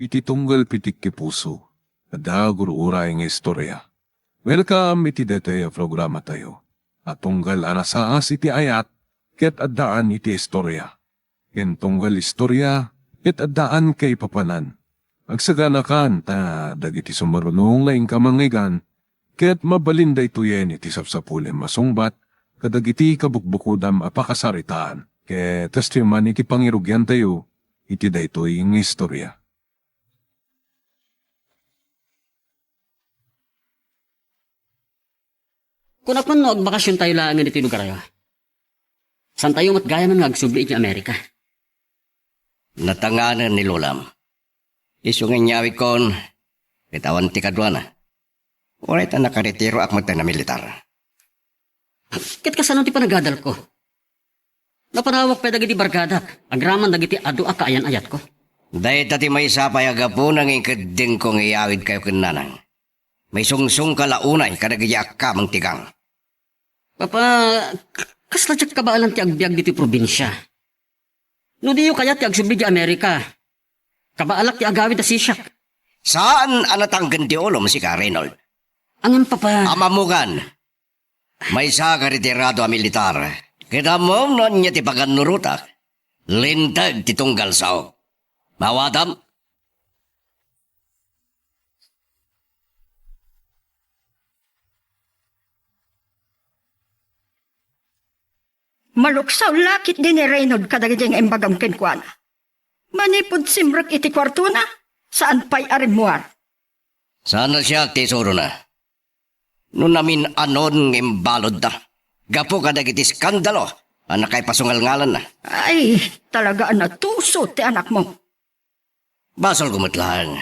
iti tunggal pitik ki puso, kada guru-uray ng istorya. Welcome iti dete programa tayo. At tunggal anasaas iti ayat, ket addaan iti istorya. Ken tunggal istorya, ket addaan kay papanan. Agsaganakan ta dagiti sumarunong laing kamangigan, ket mabalinday tuyen iti sapsapulem masungbat, kadagiti kabukbukudam apakasaritaan. Ket testiman iti pangirugyan tayo, iti daytoy ng istorya. Kung ako no, agbakasyon tayo lang nga iti lugar ayo. San tayo matgaya man agsubli iti Amerika? Natanganan ni Lolam. Isu nga nyawid kon, kitawan ti kadwana. Oray ta nakaretiro ak magta na militar. Ket kasano ti panagadal ko? Napanawak pa dagiti barkada, agraman dagiti adu a kaayan ayat ko. Dahil tati may sapay agapo nang ikading kong iyawid kayo kinanang. May sungsung kalaunay kadagaya ka mang tigang. Papa, kasladyak ka ba alam ti agbiag diti probinsya? No diyo kaya ti agsubli di Amerika. Kabaalak ti agawid a sisyak. Saan anatanggan ti olom si ka, Reynold? Angan papa. Amamugan. May sa ka retirado a militar. Kita mo nun niya ti paganurutak. Lintag ti tunggal sao. Mawadam? Maluksaw lakit din ni Reynold kadagitang embagam kenkwana. Manipod simrak iti kwarto na, saan pa'y arimuar? Sana siya tesoro na. Nung namin anon ng balod na. Gapo kadagiti skandalo. Anak kay pasungal ngalan na. Ay, talaga natuso ti anak mo. Basol gumutlang.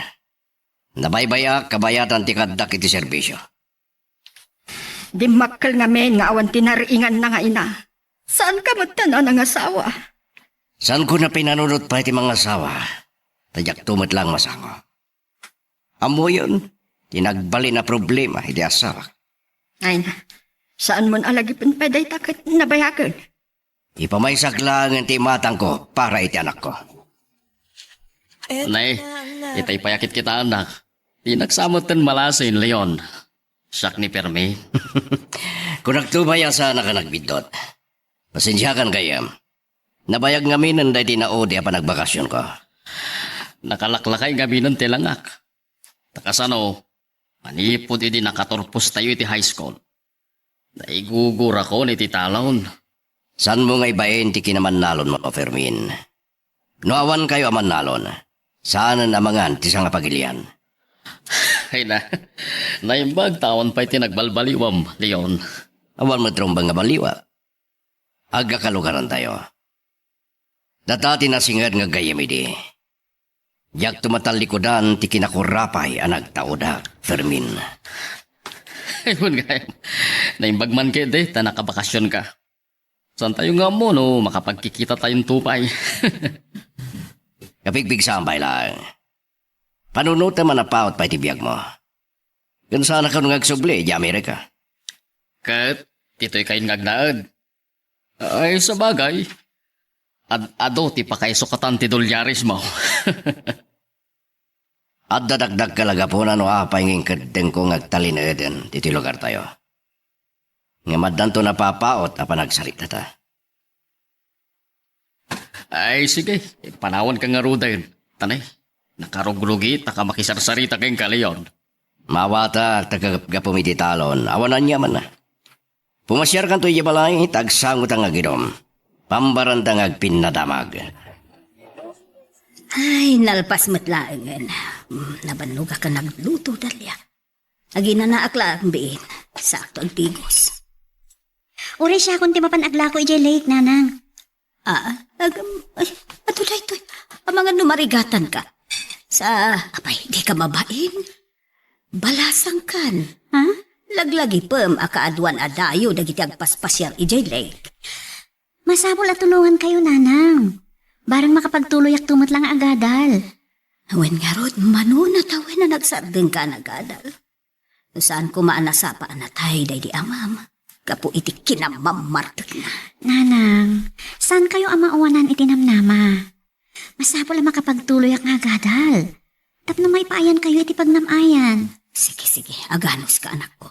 Nabaybaya kabayatan ti kadak iti serbisyo. Di makkel nga men nga awan tinariingan na nga ina. Saan ka matana ng asawa? Saan ko na pinanunod pa iti mga asawa? Tadyak tumot lang masango. Amo yun, tinagbali na problema iti asawa. Ay na, saan mo alagipin peday takit nabayagan? Ipamaysak lang ang timatang ko para iti anak ko. Nay, itay payakit kita anak. Di nagsamot ten malasin, Leon. Siyak ni Permi. Kung nagtumaya sa anak ka nagbidot, pasensyakan kayam. Nabayag ngamin ang dahi tinaodi pa nagbakasyon ko. Nakalaklakay gabi ng tilangak. Takasano, manipod iti nakatorpos tayo iti high school. Naigugur ako ni titalon. San mo nga ibayin ti kinamanalon mo, Fermin? No awan kayo amanalon, saan ang amangan ti nga pagilian? Ay na, naimbag tawon pa iti nagbalbaliwam, Leon. Awan mo trombang nga baliwa. Aga kalugaran tayo. Datati na singad nga gayam idi. Yak tumatalikodan ti kinakurapay ang nagtauda, Fermin. Ayun nga, naimbag man kayo de, ta nakabakasyon ka. Saan tayo nga mo, no, makapagkikita tayong tupay. Kapigpig sambay lang. Panunuta man napaot pa itibiyag mo. Kung sana ka nung agsubli, di Amerika. Kat, tito'y kayo ngagnaad. Ay, sa bagay. Ado, ti pa kayo sukatan ti dolyaris mo. At dadagdag kalaga po na no apay nging kadeng ko ngagtalinadan, titi lugar tayo. Nga madanto na papaot na panagsalita ta. Ay, sige. Panawan ka nga rudayin. Tanay, nakarugrugi, takamakisarsarita kayong kalayon. Mawata, tagapumiti talon, awanan niya man na. Pumasyar kan to'y balay, tagsangot ang agidom. Pambaranta ng agpinadamag. Ay, nalpas matlaangan. Nabanuga ka nagluto dalya. Agina na akla ang biin. Sakto ang tigos. Uri siya kung timapan agla ko ijay lake, nanang. Ato na ito. Ang mga numarigatan ka. Apay, di ka mabain. Balasang kan. Ha? Laglagi pem akaadwan adayo dagiti agpaspasyal ijay lake. Masabol at tulungan kayo, nanang. Barang makapagtuloy at tumot lang agadal. Awen nga rod, manuna tawin na nagsardeng ka nagadal. Saan ko maanasapa anatay day di amam. Kapo iti kinamamartak na. Nanang, saan kayo amauwanan itinamnama? Masabol ang makapagtuloy at agadal. Tapno may paayan kayo iti pagnamayan. Sige, aganos ka anak ko.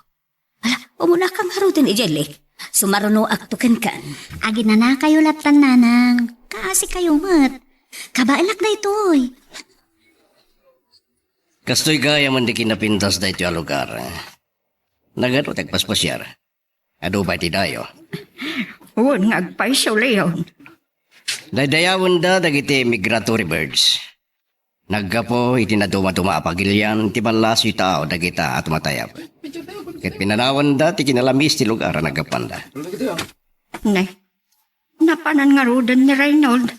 Hala, umuna kang harutin ijelik. Sumaruno aktuken kan. Agi na kayo laptan nanang. Kasi kayo mat. Kabailak da ito'y. Kastoy gaya man di kinapintas da ito ang lugar. Nagano tagpaspasyar. Ado ba ti dayo? Uwan nga agpay siya leon. Daydayawon da dagiti migratory birds. Naggapo iti naduma-duma apagilyan ti balasi tao dagita at matayap. Ket pinanawan da ti kinalamis ti lugar naggapan da. Ne, napanan nga rodan ni Reynold.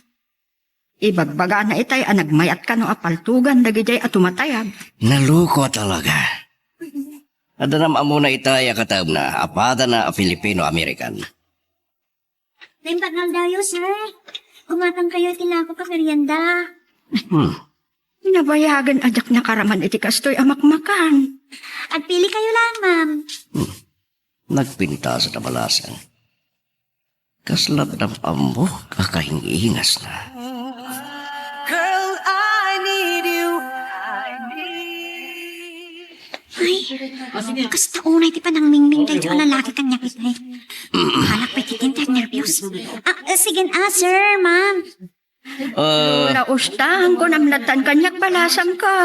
Ibagbaga na itay nagmayat ka no apaltugan dagijay at tumatayag. Naluko talaga. Adanam amo na itay akatab na apada na Filipino-American. Rimbagal dayo, sir. Kumatang kayo tinako ka merienda. Nabayagan ajak na karaman iti kastoy amakmakan. At pili kayo lang, ma'am. Nagpinta sa tabalasan. Kaslat ng amo kakahingihingas na. Ay, kasta unay ti panang mingming tayo ang lalaki kanya kitay. Anak pa titinta, nervyos. Sige sir, ma'am. Lola ustang ko namlatan kanyak balasang ko.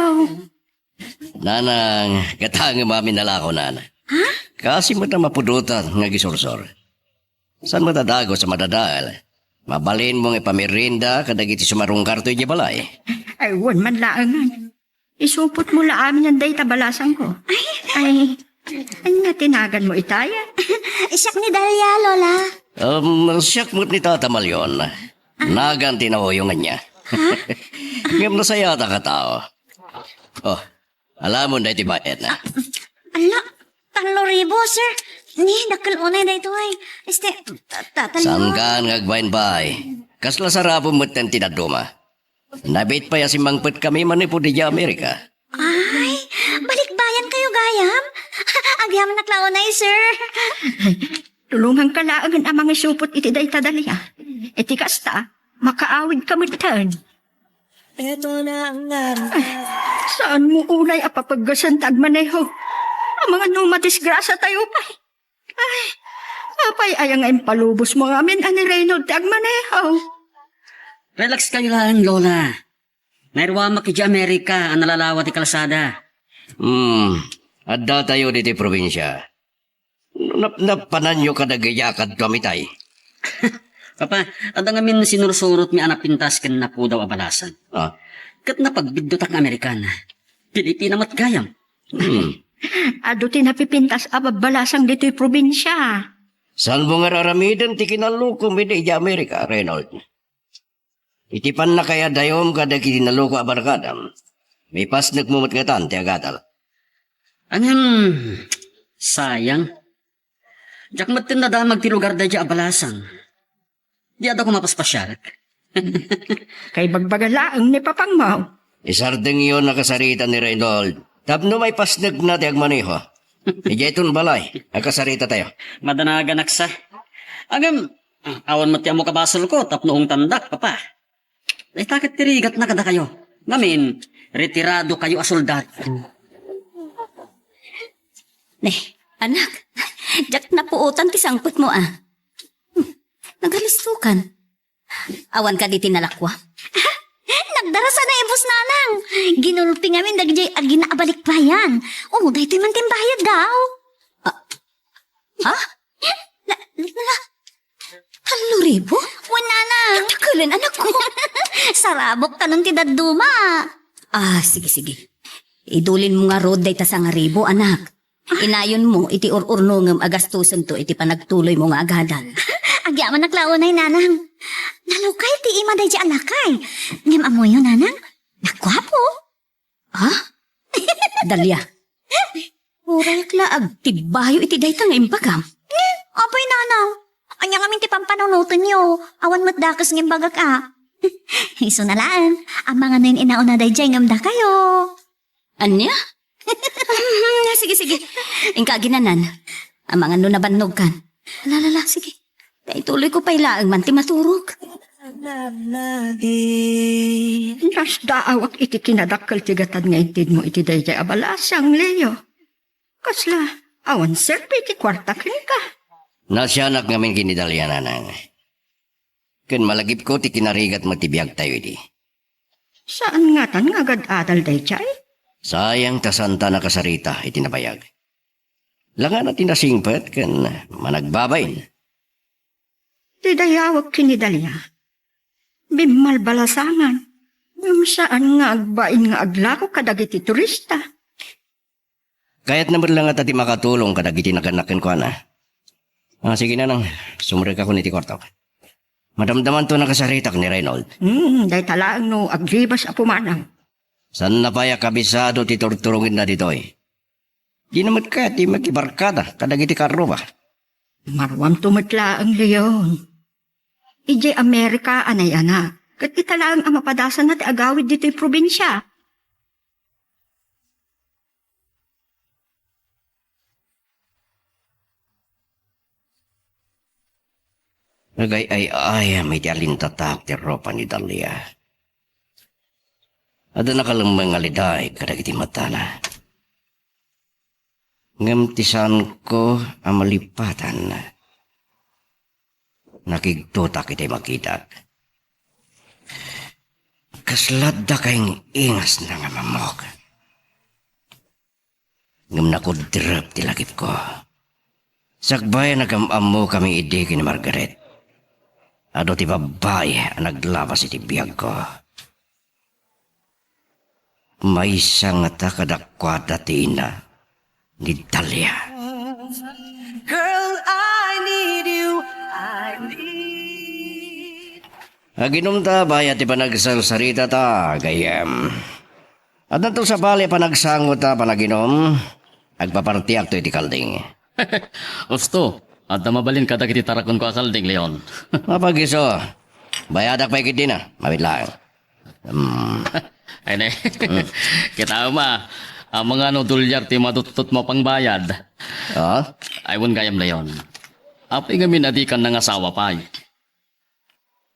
Nanang, katang mami nalako nana. Ha? Kasi mo na mapudutan nga gisursor. San matadago sa madadaal? Mabalin mong ipamirinda kadagiti sumarong kartoy niya balay. Ay, wan man laangan. Isupot mo la amin ang day tabalasang ko. Ay, nga tinagan mo itaya. Siyak ni Dalia, Lola. Siyak mo't ni Tata Malyon. Nagan tinahoyongan niya. Ngam na sayata ka tao. Oh, alam mo na iti bayad na. Ala, 3,000, sir. Ni, nakalunay na ito ay. Saan ka ngagbayin-bay? Kasla sarabo mo't ng tinaduma. Nabit pa ya si Mangpet kami manipo di Amerika. Ay, balikbayan kayo, gayam. Agyam naklaunay, sir. Tulungan ka laangan ang mga supot iti day tadalya. Iti kasta, makaawid kami tan. Eto na ang naroon. Saan mo unay apapaggasan tagmaneho? Ang mga numatisgrasa tayo pa. Ay, apay ayang ang palubos mo amin ani Reynold tagmaneho. Relax kayo lang, Lola. Nairwama ki Amerika ang nalalawat ti kalsada. Adda tayo diti probinsya. Napanan nyo kadagayakad kami tay. Papa, adang amin sinursurot mi anak pintas ken na po daw abalasan. Ah, Kat napagbidot ang Amerikan. Pilipina mat gayam. Ado tinapipintas ababalasang dito'y probinsya. saan mo nga raramidan ti kinalukom iti Amerika, Reynold? Itipan na kaya dayom kadagi naluko abarkadam. May pas nagmumutngatan ti agatal. Sayang. Diyak matin na damag ti lugar da dya abalasang. Di ada ko mapaspasyal. Kay bagbagalaang ni Papangmaw. Isardeng yun nakasarita ni Reynold. Tapno may pasnag na ti agmaneho. Ija itong balay. Nakasarita tayo. Madanagan aksa. Awan mo ti amo kabasol ko tapnoong tandak, papa. Ay takit tirigat na kada kayo. Ngamin, retirado kayo a soldado. Anak, jak na puutan ti sangput mo Nagalistukan. Awan ka di tinalakwa. Nagdarasa na ibos nanang. Ginulpi ngamin dagjay agi na abalikbayan. Dahito'y man timbayad daw. Ha? 3,000? Nanang. Tagalin anak ko. Sarabok tanong ti daduma. Sige. Idulin mo nga road day ta sa nga ribo, anak. Inayon mo, iti ur-urnungam agastusan to, iti panagtuloy mo nga agadan. Agyaman naklaunay nanang. Nalukay ti ima day di alakay. Ngem amoy yun nanang. Nakwapo. Dalia. Uray klaag, tibayo iti dayta nga impagam. Apay nanang. Anya kami ti pampanunutan nyo. Awan matdakas ngem bagak Iso na laan. Ang mga nain inauna day di ngamda kayo. Anya? Sige. Ingka ginanan. Ang mga nabannog kan. Lala, sige. Dahil tuloy ko pa ilaang man ti maturog. Nas daawak iti kinadakkel ti gatad nga itid mo iti dayjay abalasang Leo. Kasla, awan serpi iti kwarta ken ka. Nasyanak ngamin kinidalyan nanang. Ken malagip ko ti kinarigat matibiyag tayo di. Saan nga tan nga adal dayjay? Sayang tasanta na kasarita iti nabayag. Langan natin nasingpet ken managbabayin. Ti dayawak kinidalya. Bimal balasangan. Saan nga agbain nga aglako kadagiti turista. Kaya't naman lang at ati makatulong kadagiti naganakin ko na. Sige na nang, sumurik ako niti kortok. Madamdaman to nakasaritak ni Reynold. Day talaang no agribas apumanang. San na paya kabisado ti turturungin na ditoy. Di naman ka ti makibarkada kadagiti karro ba? Marwam tumatla ang leon. Ije Amerika anay anak. Kat italaang ang mapadasan na ti agawid dito'y probinsya. Nagay ay may ti alintatak ti ropa ni Dalia. Ada nakalang mga liday kadagiti matana. Ngamtisan ko ang malipatan. Nakigtutak iti makitak. Kasladda kayong ingas na nga mamok. Ngam nakudrap ti lagip ko. Sakbay nagamam mo kami idi kini Margaret. Ado ti babae ang naglabas iti biyag ko. May isang nga kadakwada ti ina ni Dalia. Girl, I need you. Aginumta baya ti panagsalsarita ta gayam. At nato sa bali panagsangot ta panaginom. Agpapartiak to iti kalding. Gusto, at mabalin ka dagiti tarakon ko akalding, Leon. Mapagiso. Bayadak pa ikit din mawit lang. Ay ne, kita ma, ang mga dolyar ti matutot mo pang bayad. Oh? Ay won gayam, Leon. Api nga minadikan ng asawa pa.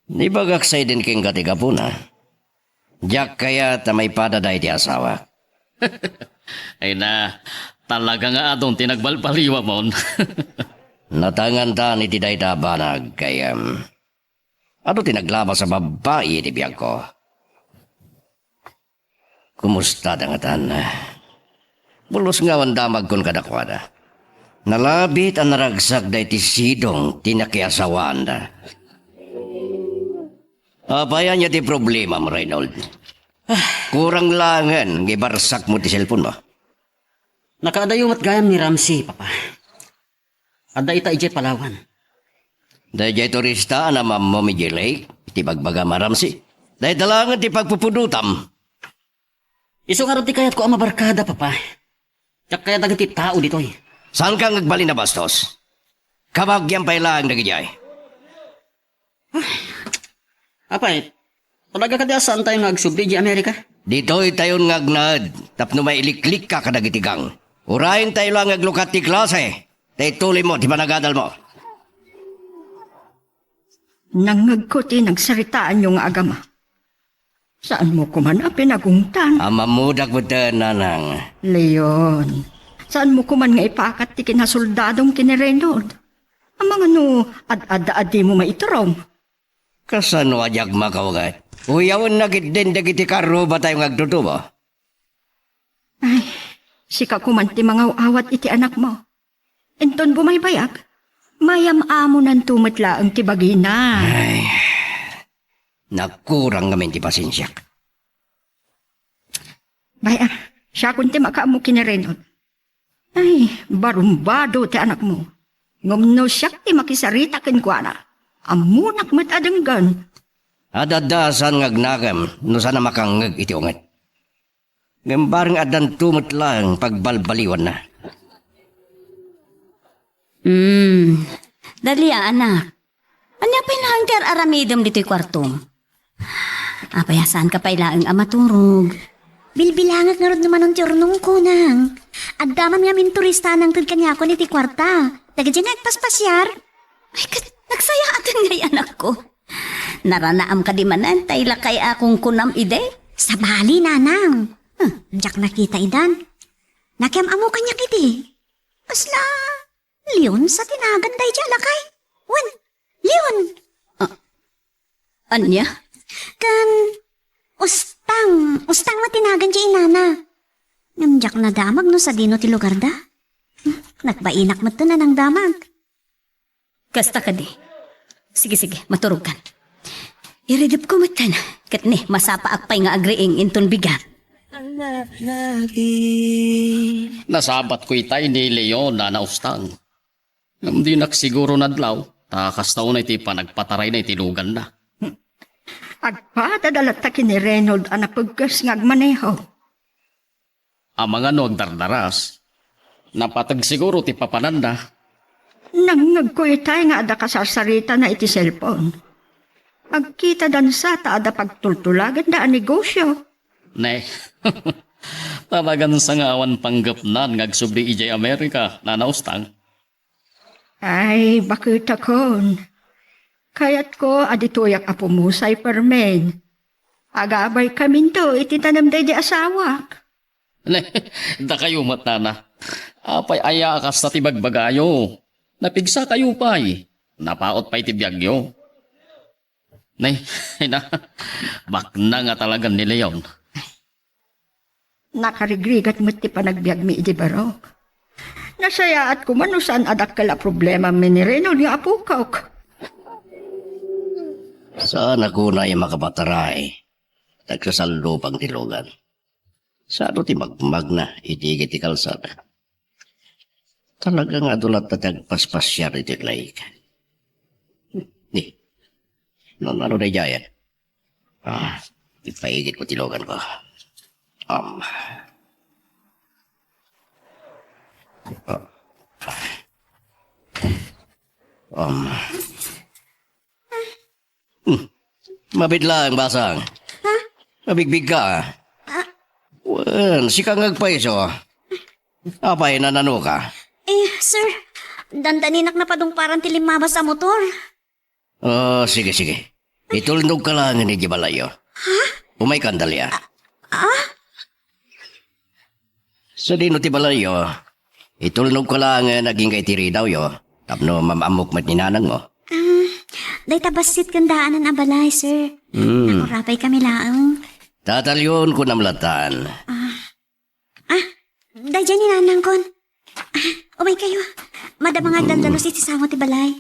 Di bagaksay din king katigapuna. Diyak kaya ta may padaday ti asawa. Ay na, talaga nga adong tinagbalbaliwa mon. Natangan ta ni ti dayta banag kaya ano tinaglaba sa babae ti biyag ko. Kumusta dangatan? Bulos nga damag kon kadakwada. Nalabit ang naragsak day ti sidong tinakiasawaan da. Apayan niya ti problema mo, Reynold. Kurang langan, gibarsak mo ti cellphone mo. Nakaadayumat gayam ni Ramsey, papa. Ada ita ije Palawan. Dahil turista na mamamigi lake, ti bagbaga maramsi. Dahil dalangan ti pagpupudutam. Iso nga ti kayat ko ang mabarkada, papa. Tiyak kaya dagiti tao ditoy. Saan kang nagbali na bastos? Kabagyan pa ilang nagijay. Apay, talaga ka di asaan tayo ngagsubli di Amerika? Dito'y tayon ngagnad, tapno may iliklik ka kadagitigang. Urahin tayo lang ngaglukat ti klase. Tay tuloy mo, di ba nagadal mo? Nangag ko ti nagsaritaan yung agama. Saan mo kuman a pinagungtan? Amamudak mo ta, nanang. Leon, saan mo kuman nga ipakat ti kinasoldadong kinirenod? Ang mga no, ad-ad-adi mo maiturong. Kasano ajak makawagat? Uyawan na din dagiti karo ba tayo ngagtutubo? Ay, sika kuman ti mga awat iti anak mo. Enton bumaybayag, mayam amo nan tumatla ang tibagina. Ay, nagkurang ngamin ti pasensyak. Baya, siya kun ti makaamo kinirenod. Ay, barumbado ti anak mo. Ngumno siya ti makisarita kenkwana. Amunak matadanggan. Adadasan ngagnagam, no sana makangag iti ungat. Ngambarang adan tumot lang pagbalbaliwan na. Dali anak. Anya pinahangker aramidom dito'y kwartong. Apayasan ka pa ilaang amaturog. Bilbilangat nga rod naman ang tiyurnong ko nang. Agdaman nga min turista nang kanya ko ni ti kwarta. Taga dyan nagpaspasyar. Ay, nagsaya atin ngay anak ko. Naranaam ka di manan, tay lakay akong kunam ide. Sa bali, nanang. Diyak nakita idan. Nakiam amo kanya kiti. Kasla, Leon sa tinagan day dyan lakay. Wan, Leon. Anya? Kan, ustang matinagan dyan inana. Diyak na damag no sa dino ti lugar da. Nagbainak mo to na ng damag. Kasta ka di. Sige, maturog kan. Iridip ko matan. Kat ni, masapa akpay nga agriing inton bigat. Nasabat ko itay ni Leon na naustang. Hindi naksiguro nadlaw, takas taon na iti panagpataray na itilugan na. Agpadadalat ta kini Reynold ang napagkas nga agmaneho. Ang mga nagdardaras, napatag siguro ti papananda. Nang nagkuytay nga ada kasasarita na iti cellphone. Agkita dan sa taada pagtultulagan da ang negosyo. Ne, talagang sangawan panggapnan ngagsubli ijay Amerika na naustang. Ay, bakit akon? Kayat ko adituyak apumusay permen. Agabay kami to, ititanam day di asawak. Ne, da kayo matana. Apay aya kas na tibagbagayo. Napigsa kayo pa'y. Napaot pa'y tibiyagyo. Ne, na, bakna nga talagang ni Leon. Nakarigrigat mo't ti panagbiag mi iti barok. Nasaya at kumano saan adak kala problema mi ni Reynold nga apukok. Saan ako na yung makapataray? Nagsasalupang tilugan. Saan ti magmag na itigit ti kalsada? Talaga nga doon at tagpaspasya rin ti laik. Ni, ano na jayan? Ipaigit ko tilugan ko. Mabidla ang basang. Mabigbig ka. Well, si kang agpaiso. Apay nanano ka. Sir, dandaninak na padong parang tilimabas sa motor. Sige. Itulnog ka lang ni Gibalayo. Umay kandalya. Sa dino ti Balayo, itulnog ka lang naging kay tiri daw yo. Tapno mamamok mat ninanang mo. Day tabasit kandaanan ang balay, sir. Nakurapay kami lang. Tatalyon ko namlatan. Day dyan ninanang kon. Umay kayo. Madamang agdaldalos iti sango ti balay.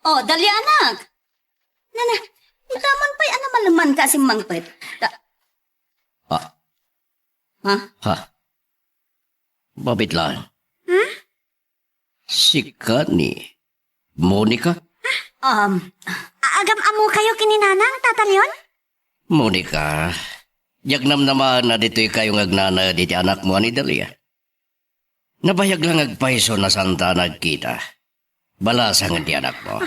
Oh, dali anak. Nana, ikaman pa'y malaman ka si Mangpet. Ha? Babit lang. Sikat ni Monica? Agam amo kayo kininanang, tatalyon? Monica, yagnam naman na dito'y kayong agnana diti anak mo ni Dalia. Nabayag lang agpaiso na santa nagkita. Balasang di anak mo.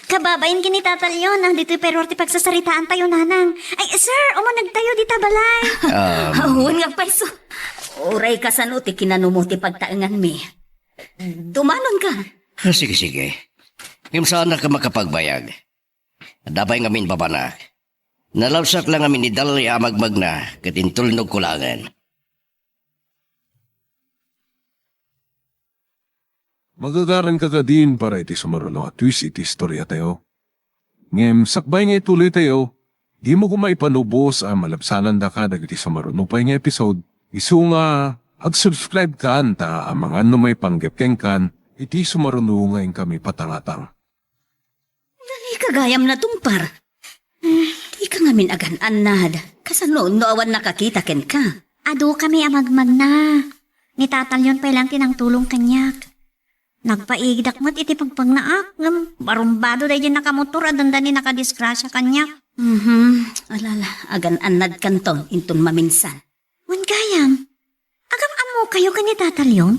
Kababayin kini tatalyon, ang dito'y perorti pagsasaritaan tayo nanang. Ay, sir, umunag tayo dita balay. Huwag nga paiso. Uray ka sa nuti kinanumuti pagtaangan mi. Dumanon ka. Sige. Himsaan na ka makapagbayag. Dabay ngamin babanak. Nalawsak lang ngamin ni Dalia magmag na katintulnog kulangan. Magagaran ka din para iti sumaruno at twist iti istorya tayo. Ngem, sakbay nga ituloy tayo, di mo kumaipanubos ang malabsanan da ka dagiti sumaruno pa nga episode. Isu nga, ag-subscribe ka anta ang mga may panggapkeng kan, iti sumaruno ngayon kami patangatang. Kagayam na tumpar. Di ka ngamin agan anad. Kasanoon no awan nakakita ken ka. Ado kami amagmag na. Ni tatalyon pa lang tinang tulong kanyak. Nagpaigdak mo't iti pagpagnaak. Barumbado day din nakamotor at dandani nakadisgrasya kanyak. Alala, agan anad kanton intun maminsan. Wan gayam. Agam amo kayo ka ni tatalyon?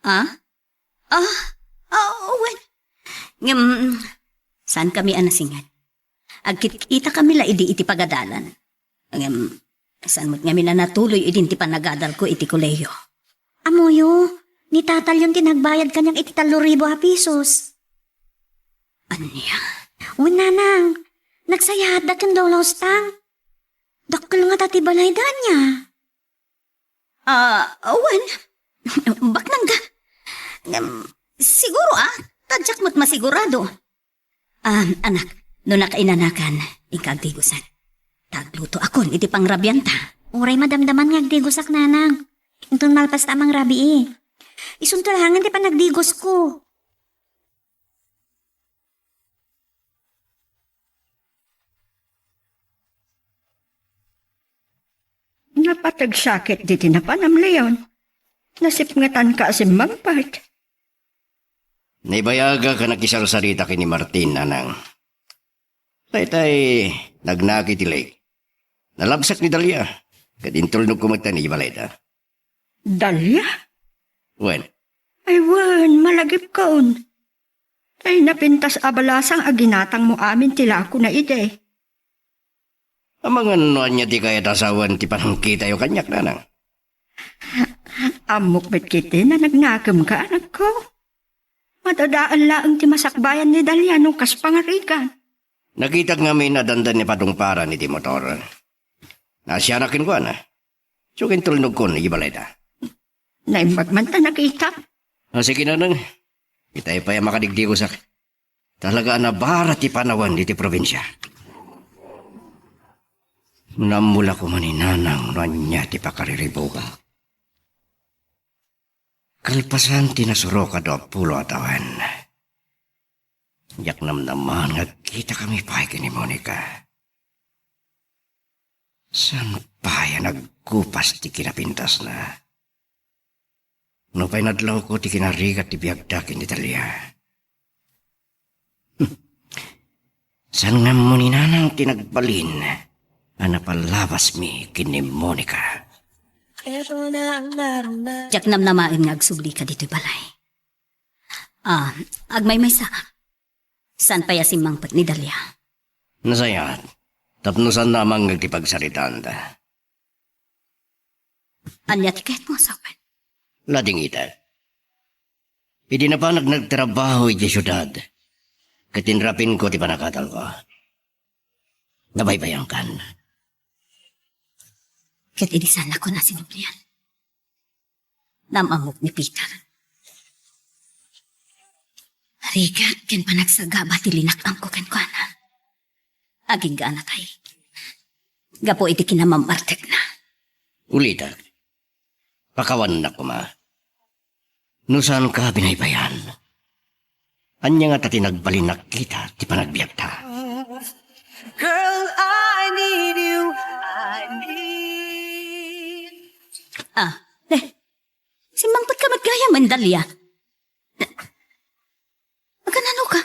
Well. Saan kami anasingan? Agkita kami la iti pagadalan. Saan mo't kami na natuloy idin ti panagadal ko iti koleyo. Amoyo, ni tatalyon tinagbayad kanyang iti 3,000 pesos. Anya? Uy, nanang. Nagsayad da ken dolaws tang. Dakkel nga tati balay da niya. Wan. Baknang ga. Siguro tadyak mo't masigurado. Anak, no nakainanakan, ikagdigusan. Tagluto akon, iti pangrabyanta. Uray madamdaman nga agdigosak nanang. Intun malpas tamang rabi Isuntulahangan ti pa nagdigos ko. Napatagsakit di tinapanam leon. Nasipngatan ka si Mangpart. Naibayaga ka nakisarusarita kini Martin, nanang. Tay, nagnakitilig. Nalabsak ni Dalia. Kadintulnog kumagta ni Ibaleda. Dalya? Wen, Ay wan, malagip kaon. Ay napintas abalasang aginatang mo amin tila ako na ide. ang mga nuan niya di kaya tasawan ti panangkita yung kanyak, nanang. Amok bet kiti na nagnagam ka, anak ko. Matadaan laang ti masakbayan ni Dalia nung kaspangarigan. Nakita nga may nadandan ni padungpara ni ti motor. Nasyanakin ko, na. Sukin tulnog ko ni Ibaleda. Naimbagman ta nakita. Sige, nanang. Itay pa yung makadigdi ko sa... Talaga na bara ti panawan di ti probinsya. Namula ko man ni nanang niya ti pakariribuga. Kalpasan tinasuro ka do pulo atawan. Yak namnaman nga kita kami pa ni Monica. San pa yan nagkupas ti kinapintas na. No pa'y nadlaw ko ti kinarigat ti biyagdakin ni Talia. San nga mo ni nanang tinagbalin anapalabas mi kini Monica. Tiyak namnamain nga agsubli ka dito'y balay. Agmay sa. San pa yasim mangpat ni Dalia? Nasayat, tapnusan namang nagtipagsaritaan da. Anya ti kahit mo asawan? Lading ita. Hindi na pa nagtrabaho iti syudad. Katinrapin ko ti panakatal ko. Nabaybayang kan. Kat idisan ako na sinublian. Namamok ni Peter. Rigat, ken panagsagaba tilinakang ko ken kuanan. Aging gaana tayo. Gapo iti kinamampartek na. Ulita, pakawan na ko ma. Nusan ka binaybayan? Anya nga ta tinagbalinak kita ti panagbiyak ta. Girl, I need you. I need. Simbangpat ka magkaya man, Dalia. Maganano ka?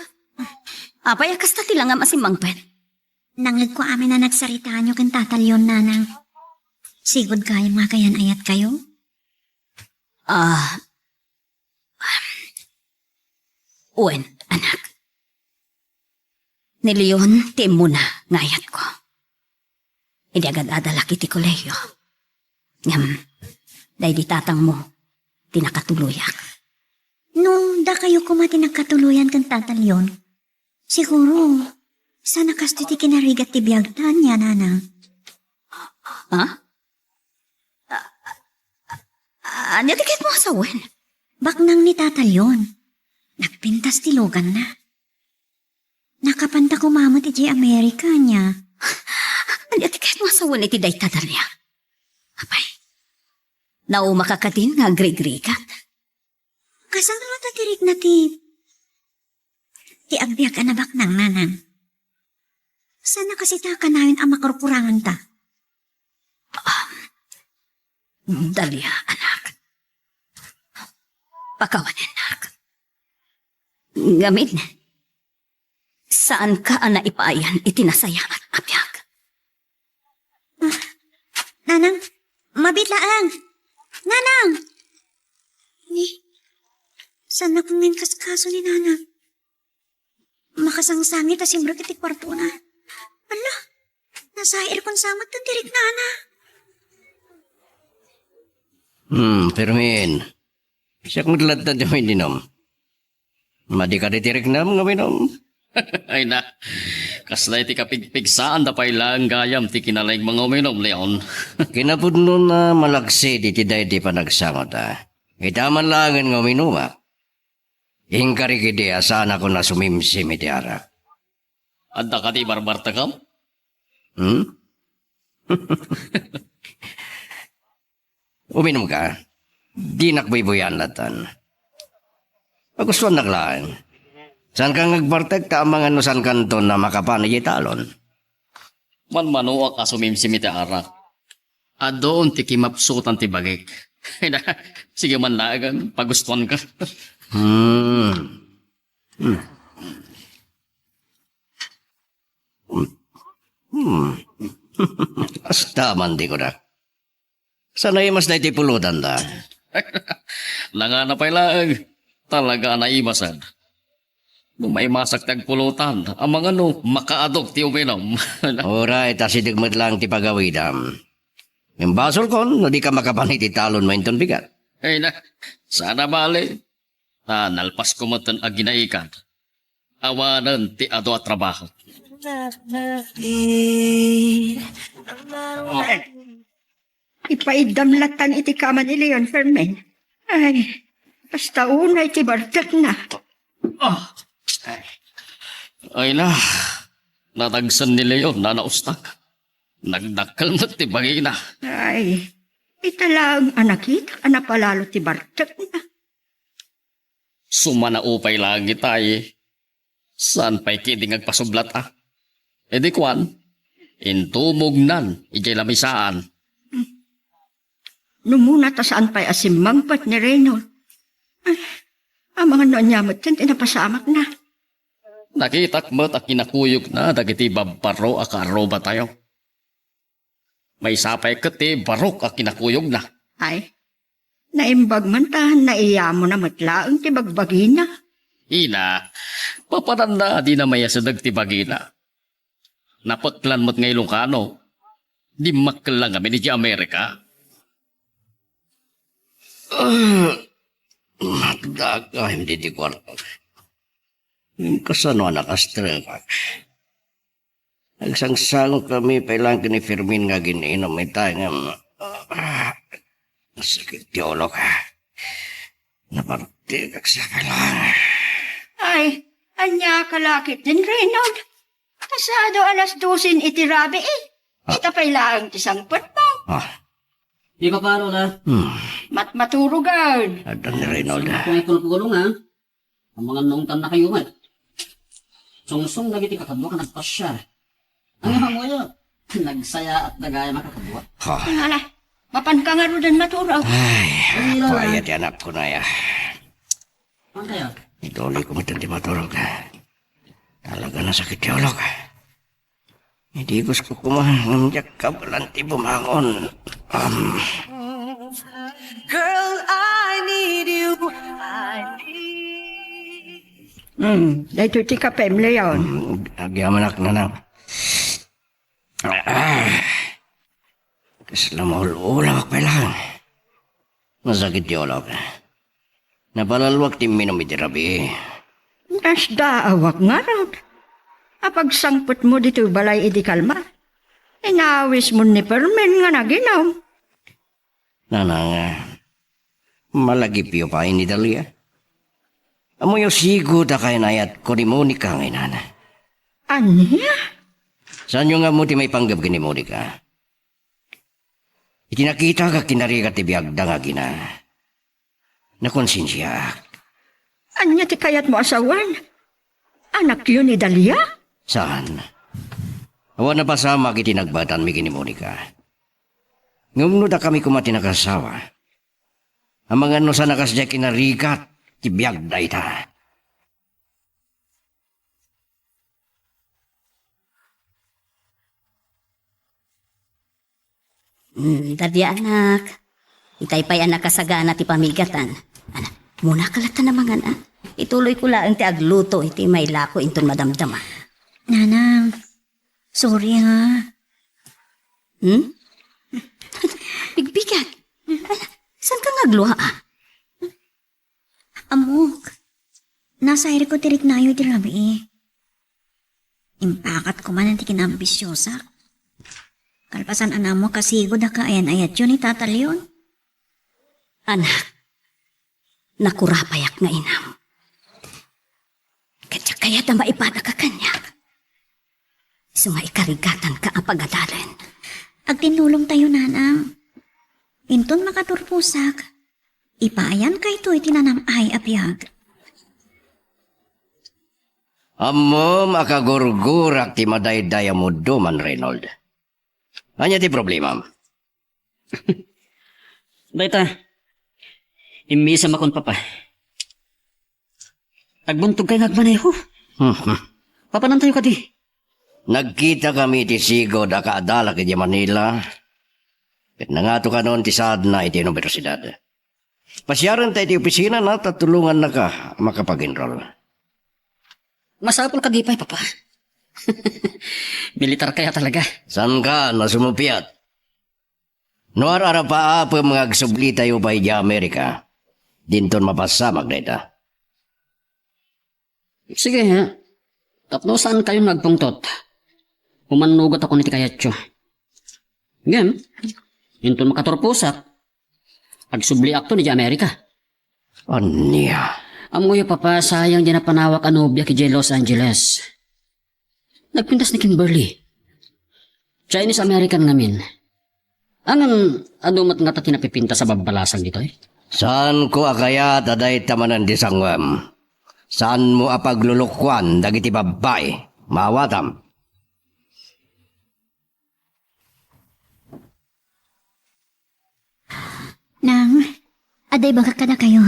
Apay akas ta tila nga masimbangpat. Nangag ko amin na nagsarita nyo ken tatalyon, nanang. Sigod kayo mga kayan ayat kayo? Uwen, anak. Ni Leon, ti muna ngayat ko. Hindi agad adalak iti koleyo. Dahil di tatang mo, tinakatuluyak. Nung da kayo kumati nagkatuluyan kan tatalyon, siguro, sana kasto ti kinarigat ti biyagdan niya, nanang. Anya di kahit mo asawen? Baknang ni tatalyon. Nagpintas ti logan na. Nakapanta kumamot iti Amerika niya. Anya di kahit mo asawen iti day tatalya. Apay, makakatin nga grig-grigat. Kasang mo tatirik na ti agbiag na baknang, nanang. Sana kasi taka namin ang makarpurangan ta. Dalia, anak. Pakawanin, anak. Ngamin, saan ka na ipaayan itinasaya at apyag? Nanang, mabitlaan. Nanang! Sana kung ngayon kaskaso ni nanang. Makasangsangit at simbro kiti kwarto na. Ala, nasa aircon samat ng tirik nana. Permin. Siya kong ladad yung ininom. Madi ka ditirik na mga minom. Ay na, kaslay ti kapigpigsaan da pa'y lang gayam ti kinalayng mga uminom, Leon. Kinapudno na malagsi di tiday di pa nagsamot Itaman langan nga uminuma. Ingkarikidi asan ako na sumimsim iti arak. Adda ka ti barbarta kam? Uminom ka? Di nakbayboyan latan. Pagustuhan naklaan. Saan kang nagbartag ta mga ano saan kanto na makapanay italon? Manmanuak ka sumimsim iti arak. Adoon ti kimapsutan ti bagik. Ay na, sige man lagan, pagustuhan ka. Basta man di ko na. Sanay mas na itipulutan da. Langa na pa'y laag. Talaga na imasan. Nung may masak tagpulutan, ang mga no, makaadok ti uminom. Alright, asidigmat lang ti pagawidam. Yung basol kon, no di ka makapanay ti talon mainton bigat. Ay na, sana bali. Nalpas ko mo tan aginaikan. Awanan ti ado at trabaho. Ipaidamlatan iti kaman ni Leon Fermin. Ay, basta unay ti bartek na. Ay na, natagsan ni Leon na naustak. Nagdakal mo ti bagay na. Ay, italang anakita, anapalalo ti bartek na. Sumanaupay lagi tayo. Saan pa'y kiting agpasublat E di kwan, intumog nan, ijay lamisaan. Numuna ta saan pa'y asimmangpat ni Reynold. Ay, ang mga nonyamot yan, tinapasamak na. Nakitak mo't at kinakuyog na dagiti babaro akaroba tayo. May sapay kati barok at kinakuyog na. Ay, naimbag man tahan na iya mo na matlaang ti bagbagina. Ina, paparanda di na maya sa dagtibagina. Napaklan mo't ngay Ilocano. Di maklang kami ni Amerika. Matdaga, hindi di ko alam. Kasano nakastreka. Nagsangsang kami pailang ni Fermin nga giniinom may tayong sakit tiolo ka. Naparti sa kailang. Ay, anya kalakit din Reynold. Kasado alas 12 iti rabi Ita pa'y laang ti sangpot mo. Di ka paro na. Maturugan. Adan ni Reynold. Kung ay kulong ha. Ang mga nungtan na kayo man. Sungsong lagi ti kakadwa ka nagpasya. Ang mga mo yun. Nagsaya at nagaya makakadwa. Ala, mapan ka nga rin maturaw. Ay, payat yan anak ko na ya. Ano kaya? Ituloy ko matindi matulog. Talaga na sakit tiolo ka. Hindi gusto ko kumahangjak ka balanti bumangon. Girl, I need you. I need. Dahito ti kapem Leon. Agyamanak na na. Kaslamahul-ulang ako lang. Masakit tiolo ka. Napalalwak ti minom iti rabi. Das daawak nga raw. Apag sangpot mo dito balay iti kalma. Inawis mo ni Permen nga naginaw. Nanang, malagipyo pa ini Dalia. Amo yung sigo da kay nayat ko ni Monica ngay nana. Anya? Saan yung nga mo ti may panggap ni Monica? Itinakita ka kinarigat ti biyagda nga gina. Nakonsensya. Anya ti kayat mo asawan? Anak yun ni Dalia? Saan? Awa na pasama kiti nagbatan mi kini Monica. Ngumno da kami kumati nakasawa. Ang mga no sa nakasya kinarigat, tibiyag da ita. Dadi anak. Itay pa'y anak kasagana ti pamigatan. Anak, muna kalata na mga anak. Ituloy ko lang ti agluto iti may lako inton madamdama. Nanang, sorry ha. Bigbigat. Saan ka ngagluha Amok, nasa air ko tirik na yun di rabi. kumanan ti kinambisyosa. Kalpasan ana mo kasigo da ka ayan ayat yun ni tatalyon. Anak, nakurapayak nga inam. Kaya na maipada ka kanya. So nga ikarigatan ka ang pagadalan. Agtinulong tayo nanang. Inton makaturpusak. Ipaayan ka ito itinanamay apyag. Amo makagurgurak ti madayday mo duman, Reynold. Anya ti problema? Dayta, imisa makon papa. Agbuntog kay nagmaneho. Papanan tayo ka di. Nagkita kami ti Sigod a kaadala kay Manila. Ket nangato ka noon ti Sadna iti universidad. Pasyaran tayo ti opisina na tatulungan na ka makapag-enroll. Masapol ka di pa'y papa. Militar kaya talaga. San ka na sumupiat? Noar ara pa apa mga agsubli tayo pa di Amerika. Dinton mapasamag na ita. Sige ha. Tapno saan kayo nagpungtot? Umanugot ako ni Tikayatyo. Ngayon, yun makaturpusak. Agsubli akto ni di Amerika. Anya? Amoy papa, sayang di na panawak anobya ki Los Angeles. Nagpintas ni Kimberly. Chinese-American ngamin. Angan, adumat nga ta tinapipinta sa babalasang dito eh. Saan ko akaya taday tamanan di sangwam? Saan mo apaglulukwan dagiti babay? Mawatam. Nang, aday baka ka na kayo.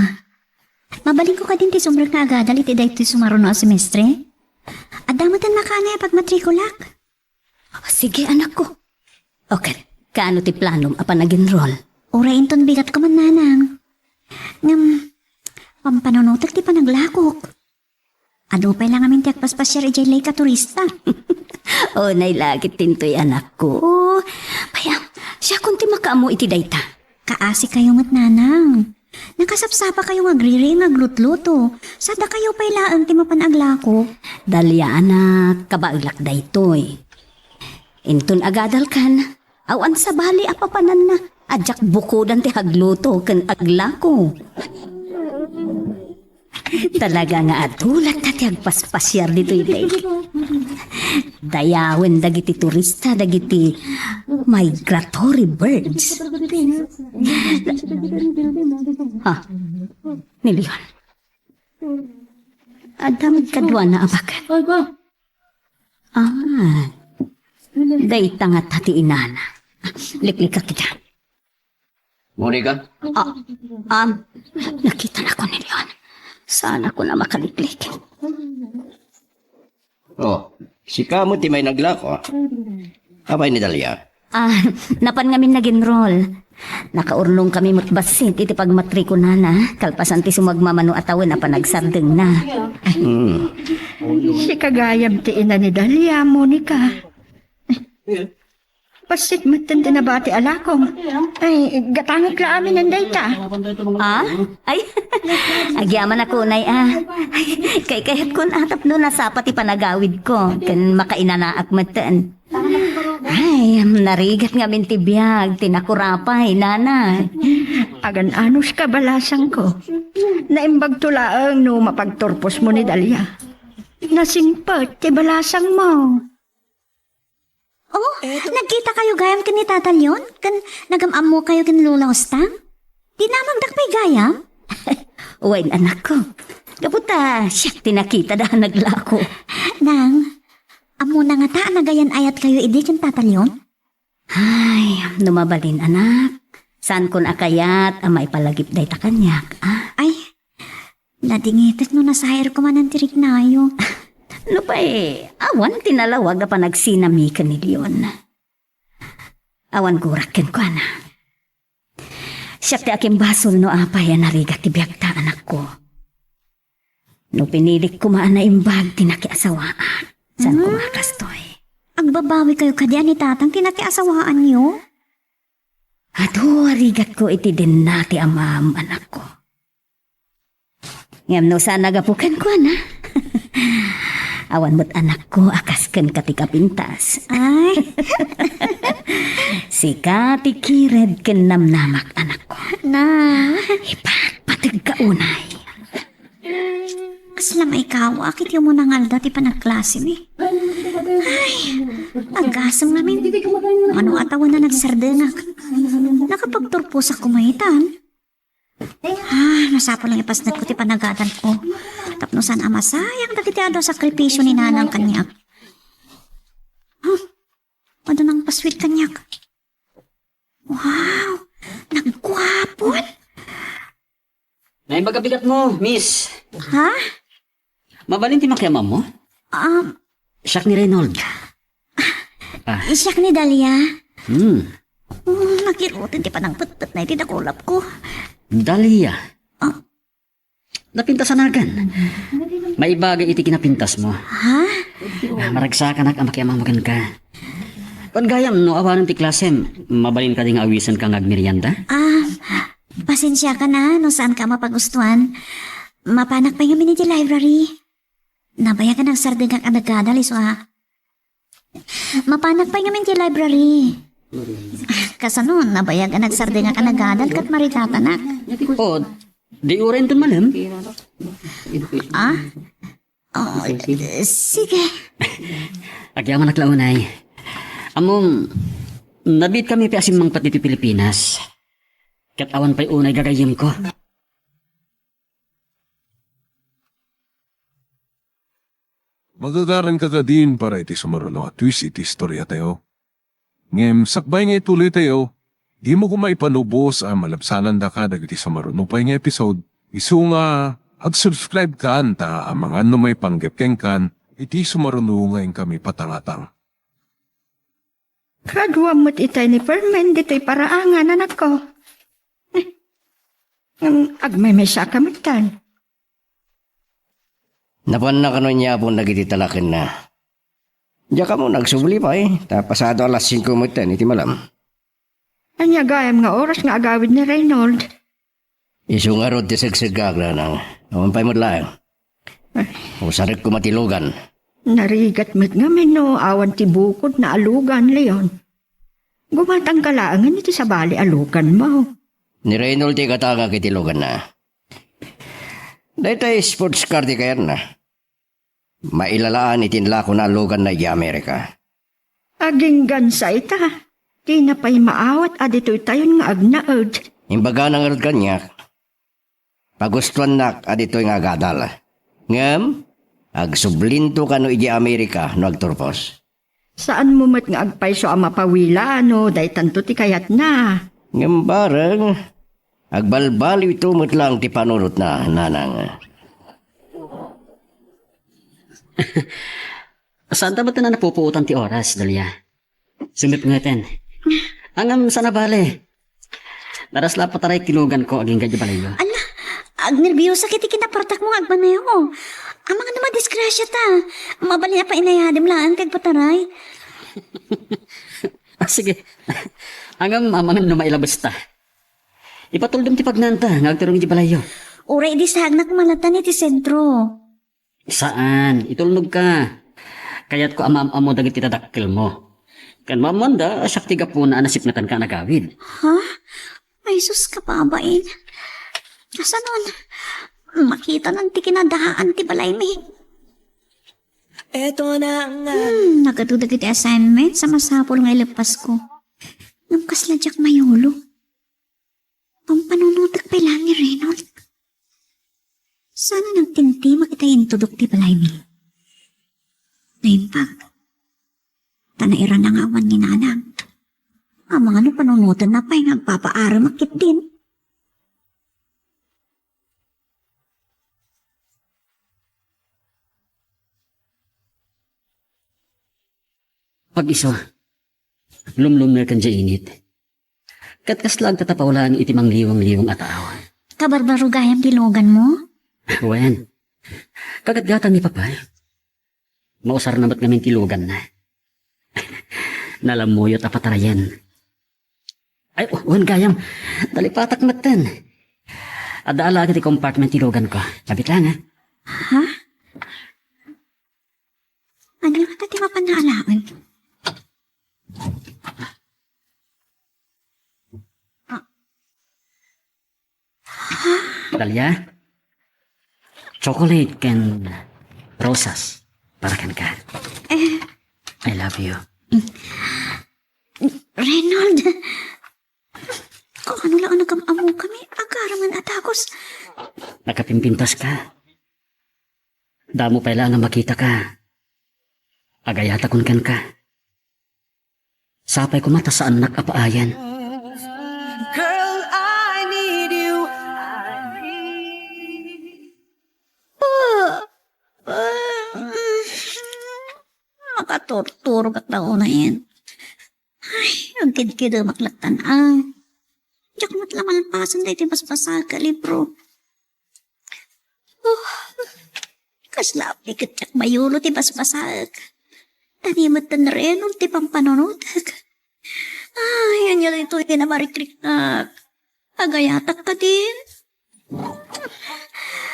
Mabaling ko ka din ti sumrek nga agadal iti day ti sumaron no a semestre. Adamatan na ka na pagmatrikulak. Sige, anak ko. Okay, kaano ti planom apa nag-enroll? Urain ton bigat ko man nanang. Ngam, pampanonotak ti panaglakok. Ado pa lang amin ti agpaspasyar ijay lay ka turista. O, nailagit tintoy anak ko. Payam, siya kunti makaamo iti dayta. Kaasi kayo mat nanang. Nakasapsapa kayo agriri aglutluto. Sada kayo pailaan ti mapanaglako. Dalya anak, kabaglak daytoy. Inton agadal kan, awan sa bali apapanan na. Adyak bukodan ti hagluto ken aglako. Talaga nga adulat na ti agpaspasyar dito itay. Dayawen dagiti turista, dagiti migratory birds. Ha? Nilihan. Adam kadwa na abakan. Dayta nga tati inana. Liklika kita. Monica? Nakita na ko ni Leon. Sana ko na makaliklik. Oh, si Kamo ti may naglako. Abay ni Dalia. Napan ngamin nag-enroll. Nakaurnong kami mutbasit iti pagmatriko na na. Kalpasan ti sumagmamano atawin na panagsardeng na. Si kagayam ti ina ni Dalia, Monica. Pasit matan tinabati alakong. Ay, gatangit la amin ang dayta. Ay, agyaman ako, nay, Ay, kayat kun atap no nasapat ipanagawid ko. Kan makainanaak matan. Ay, narigat nga mintibiyag, tinakurapay, nana. Agan anus ka balasang ko. Naimbag tulaang no mapagturpos mo ni Dalia. Nasingpot ti balasang mo. Oh, nagkita kayo gayam kin ni tatalyon? Kan nagamam mo kayo kin Lola Ostang? Di namang dakpay gayam? Uwain anak ko. Kaputa, siyak tinakita dahil naglako. Nang, amo na nga ta nagayan ayat kayo idi kin tatalyon? Ay, numabalin anak. Saan kun akayat, amay palagip day takanyak, Ay, nadingitit no nasahir ko man ang tirik na ayo. No pa awan tinalawag pa nagsinami ka ni Leon. Awan gurakin ko na. Siya ti aking basol no apay narigat ti biyagta anak ko. No pinilik ko maan na imbag tinakiasawaan. San ko makastoy? Agbabawi kayo kadya ni tatang tinakiasawaan niyo? Ado, arigat ko iti din nati amam anak ko. Ngam no saan nagapukan ko na. Awan mo't anak ko, akas ken katika pintas. Ay, Si Kati Kired ken namnamak anak ko. na. Patag ka unay. Kasla ikaw, akit yung muna nga dati pa nagklase ni. Ay, agasam namin. Ano atawan na nagsardenak. Nakapagturpo sa kumaitan. Nasapo lang ipasnat ko ti panagatan ko. Tapnosan ama sayang dagiti sakripisyo ni nanang kanyak. Ano nang pasweet kanyak? Wow, nagkwapon. Nay, magabigat mo, miss. Ha? Mabalin ti makiamam mo? Siyak ni Reynold. Isyak ni Dalia. Nakirutin ti panang putput na iti nakulap ko. Dahlia. Napintasan agan. May bagay iti kinapintas mo. Ha? Maragsakan ang makiamam mo ka. Pagayam no awanan ti klasem, mabalin ka ding awisan kang agmerienda? Pasensya ka na no saan ka mapagustuhan. Mapanak pa yung miniti library. Nabaya ka ng sardingang anagkadal iso ha. Mapanak pa yung miniti library. Kasanon, nabaya ka nagsardingang anagkadal kat maritatanak. O, di uren dun malam. Sige. Agyaman naklaunay. Among, nabit kami pi asim mang pati ti Pilipinas. Kat awan pa'y unay gagayim ko. Magagaran ka din para iti sumaruno at twist iti istorya tayo. Ngem, sakbay nga ituloy tayo, di mo kumaipanubos ang malabsanan da ka dagiti sumaruno pa nga episode. Isu nga, ag-subscribe ka anta ang mga ano may panggapkeng kan, iti sumaruno ngayon kami patangatang. Kadwa mo't itay ni Permen, dito'y paraangan, anak ko. Agmay may siya kamitan. Napan na kanon niya po nagititalakin na. Diya ka mo nagsubli pa Tapasado alas 5 mo iti malam. Anya gayam nga oras nga agawid ni Reynold. Isu nga rod ti sagsagag na nang. Naman pa'y mo lang. Usarik ko matilugan. Narigat mo't nga no, awan ti bukod na alugan, Leon. Gumatang kalaangan iti sa bali alugan mo. Ni Reynold ti katanga kitilugan na. Dahil sports car di kayan na. Mailalaan itinla ko na alugan na Amerika. Aging gansa ita. Di na pa'y maawat adito'y tayon nga agnaod. Imbaga ng arod kanyak. Pagustuhan nak adito'y nga gadal. Ngam, agsublinto ka no iji Amerika no agturpos. Saan mo mat nga agpayso ang mapawila, no? Day tanto ti kayat na. Ngam bareng, agbalbaliw ito mo't lang ti panunot na nanang. Saan ta ba ito na napupuutan ti oras, Dalia? Sumip nga ten. Angam sana bale. Narasla pa taray kilugan ko aging gadya balayo. Ala, agnerbiyosa kiti kinapartak mo agbanay mo. Ang mga naman disgrasya ta. Mabali na pa inayadim lang kag pataray. Sige. Angam amangan no mailabas ta. Ipatuldom ti pagnanta, ngagturong di balayo. Uray di sagnak malatan iti sentro. Saan? Itulnog ka. Kaya't ko amam-amo dagit itadakkel mo. Kan mamanda, asyak tiga po na anasip natan ka nagawid. Ha? Ay sus ka pa bain. Asa nun? Makita ng ti kinadahaan ti balay mi. Eto na nga. Nagadudag iti assignment sa masapol nga ilapas ko. Nang kasladyak mayulo. Pampanunutak pa lang ni Reynold. Sana nagtinti makitayin tudok ti balay mi. Naimpag. Tanairan ang awan ni nanang. Ang mga no panunutan na pa'y nagpapaara makit din. Pag iso, lumlum na kan dya init. Katkaslag tatapawlaan iti mangliwang-liwang ataw. Kabarbaro gayam dilogan mo? Wen, kagatgatan ni papay. Mausar namat ngamin tilugan na. Nalamuyot apatarayan. Ay, wen gayam, dalipatak matan. Adaala agad compartment tilugan ko. Kapit lang ha. Ha? Ano yung tati mapanaalaan? Dalia, chocolate and rosas para kan ka. I love you. Reynold, kung ano lang ang nagkamamu kami, agaraman at akos. Nakapimpintas ka. Damo pa lang nga makita ka. Agayata kun kan ka. Sapay ko mata sa anak apaayan. Girl, I need you. Makaturturo ka tao na yan. Ay, ang kid-kid ang maklatan ang. Diyak mo't lamalpasan dahil timbas-basa ka libro. Kaslap ni kityak mayulo timbas-basa ka. Tanimot na rin ang tipang panunod. Ay, yan yun ito yung namarikrik na. Agayatak ka din.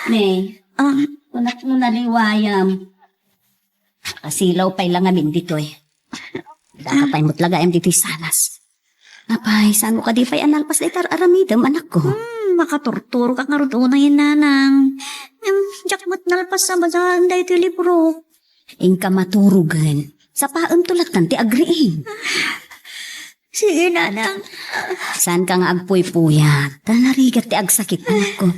May, unak mo naliwayam. Kasilaw pa'y lang amin dito eh. Dakapay mo't lagayam dito salas. Napay, saan mo ka di pa'y analpas na itar aramidam, anak ko? Makaturturo ka nga rin na yun, nanang. Diyak mo't nalpas sa basahan dahil ito libro. Ingka maturugan. Sa paan tulatan ti agriin. Sige, nanang. Saan ka nga agpuy-puyat? Tanarigat ti agsakit, anak ko.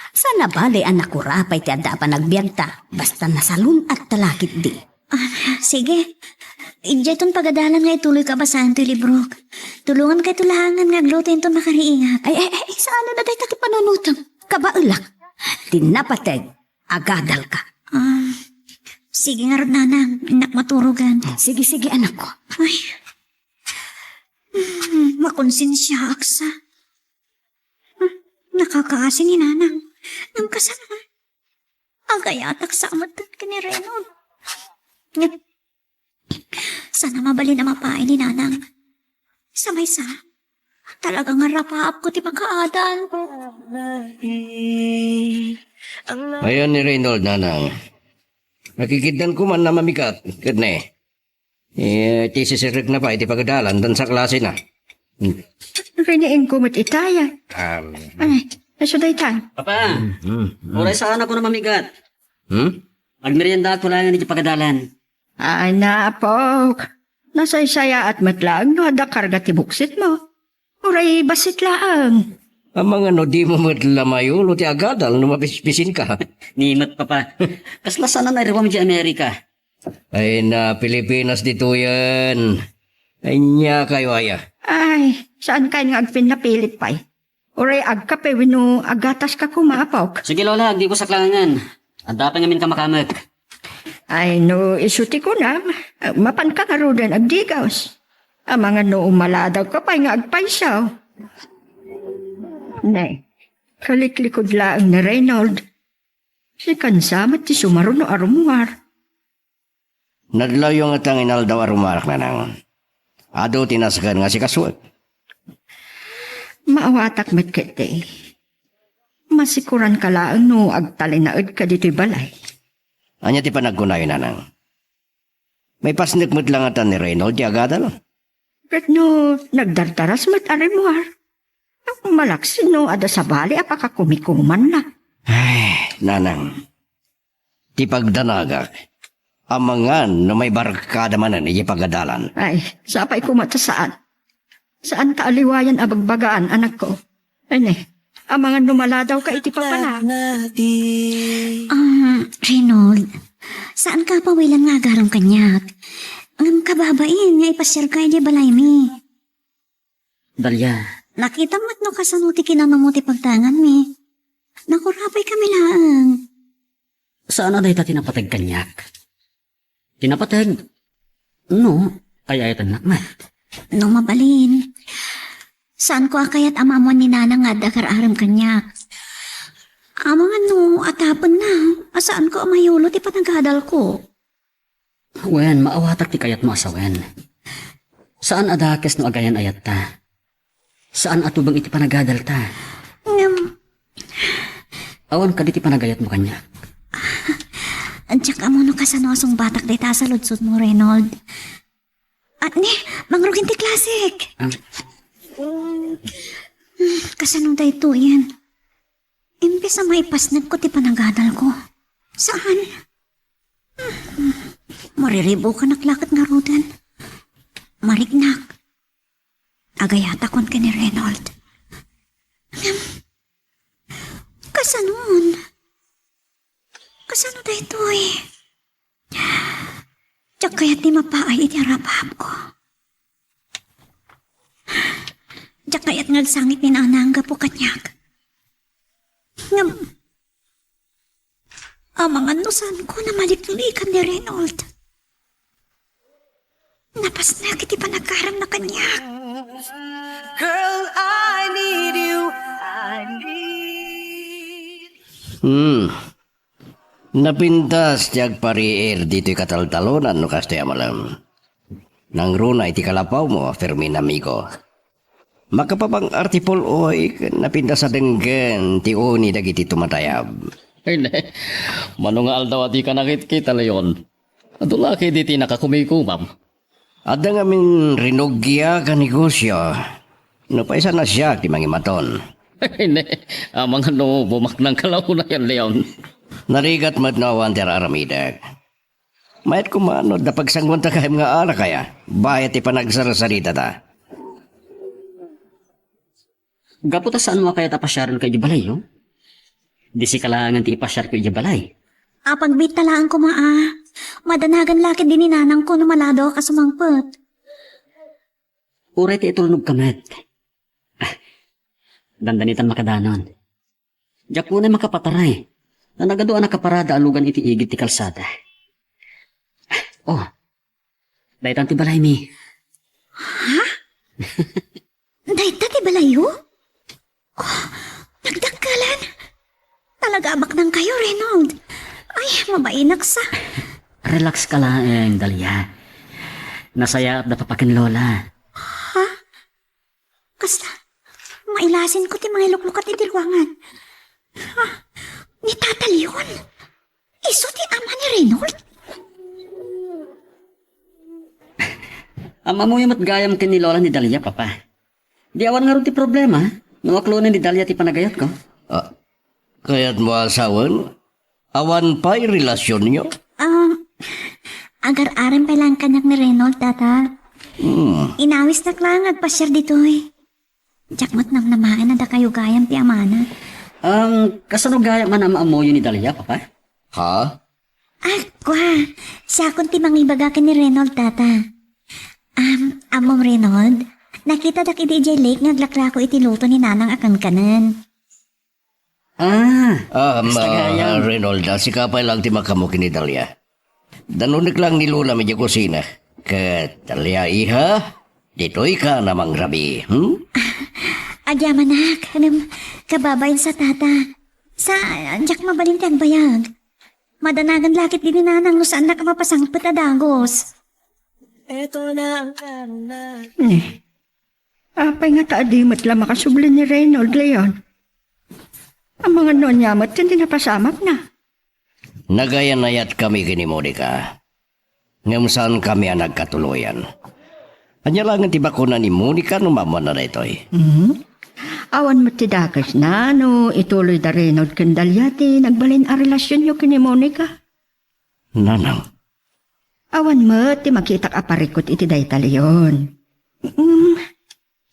Sana bali anak ko rapay ti adda pa nagbiagta. Basta nasalun at talakit di. Sige. Ijeton pagadalan nga ituloy ka basahan ito libro. Tulungan ka tulahangan nga aglutin ito makariingat. Ay, saan na dahi taki panunutang? Kabaulak. Tinapateg. Agadal ka. Sige nga rin, nanang. Inak maturugan. Sige, anak ko. Ay. Makonsensya, aksa. Nakakaasi ni nanang. Ang kasama. Agayatak sa amatan ka ni Renon. Sana mabali na mapain ni nanang. Samay sa. Talagang harapaap ko ti pagkaadan. Ayan ni Reynold, nanang. Nakikitan ko man na mamikat. Kadne. Tisisirik na pa, iti pagadalan, dan sa klase na. Riniin ko mo't itaya. Ay, nasuday tayo. Papa, oray saan ako na mamigat. Magmerienda ako lang ni pagadalan. Ay, napok. Nasaysaya at matlaang no ada karga ti buksit mo. Uray basit laang. Ang mga no, di mo madlamayo, lo ti agadal, numapispisin ka. Nimot, Papa. Kasla sana na rin di Amerika. Ay na, Pilipinas dito yan. Ay niya kayo aya. Ay, saan kayo nga agpin napilit pa'y? Uray agkape wino agatas ka kumapok. Sige, Lola, di ko saklangan. Ang dapat ngamin ka makamag. Ay, no, isuti ko na. Mapan ka nga rodan agdigaws. Ang mga no umaladaw ka pa'y nga agpaysaw. Nay, kaliklikod laang na Reynold. Si kansamat ti sumaro no arumuar. Nadlaw yung atang inaldaw arumarak na nang. Ado tinasgan nga si Kaswag. Maawatak met kete. Masikuran ka laang no agtalinaod ka dito'y balay. Anya ti panagkunayo na nang. May pasnik mo't lang atan ni Reynold, di agadal. Kat no, nagdartaras met arimuar. Malaksin no, ada sa bali apakakumikuman na. Ay, nanang. Ti pagdanagak. Amangan na may barkada manan iti pagadalan. Ay, sapay kumata saan? Saan ka aliwayan abagbagaan, anak ko? Ay, ang mga numaladaw ka iti papala. Reynold, saan ka pawilan nga agarong kanyak? Ang kababain nga ipasyal ka di balay mi. Dalia, Nakita mo't no kasanuti kinamamuti pagtangan mi. Nakurapay kami laang. saan na dahi ta tinapatag kanyak? Tinapatag? No, ay ayatan nakmat. No mabalin. Saan ko akayat amamon ni nanang nga dakar-aram kanyak? Amang ano, atapon na. Asaan ko amayulo ti patangkadal ko? Wen, maawatak ti kayat mo asawen. Saan adakes no agayan ayat ta? Saan atubang iti panagadal ta? Awan ka di ti panagayat mo kanya. Antiyak amo no kasanosong batak dita sa lutsod mo, Reynold. At ni, mangrugin ti klasik. Kasanong da ito yan. Imbes na maipasnag ko ti panagadal ko. Saan? Mariribo ka naklakat nga rudan. Marignak. Agayata kon ka ni Reynold. Kasanon? Kasano da ito eh? Tiyak kaya't di mapaay iti harap-hap ko. Tiyak kaya't ngagsangit ni nanangga po kanyak. Amang anusan ko na maliklikan ni Reynold. Napasnak iti panagkaram na kanyak. Girl, I need you. I need. Napintas tiyag pariir dito'y kataltalonan no kastaya malam. Nang runa iti kalapaw mo, Fermin amigo. Makapabang artipol oy, napintas sa denggen, ti oni dagiti tumatayab. Ay, ne. Mano nga aldaw di ka nakit-kita layon. Adulaki di ti nakakumikumam. Ada nga min rinogya ka negosyo. No paisa na siya ti mangimaton. Ay, ne. Amang ano, bumak ng kalaw na yan, Leon. Narigat madnawan ti aramidag. Mayat kumano, da pagsangwan ta kahim nga ala kaya. Bayat ti panagsarasarita ta. Gaputa saan mo kaya tapasyaran kay Jabalay, yo? Di si kalangan ti ipasyar kay Jabalay. Pagbit talaan ko madanagan lakit din ni nanang ko no malado ka sumangpet. Uray ti itulnog kamet. Dandanitan makadanon. Diyak mo na makapataray. Na nagadoan na kaparada alugan iti igit ti kalsada. Oh, daytan ti balay mi. Dahita ti balayo? Oh, nagdagkalan. Talaga abak nang kayo, Reynold. Ay, mabainak sa. Relax ka lang, Dalia. Nasaya at napapakin lola. Ha? Kasta, mailasin ko ti mga luklukat ti dilwangan. Ha? Ni Tata Leon? Iso ti ama ni Reynold? Ama mo yung matgayam kin ni lola ni Dalia, papa. Di awan nga ron ti problema. Nuwaklunan ni Dalia ti panagayat ko. Kaya't mo asawan? Awan pa'y relasyon nyo? Agar-aram pa lang kanyak ni Reynold, Tata. Inawis na klang agpasyar dito eh. Jakmat nang namaan na da kayo gayam ti amana. Kasano gaya man ang maamoy ni Dalia, papa? Ha? Siya kun ti mangibaga ni Reynold, Tata. Among Reynold, nakita dak iti J. Lake ngaglaklako iti luto ni nanang akan kanan. Renolda, si kapay lang ti makamukin ni Dalia. Danunik lang ni Lula medyo kusina. Kat Dalia iha, dito'y ka namang rabi. Agyamanak, kababayin sa Tata. Sa anjak mabalin ti agbayag. Madanagan lakit din ni nanang no saan na ka mapasangpet a dagos. Eto na ang kanan. Apay nga taadimat lang makasubli ni Reynold, Leon. Ang mga nonyamat hindi napasamak na. Nagayanayat kami kini Monica. Ngam saan kami ang nagkatuluyan. Anya lang ang tibakuna ni Monica no mama na ito'y. Awan mo ti dakas na, no, ituloy da Reynold kandalyati, nagbalin a relasyon nyo kini Monica. Nanang. Awan mo, ti makitak aparikot iti dayta Leon.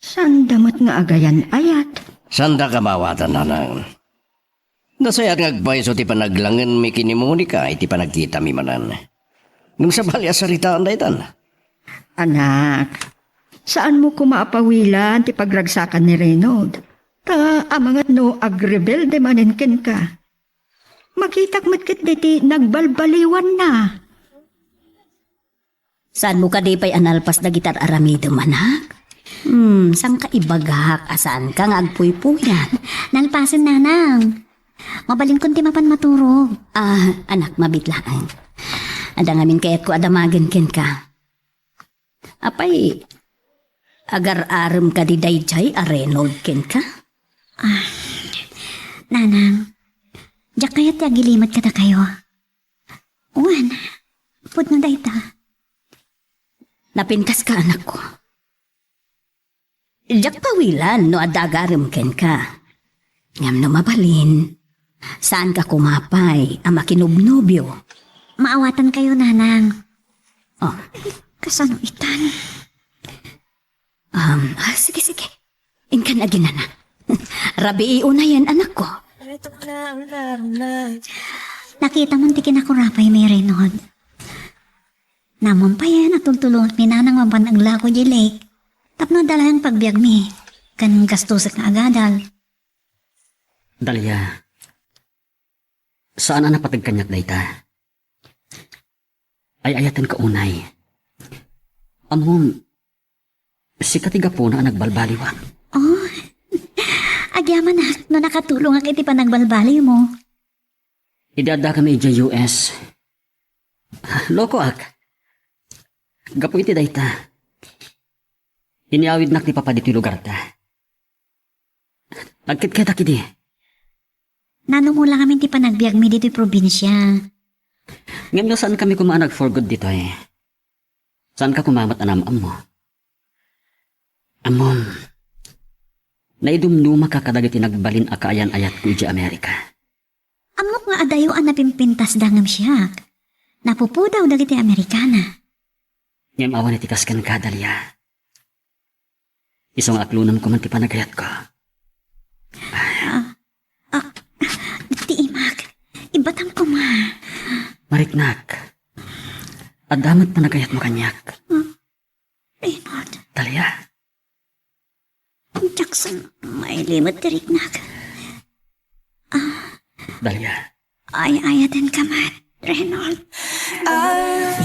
Sandamot nga agayan ayat. Sanda ka mawatan, nanang. Nasayat ngagbayso ti panaglangan mi kini Monica, iti panagkita mi manan. Nung sa balya saritaan daytan. Anak, saan mo kumaapawilan ti pagragsakan ni Reynold? Ta amangat no agrebelde maninken ka. Makitak matkit diti nagbalbaliwan na. Saan mo ka di pa'y analpas na gitar aramido manak? Saan ka ibagak? Asaan ka nga agpuy-puyan? Nalpasin nanang. Mabalin kun ti mapan maturog. Anak, mabitlaan. Ada ngamin kayat ko adamagan ken ka. Apay, agar-aram ka di dayjay a Reynold ken ka? Nanang, jak kayat ti agilimat ka ta kayo. Apod na dayta. Napintas ka, anak ko. Diyak pawilan no adagarim ken ka. Ngam no mabalin. Saan ka kumapay ang makinubnobyo? Maawatan kayo, nanang. Oh, Kasano itan? sige. Inkan na ginana. Rabi na yan, anak ko. Ito na ang larunan. Nakita man ti kinakurapay may Renod. Namon pa yan at tultulungan mi nanang mabanag lako di lake. Tapno dalayang pagbiag mi. Kan gastusak na agadal. Dalia, saan ang napatagkanyak dayta? Ay ayatan ka unay. Amon, si katiga po na nagbalbaliwa. Oh, agyaman na no nakatulong ang iti panagbalbali mo. Idada kami dya US. Loko ak. Gapo iti dayta. Iniawid nak ti papa dito lugar ta. Nagkit-kita kidi. Nanong lang kami ti panagbiag mi dito'y probinsya. Ngayon saan kami kumanag for good dito eh. Saan ka kumamat anam mo? Amon. Naidumnuma ka kadagiti nagbalin akaayan ayat ko iti Amerika. Amok nga adayo ang napimpintas dangam siya. Napupudaw dagiti Amerikana. Ngayon awan iti kaskan ka, Dalia. Isang aklunam ko man ti panagayat ko. Ti imag, ibatam ko ma. Mariknak. Adamat panagayat mo kanyak. Renod, Dalia. Jackson, may limot tiriknak. Dalia. Ay ayatan ka man, Renod.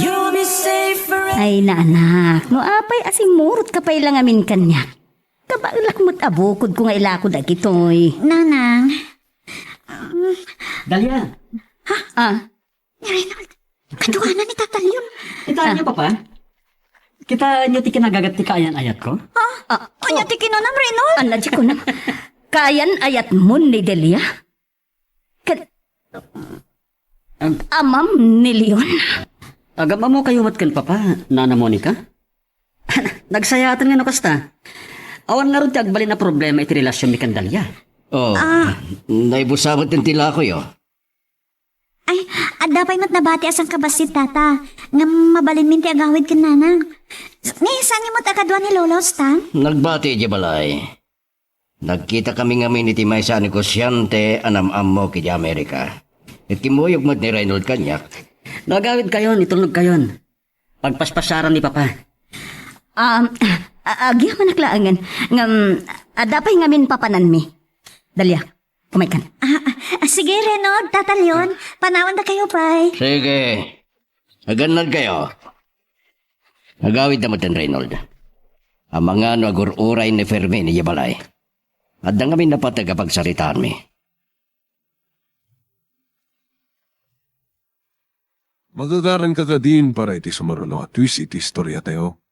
You'll be safe forever. Ay na anak, no apay asing murot ka pa ilang amin kanya. Kabailak mo't abukod ko nga ilakod agitoy. Nanang, Dalia. Renod, kaduhanan ni tatalyon. Kita niyo pa? Kita niyo ti kinagagat ti kaayan ayat ko? Anya ti kinonam, Renod? Anadya ko na. Kayan ayat mo ni Delia? Amam ni Leon. Agam mo kayo matkan papa, Nana Monica? Nagsayatan nga no kasta. Awan nga ron ti agbalin na problema iti relasyon ni Kandalia. Oh, naibusabot ng tila ko yo. Ay, adapay mat nabati asang kabasit tata. Nga mabalin min ti agawid ken nanang. Ni saan mo takadwa ni Lolo Stan? Nagbati di balay. Nagkita kami ngamin iti may sa negosyante anam-am mo kiti Amerika. Itimuyog mo't ni Reynold kanyak. Nagawid kayon, itulog kayon. Pagpaspasyaran ni papa. Agya manaklaangan. Ngam, adapay ngamin papanan mi. Dalia, kumay kan. Sige, Renod, tatalyon. Panawan na kayo, pay. Sige. Aganad kayo. Nagawid na mo ten Reynold. Ang mga nagururay ni Fermin ni Yabalay. At na kami napatagapagsaritaan mi. Magagaran ka din para iti sumaruno at twist iti istorya tayo.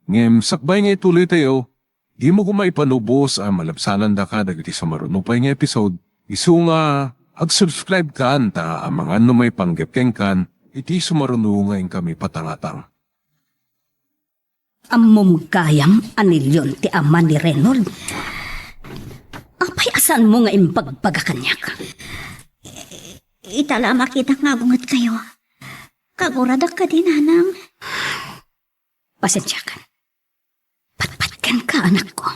Ngem, sakbay nga ituloy tayo, di mo kumay panubos ang malabsanan da ka dagiti sumaruno pa nga episode. Isu nga, ag-subscribe ka anta ang mga may panggapkeng kan, iti sumaruno ngayon kami patangatang. Amom kayam anilyon ti ama ni Reynold. Apay asan mo nga impagpagakanyak? Itala makita nga bungat kayo. Kaguradak ka din, nanang. Pasensya ka. Patpatkan ka, anak ko.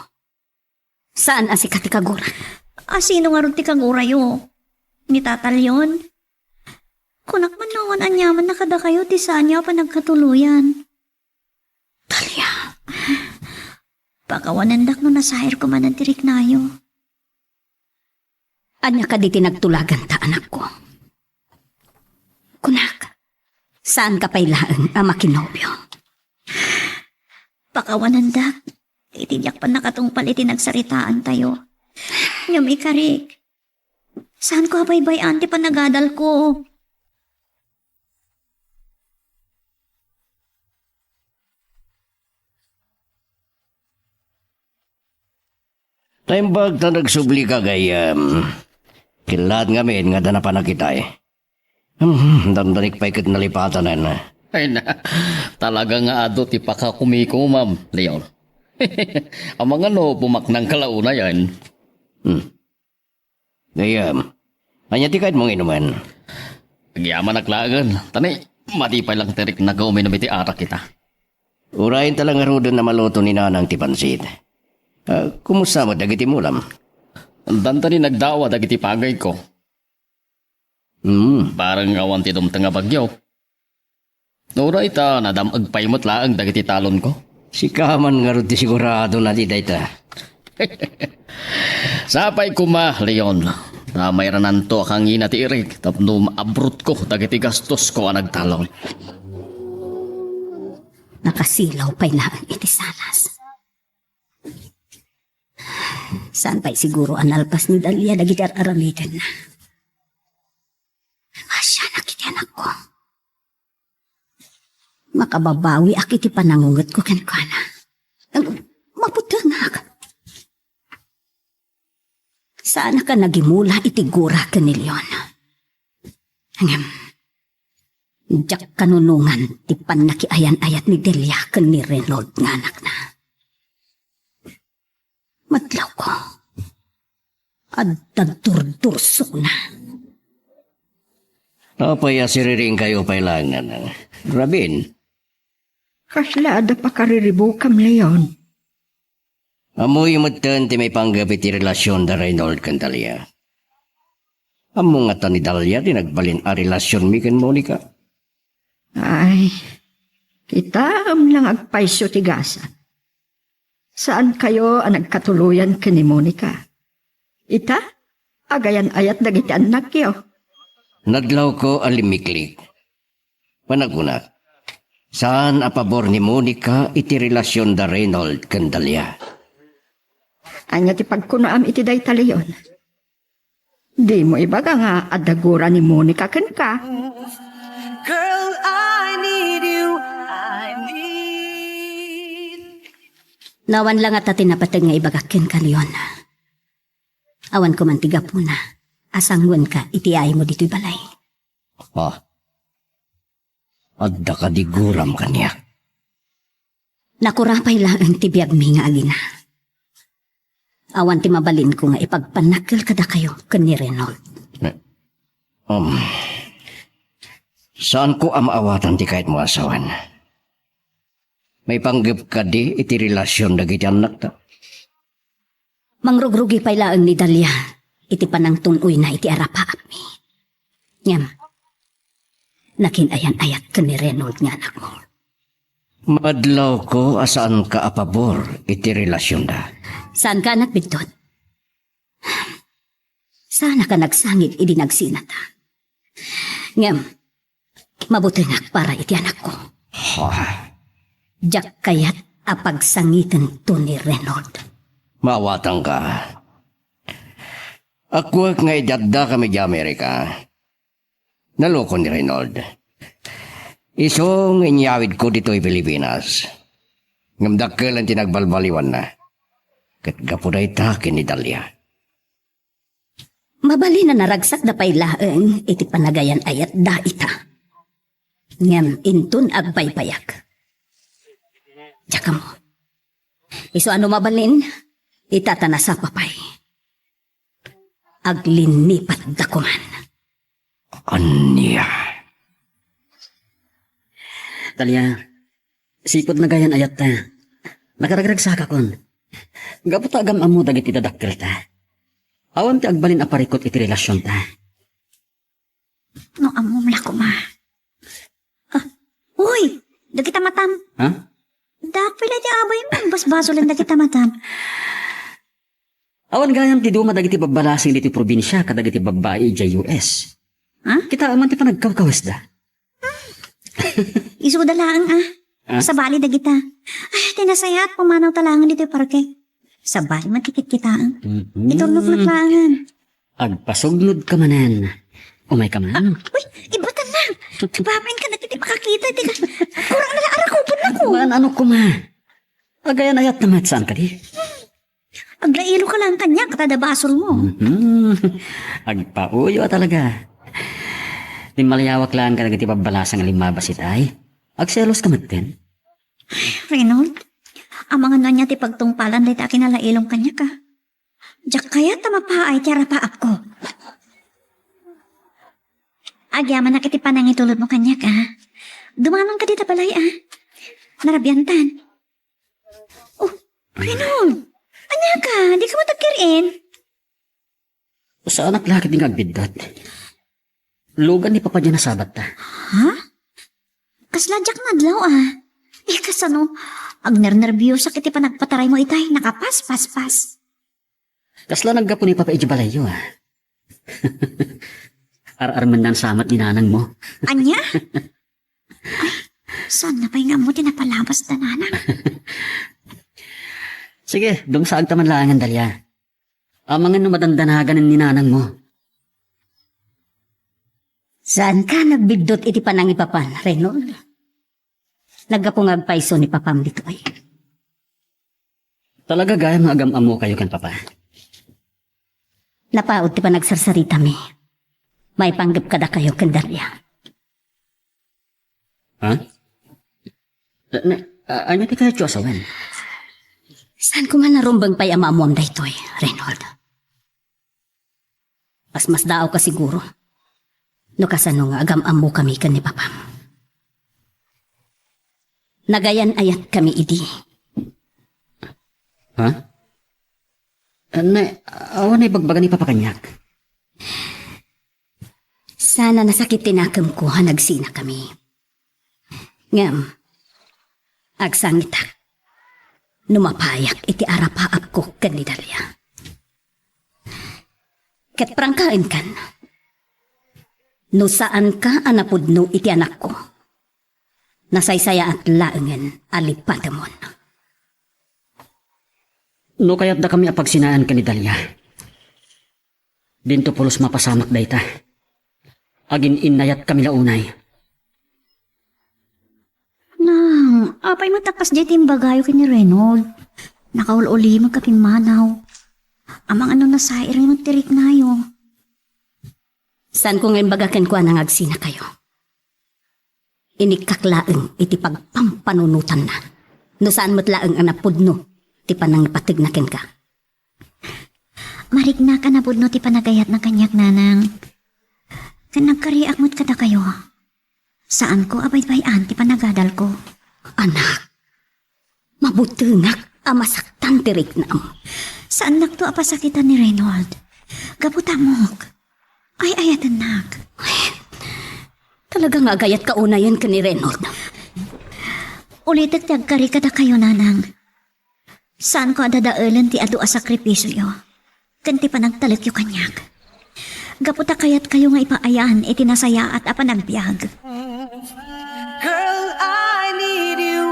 Saan ang si Katikagura? Sino nga ron ti kagurayo? Ni tatalyon? Kunak man nawan anyaman nakada kayo ti saan niya pa nagkatuluyan. Talia. Pagawanandak no nasahir ko man ang tirik nayo. Anya ka di tinagtulagan ta, anak ko. Kunak, saan ka pailaan ang makinobyo? Pagawanandak, itiyak pa nakatungpal itinagsaritaan tayo. Nyam ikarik. Saan ko habaybayan ti panagadal ko? Taimbag na nagsubli ka gay, kilat ngamin nga dana pa nakita eh. Dandanik pa ikit nalipatan na. Ay na, talaga nga ado ti pakakumiko, ma'am, Leon. Ang mga no, pumaknang kalauna yan. Gayam, anya ti kahit mong inuman. Nagyaman naklagan. Tanay, matipay lang tirik na gawin na biti arak kita. Urayin talang arudan na maluto ni nanang ti pansit. Kumusta mo dagiti mulam? Ang danta ni nagdawa dagiti pagay ko. Parang awan ti dumtang nga bagyaw. Nura ita, nadamag paymot laang dagiti talon ko. Si Kaman nga rin ti sigurado na di dayta. Sapay kuma, Leon. Na mayroon to akang ina ti Eric. Tapno maabrot ko, dagiti gastos ko ang nagtalon. Nakasilaw pa'y laang iti salas. Saan pa'y siguro analpas ni Dalia dagiti aramidan na. Asya nakiti anak ko. Makababawi akiti panangungot ko kenkwana. Maputangak. Sana ka nagimula itigura ka ni Leon. Hangam. Diyak kanunungan ti panakiayan-ayat ni Delia ka ni Reynold nga anak na. Madlaw ko. At nagdurdursok na. Napaya siriring kayo pailangan. Rabin, Kaslada pa kariribukam, Leon. amoy matan ti may panggapit ti relasyon da Reynold kan Dalia. Amo nga ta ni Dalia di nagbalin a relasyon mi kan Monica. Ay, kita lang agpaisyo tigasa. Saan kayo ang nagkatuluyan ka ni Monica? Ita, agayan ayat dagiti anak yo. Nadlaw ko alimiklik. Panagunak. Saan a pabor ni Monica iti relasyon da Reynold kan Dalia? Anya ti pagkunaam iti dayta Leon. Di mo ibaga nga adagura ni Monica ken ka. Girl, I need you. I need. Nawan lang at tinapatag nga ibagakin ka, Leon. Awan ko man tiga po na. Asangwan ka, itiay mo dito'y balay. Adda ka di guram kaniya. Nakurapay lang ang tibiyag mi nga agina. Awan ti mabalin ko nga ipagpanakil kada kayo kan ni Reynold. Saan ko amaawatan ti kahit mo asawan? May panggap ka di iti relasyon dagiti anak ta. Mangrugrugi pay laang ni Dalia. Iti panang tunoy na iti arapaap mi. Ngam, nakinayan-ayat ka ni Reynold nga anak mo. Madlaw ko asaan ka apabor iti relasyon da. Saan ka anak bigtot? Sana ka nagsangit idi nagsinata. Ngam, mabuti nga para iti anak ko. Diyak kayat apagsangitan to ni Reynold. Maawatan ka. Ako nga idadda kami di Amerika. Naloko ni Reynold. Isong inyawid ko dito'y Pilipinas. Ngamdakkel ang tinagbalbaliwan na. Kat gapuday takin ni Dalia. Mabali na naragsak na pay laeng iti panagayan ayat da ita. Ngam intun agpaypayak. Tsaka mo. Iso ano mabalin? Itatana sa papay. Aglinipat da kuman. Anya. Dalia, sipod na gayan ayat ta. Nakaragragsa ka kon. Gapot agam amo dagiti dadakkel ta. Awan ti agbalin aparikot iti relasyon ta. No, amom la ko ma. Uy, dagita matam. Ha? Dakpila di abay mo, basbaso lang dagita matam. Awan gayam ti duma dagiti babbalasing diti probinsya kadagiti babbae iti US. Ha? Kita aman ti panagkawkawas da. Isu dalaan Sa bali dagita. Ay, tinasayat pumanaw talangan dito parke. Sa bali man kikit-kitaan. Itulog na talangan. Agpasugnod ka manan. Umay ka man. Uy, ibatan lang. Ibabain ka na titi makakita. Kurang na lang arakupon na ko. Man, ano ko ma? Agayan ayat naman saan ka di? Aglailo ka lang kanya, katada basol mo. Agpauyo talaga. Di malayawak lang ka nagiti pabalasang limabas itay. Agselos ka matin? Reynold, ang mga nanya ti pagtungpalan day ta kinalailong kanya ka. Diyak kaya tamapaay ti arapaap ko. Agyaman na kiti panang itulod mo kanya ka. Dumanang ka dita balay Narabyantan. Oh, Reynold, anya ka, di ka matagkirin. Sa anak lakit ng agbidot. Lugan ni Papa dyan na sabat ta. Ha? Kasladyak nadlaw kasano, agner-nervyos sakit pa nagpataray mo itay, nakapas-pas-pas. Kasla naggapo ni Papa Ijibalayo Ar-arman na ang samat ni nanang mo. Anya? Ay, saan na pa nga mo tinapalabas na nanang? Sige, dong saag taman langan dalya. Ang mga numadandanagan ni nanang mo. Saan ka nagbigdot iti panang ipapan, Reynold? Nagapong agpaiso ni Papam dito ay. Talaga gaya mga agam-amo kayo kan Papa. Napaod ti pa nagsarsarita mi. May panggap kada kayo kandarya. Ha? Ano ti kayo Josawen? Saan ko nga narumbang pa'y amamuam da ito Reynold? Mas dao ka siguro. No kasano nga agam-amo kami kan ni Papam. Nagayan ayat kami idi. Ha? Awan ay bagbagan ni Papa Kanyak. Sana nasakit tinakam ko hanagsina kami. Ngam, agsangitak. Numapayak iti arapaap ko kanidalya. Ket prangkain kan. No saan ka anapudno iti anak ko. Nasaysaya at laengen alipadamon. No kaya't da kami apagsinaan ka ni Dalia. Dinto pulos mapasamak dayta. Agin inayat kami launay. Nang, apay matakas di timbagayo kini Reynold. Nakaululi magkaping manaw. Amang ano na sa rin mo tirik nayo. San ko ngayon bagaken ko anang agsina kayo? Inikakaklaeng iti pagpampanunutan na. No saan matlaeng ang napudno, ti panang patignaken ka. Marigna ka na budno ti panagayat ng kanyak nanang. Kanagkariak mo't kada kayo. Saan ko abay-bayan ti panagadal ko? Anak, mabutungak amasaktan tirik na mo. Saan nakto apasakitan ni Reynold? Gabutamok. Ay, ayatan nak. Talagang agayat ka una yan ka ni Reynold. Ulitek tiyagkari kada kayo nanang. Saan ko adadaalan ti adu a sakripisyo yo? Kanti pa nagtalit yung kanyak. Gaputa kayat kayo nga ipaayaan itinasaya at apanagbiag. Girl, I need you.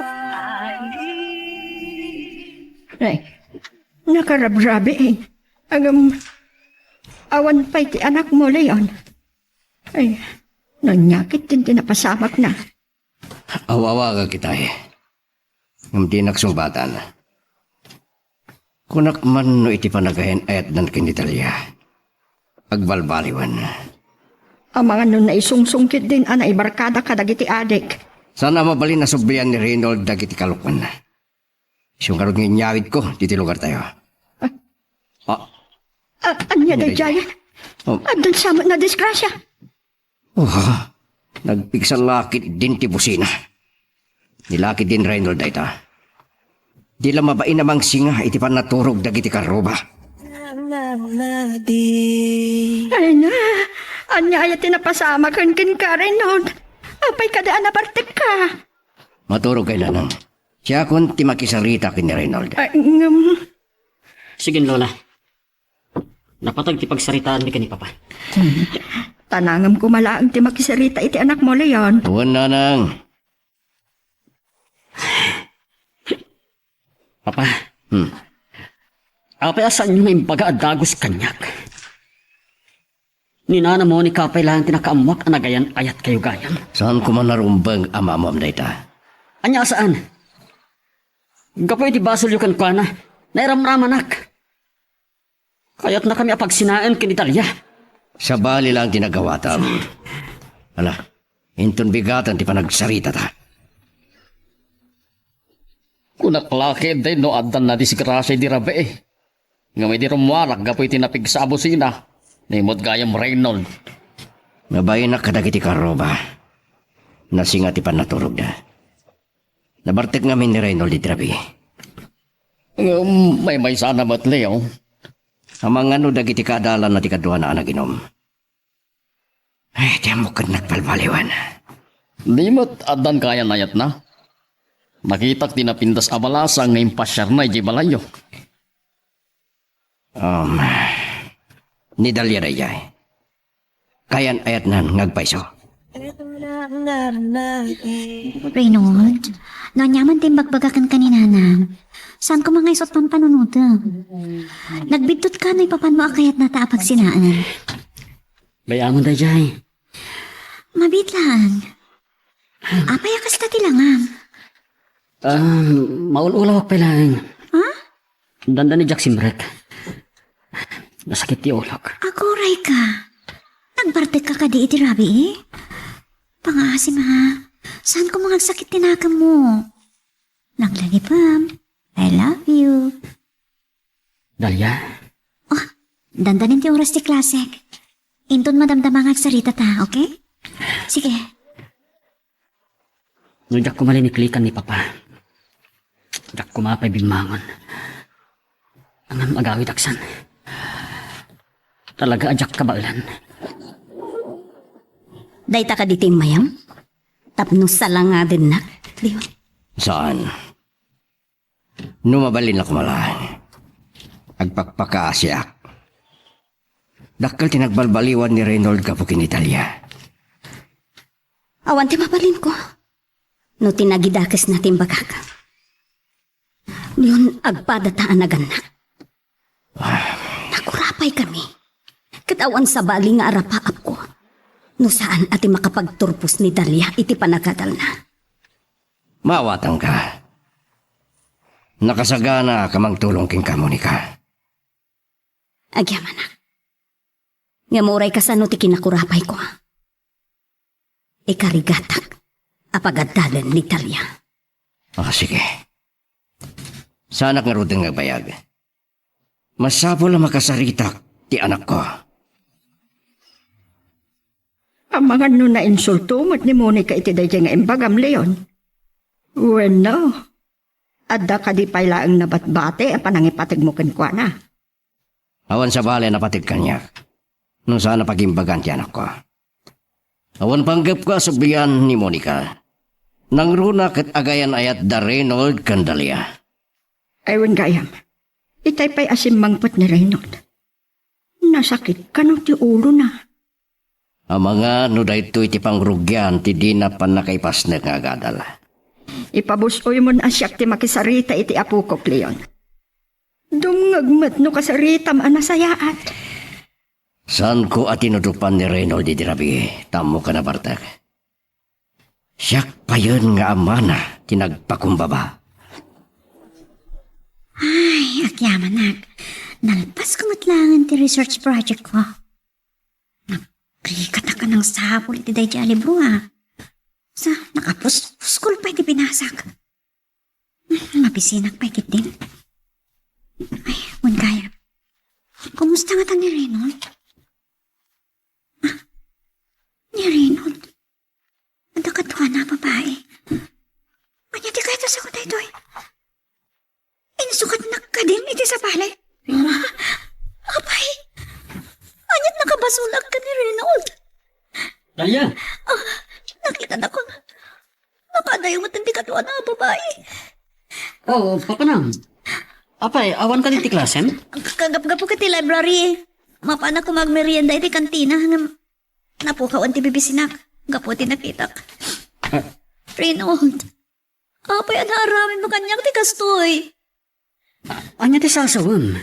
Ay, nakarabrabe awan pa'y ti anak mo, Leon. Ay, nanyakit din tinapasamak na. Awawa ka kita Ngam di naksumbatan. Kunak man no iti panagayan ayat dan kinitalya. Agbalbaliwan. Ang mga nun na isungsungkit din anay barkada kadagiti adik. Sana mabalin na sublian ni Reynold dagiti kalukwan. Siyong karod ng inyawid ko, diti lugar tayo. Anya da jaya? Oh. Adon sama na disgrasya. Nagpigsa lakit din ti busina. Nilakit din Reynold dayta. Di lang mabain namang singa iti pan naturog dagiti karoba. Ay na, anya ay tinapasamak kan ka, Reynold. Apay kadaan na partek ka. Maturog kay nanang. Siya kun ti makisarita kin ni Reynold. Ay, Sige Lola. Napatag ti pagsaritaan mi ka ni Papa. tanangam ko malaang ti makisarita iti anak mo, Leon. Tuwan nanang. Papa. Apay asaan nyo nga imbaga adagos kanyak. Ni nana mo ni kapay lang tinakaamuak anagayan ayat kayo gayam. Saan ko man narumbang amamam dayta? Anya saan? Gapoy di basol yung kankwana. Nairamramanak. Kaya't na kami apagsinaan kinitalya. Sa bali lang tinagawa tam. Ala, inton bigatan ti panagsarita ta. Kunaklaki din no adan na disgrasya di rabe eh. Nga may di rumwarak gapoy tinapig sa abusina. Nimod gayam Reynold. Mabayin na kadagiti karoba. Nasingat ipan naturog na. Nabartek ngamin ni Reynold di trabi. May sana ba't Leo? Ang mga no dagiti kadalan na ti kadwa na anaginom. Ay, di mo kad nagpalbaliwan. Nimot adan kaya nayat na. Nakitak tinapindas abalasa ngayon pasyar na balayo. Ni Dalia Rayay. Kayan ayat nan ngagpaiso. Reynold, nanyaman timbagbaga kan kanina na. Saan ko mga isot pang panunuto? Nagbidtot ka na ipapan mo akayat na taapag sinaan. Bayaan mo da, Jay. Mabit lang. Apay akas ka tilangan. Maululaw pa lang. Ha? Danda ni Jack Simbrek. Nasakit ti ulog. Aguray ka. Nagbartek ka di iti rabi eh. Pangasim ha. Saan ko mga sakit tinakam mo? Naglalipam. I love you. Dalia, Dandanin ti oras ti klasik. Inton madamdamang agsarita ta, okay? Sige. no Jack kumaliniklikan ni Papa. Jack kumapay bigmangon. Ang agawid aksan. Talaga ajak kabalan. Dayta ka ditim mayam? Tapno sala nga din na. Di ba? Saan? Numabalin na kumalaan. Agpakpakaasyak. Dakal tinagbalbaliwan ni Reynold kapukin Italia. Awan ti mabalin ko. No tinagidakas natin bagaka. Yun agpadataan na ganak. Nakurapay kami. Katawan sa bali nga arapaap ko. No saan ati makapagturpos ni Dalia iti panagadal na. Mawatang ka. Nakasagana kamang tulong king kamunika. Agyamanak. Nga moray ka sa no ti kinakurapay ko. Ikarigatak. Apagadalan ni Dalia. Sige. Sanak nga rudeng nga bayag. Masapo lang makasaritak ti anak ko. Ang mga no na insulto mo't ni Monica iti day nga imbagam Leon. Bueno, adda ka di pala ang nabatbate a panangipatig mo kenkwa na. Awan sa bale na patig kanyak. Nung sana pagimbagan ti anak ko. Awan panggap ka sabihan ni Monica. Nang runa kat agayan ayat da Reynold Candalia. Aywan gayam, itay pa'y asimmangpot ni Reynold. Nasakit ka no ti ulo na. Ang mga no dahito iti pangrugyan ti di na panakaipas na nga gadal. Ipabusoy mo na asyak ti makisarita iti apukok Leon. Dumngagmat no kasaritam anasayaat. Saan ko at tinutupan ni Reynold di dirabi, tamo ka na Bartek. Siyak pa yun nga amana, tinagpakumbaba. Ay, akyamanak. Nalpas ko matlangan ti research project ko. Nagrikata ka ng sapol iti day jali bro ha. Sa nakapuskul pa iti pinasak. Mapisinak pa ikit din. Ay, mun kaya. Kumusta nga tang ni Reynold? Ni Reynold? Ang katuwa na babae. Anya di kaya sa ko tayo eh. Insukat na ka din iti sa palay. Apay, anyat nakabasulag ka ni Reynold. Dalia! Nakita na ko. Nakadayo mo hindi katuwa na babae. Oh, Papa nang. Apay, awan ka din ti klasen? Kagap-gapo ka ti library. Mapana ko magmerienda iti kantina. Napukawan ti bibisinak. Gapo ti nakitak. Reynold. Apay, anaramin mo kanyak ti kastoy. Anya ti sasawam.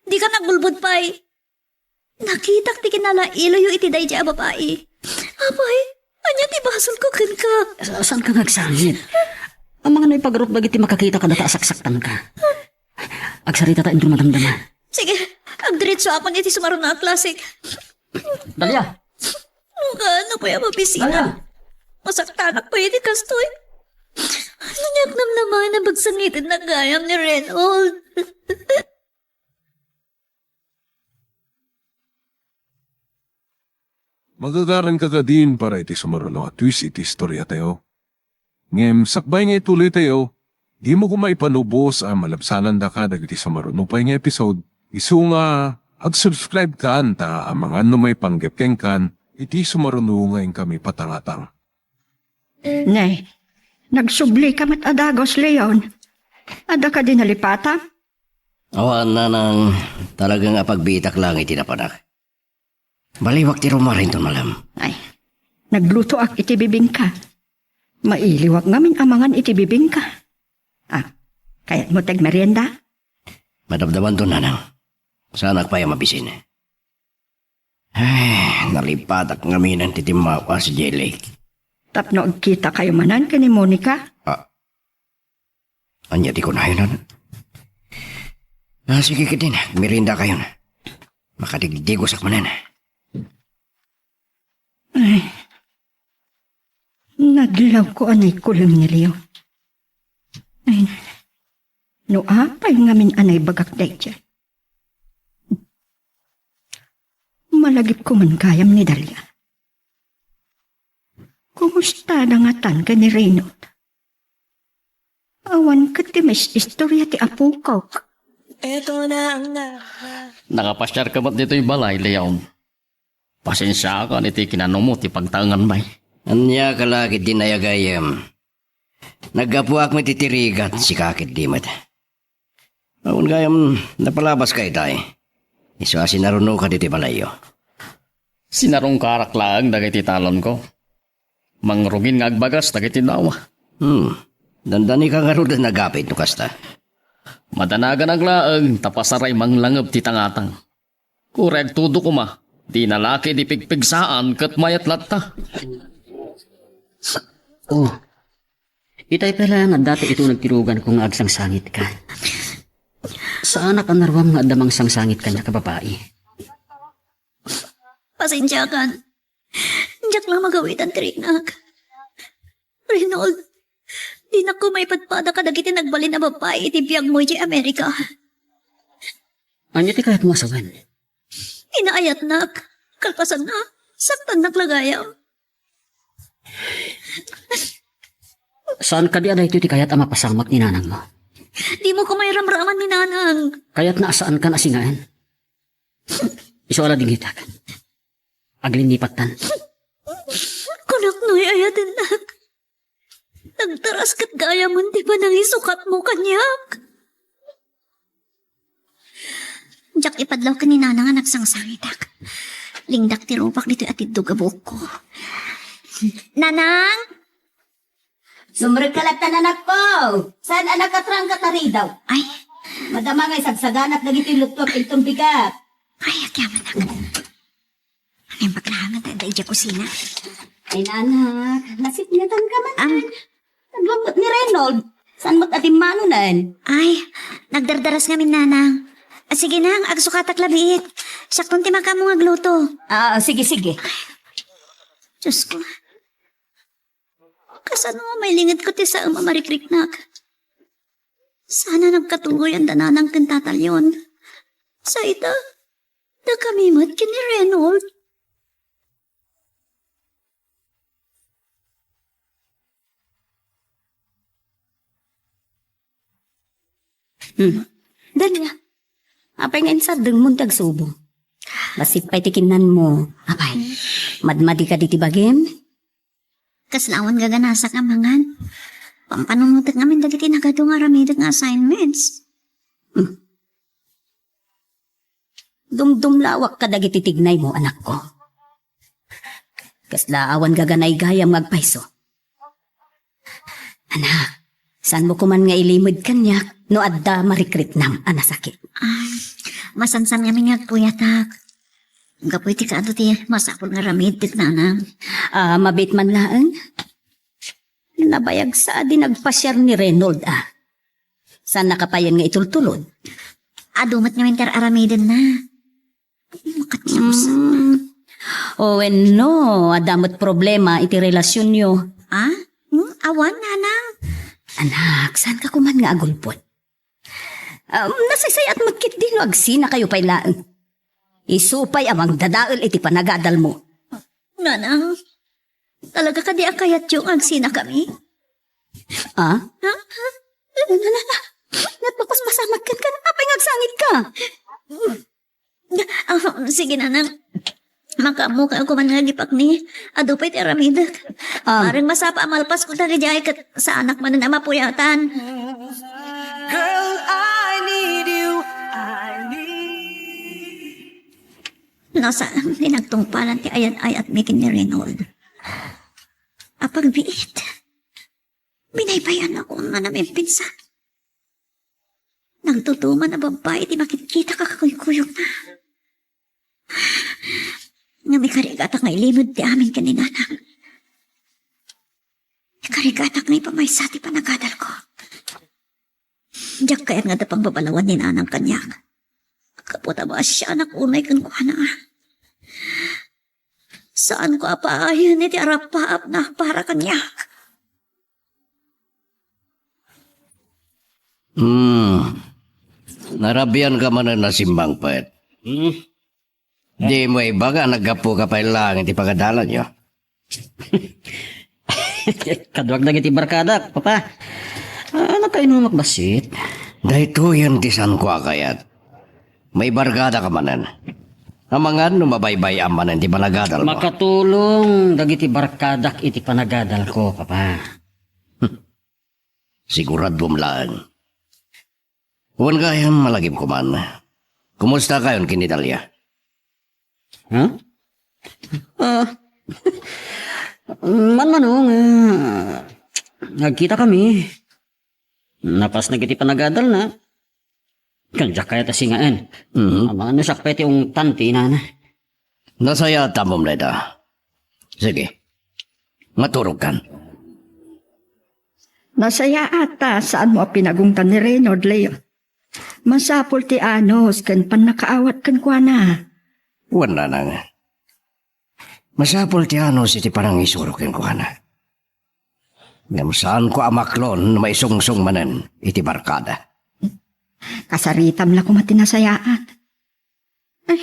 Di ka nagbulbud pa'y. Nakitak ti kinala iloyo iti day dya babae. Apay, anya ti basol ko kin ka. Saan ka nagsangit? Ang mga naipagarot bagit ti makakita ka data asaksaktan ka. Agsarita ta indro madamdama. Sige, agdiretso akon iti sumaron na klasik. Dalia! Ano pa yung mabisina? Masaktanak pa iti kastoy. Nanyak namnaman na bagsangitin na gayam ni Reynold. Magagaran ka din para iti sumaruno at twist iti istorya tayo. Ngem, sakbay nga ituloy tayo, di mo kumaipanubos ang malabsanan da ka dagiti sumaruno pa nga episode. Isu nga, ag-subscribe ka anta ang mga may panggepkeng kan, iti sumaruno nga kami patangatang. Nay, nagsubli ka mat adagos, Leon. Ada ka din nalipata? Awan na nang talagang apagbitak lang itinapanak. Baliwak ti rumarin to malam. Ay, nagluto ak iti bibingka. Mailiwag ngamin amangan iti bibingka. Ah, kaya't mo tag merienda? Madabdaman to nanang. Sana pa yung mabisin. Ay, nalipatak ngamin ang titimawa si Jelek. Tapno agkita kayo manan ka ni Monica? Anya di ko na yun, sige ka din, merinda kayo na. Makadigdigos ak manan. Ay, naglaw ko anay kulang ni Leo. Ay, no apay ngamin anay bagak dayja. Malagip ko man kayam ni Dalia. Kumusta na nga tan ka ni Reynold? Awan ka ti mas istorya ti apo ko. Eto na nga. Nakapasyar ka ba't dito yung balay, Leon? Pasensya ka niti kinano mo, ti pagtangan bay. Anya kalakit din ayagayam. Nagapuak mo titirigat si kakit dimat. Aun gayam napalabas kay tay. Iso sinaruno ka diti balayo. Sinarong karak lang dagiti talon ko. Mangrugin nga agbagas dagiti dawa. Dandani ka nga rudan nagapit no kasta. Madanagan aglaang tapasaray manglangab ti tangatang. Kureg tudo ko ma. Di nalaki di pigpigsaan kat mayat latta. Oh, itay pala nga dati ito nagtirugan kung agsang sangit ka. Sa anak ang narwam nga damang sangsangit ka niya kababae. Pasensya ka. Diyak lang magawitan trinak. Reynold, di na ko may patpada ka dagiti nagbalin na babae iti biyag mo iti Amerika. Anya ti kahit masawan. Inaayat nak. Kalpasan na. Saktan naklagayam. Saan ka di aday ito ti kayat ang mapasamak ni nanang mo? Di mo ko may ramraman ni nanang. Kaya't naasaan ka nasingaan? Iso ala ding hitakan. Aglinipat Kunak no'y ayatin nak. Nagtaras kat gaya mo di ba nang isukat mo kanyak? Diyak ipadlaw ka ni nanang nga nagsangsangitak. Lingdak ti rupak dito at idugabok ko. Nanang! Sumrek kalatan anak ko. Saan anak katrang katari daw? Ay, Madama ngay sagsaganat dagiti lutok itong bigat. ay, agyaman nak. Ano yung paglahangan tayo dahil dyan kusina? Ay nanak, nasipnyatan ka man. Naglambot ni Reynold. Saan mo't atimano nan? Ay, nagdardaras ngamin nanang. Sige nang, agsukatak labiit. Saktong timaka mo nga gluto. Sige, sige. Diyos ko. Kasano mo may lingid ko ti sa mamarikrik-nak. Sana nagkatuloy ang dananang kentatalyon. Sa ita, na kami mat kini Reynold. Danya. Apay ngayon sa dengmon tagsubo. Basit pa'y tikinan mo. Apay, madmadi ka di tibagim? Kaslawan gaganasa ka mangan. Pampanunutak namin dagiti nagado nga ramidag nga assignments. Dumdumlawak ka dagiti tignay mo, anak ko. Kaslaawan gaganay gayam ngagpayso. Anak, saan mo kuman nga ilimod kanyak no adda marikrit ng anasakit? Masansan nga nga puyatak. Gapoy ti kaado ti masapol nga ramid tit nanang. Mabit man laang. Nabayag sa di nagpasyar ni Reynold Saan nakapayan nga itultulod? Adumat nga minter aramidin na. Makatiyos. No, adamot problema iti relasyon nyo. Awan nanang. Anak, saan ka kuman nga agulpot? Nasaysayat magkit din agsina kayo pay laang. Isupay amang dadaol iti panagadal mo. Nanang, talaga ka di akayat yung agsina kami? Ha? Nagpapaspasamag ka na apay ngagsangit ka. Sige, nanang. Makamuka ko man nagipak ni Adupay Teramid. Parang masapa amalpas ko tagajay kat sa anak man na mapuyatan. Girl, I need you. I need. Nasa dinagtungpalan ti ayat-ayat mikin ni Reynold. Apag biit. Binaybayan ako nga namin pinsan. Nagtutuman na babae ti makikita kakakuyukuyok na. Nga may karigatak nga ilimod ti amin kaninanang. May karigatak nga ipamaysa ti panagadal ko. Diyak kaya nga dapang babalawan ni nanang kanyak. Kaputa ba siya anak unay kang kuha na. Saan ko apaayan iti arapaap na para kanyak? Narabian ka man na simbang pet. Di mo iba ka, naggapo ka pa lang iti pagadalan nyo. Kaduwag na iti barkada, papa. Ano kayo nung makbasit? Dahito yan tisan ko akayat. May barkada ka manan. Amangan numabaybay amanan ti panagadal mo. Makatulong dagiti barkadak iti panagadal ko, papa. Sigurado mlaan. Huwag kayang malagim ko man. Kumusta kayon kinidalya? Huh? Manmanong, nagkita kami. Napas na kiti panagadal na. Kandiyak kaya tasingaan. Ano siya pwede yung tanti na na. Nasaya tamom leda. Sige. Maturog kan. Nasaya ata saan mo pinagungtan ni Reynolds, Leo. Masapol ti anos kan panakaawat kan kwa na. Wala nang. Masapol ti ano si ti parang isurukin ko na. Ngam saan ko amaklon na may sungsung manan iti barkada. Kasaritam lang kumatinasayaan. Ay,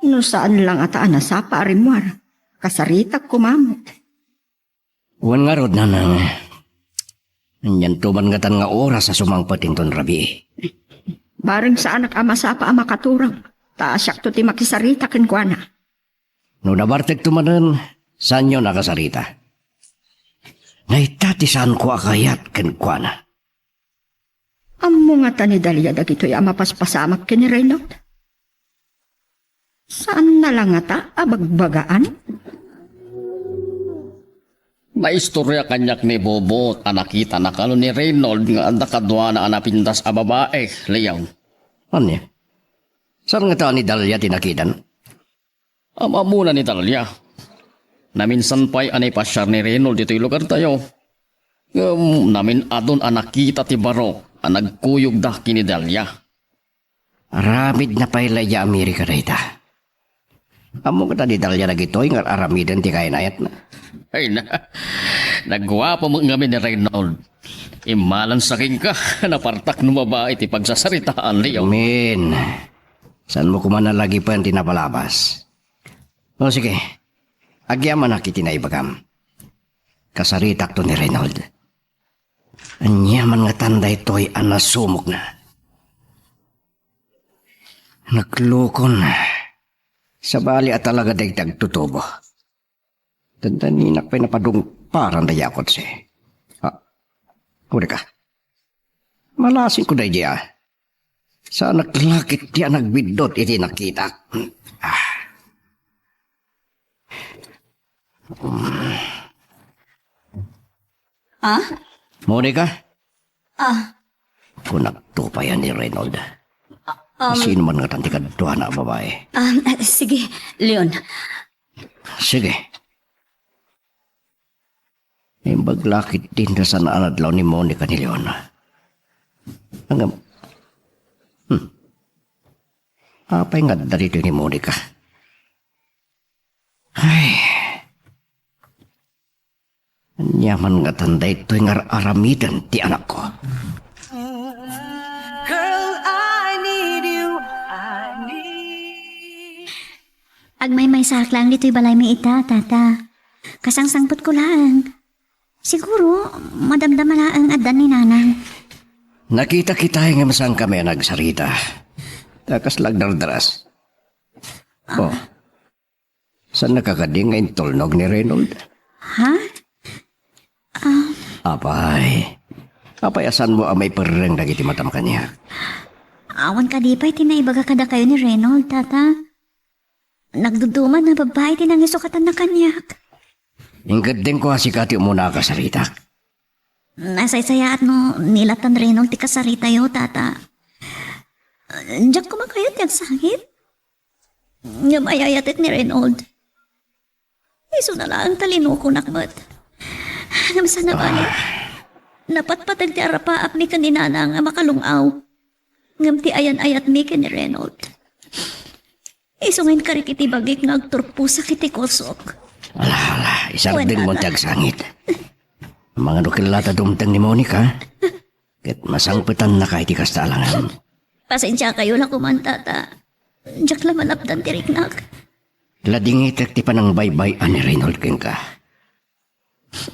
no saan lang ataan na sa paarimwar. Kasaritak kumamot. Wan nga rod na nang. Nyan tuman nga tan nga oras sa sumangpatin ton rabi. Bareng sa anak ama sa pa ama katurang. Taasyak to ti makisarita ken kwa na. No nabartek tumanan, saan nyo nakasarita? Naitatisan ko akayat ken kwa na. Ammo nga tani Dalia dagitoy ama paspasamak ken ni Reynold. Saan na lang ata abagbagaan? Maistorya kanyak ni Bobot, anakita na kalo ni Reynold nga anda kadwa na anapindas a babae, Leon. Ano yan? Saan nga ni Dalia tinakidan? Ama muna ni Dalia. Naminsan pa'y anay pasyar ni Reynold dito'y lugar tayo. Namin adon anakita ti Barok, nagkuyog da kini Dalia. Aramid na pailaya Amerika na ita. Amo ka ni Dalia na gito'y nga aramidan ti kainayat na. Ay na, nagwapo mo ngamin ni Reynold. Imalan sa king ka, napartak no babae ti pagsasaritaan, Leo. Amen. Saan mo kumana lagi pa yung tinapalabas? O sige, agyaman na kitinaibagam. Kasaritak to ni Reynold. Anyaman nga tanda ito'y anasumok na. Naglukon. Sa bali at talaga dagdag tutubo. Tandaninak pa'y napadung parang dayakot si. Huli ka. Malasin ko na diya. Sa naglakit diya nagbidot iti nakita. Monica? Kung nagtupayan ni Reynold. Sino man nga tanti kadwa na babae? Sige, Leon. Sige. Yung baglakit din na sa naanadlaw ni Monica ni Leon. Hanggang... Apay nga darito ni Monica. Ay... Nyaman nga tanday to'y nga aramidan ti anak ko. Girl, I need you. I need. Agmay saklang dito'y balay may ita, tata. Kasangsangpot ko lang. Siguro, madamdama na ang adan ni nanang. Nakita kita nga masang kami nagsarita. Takas lagdardaras. Oh. Saan nakakading nga intulnog ni Reynold? Ha? Apay. Apayasan mo ang may perreng dagiti matam kanya. Awan ka di pa'y tinaibaga kada kayo ni Reynold, tata. Nagduduman na babae tinangisukatan na kanyak. Ingkad din ko hasikati muna kasarita. Nasaysaya at no nilatan Reynold ti kasarita yo, tata. Diyak kumakayot yung sangit. Nga mayayatit ni Reynold. Iso na lang talino ko nakbat. Namsa na ba napatpatag ti arapaap mi kaninana nga makalungaw. Ngam ti ayan-ayat mi ni Reynold. Iso ngayon karikiti bagik nga agturpo sa kiti kosok. Ala, isang din mo sangit. Mga nukilata dumtang ni Monica. Kat masangpitan na kahit ikas talangan. Pasensya kayo na kumantata. Diyak laman apdan ti riknak. Lading itek ti panang baybay ani Reynold ken ka.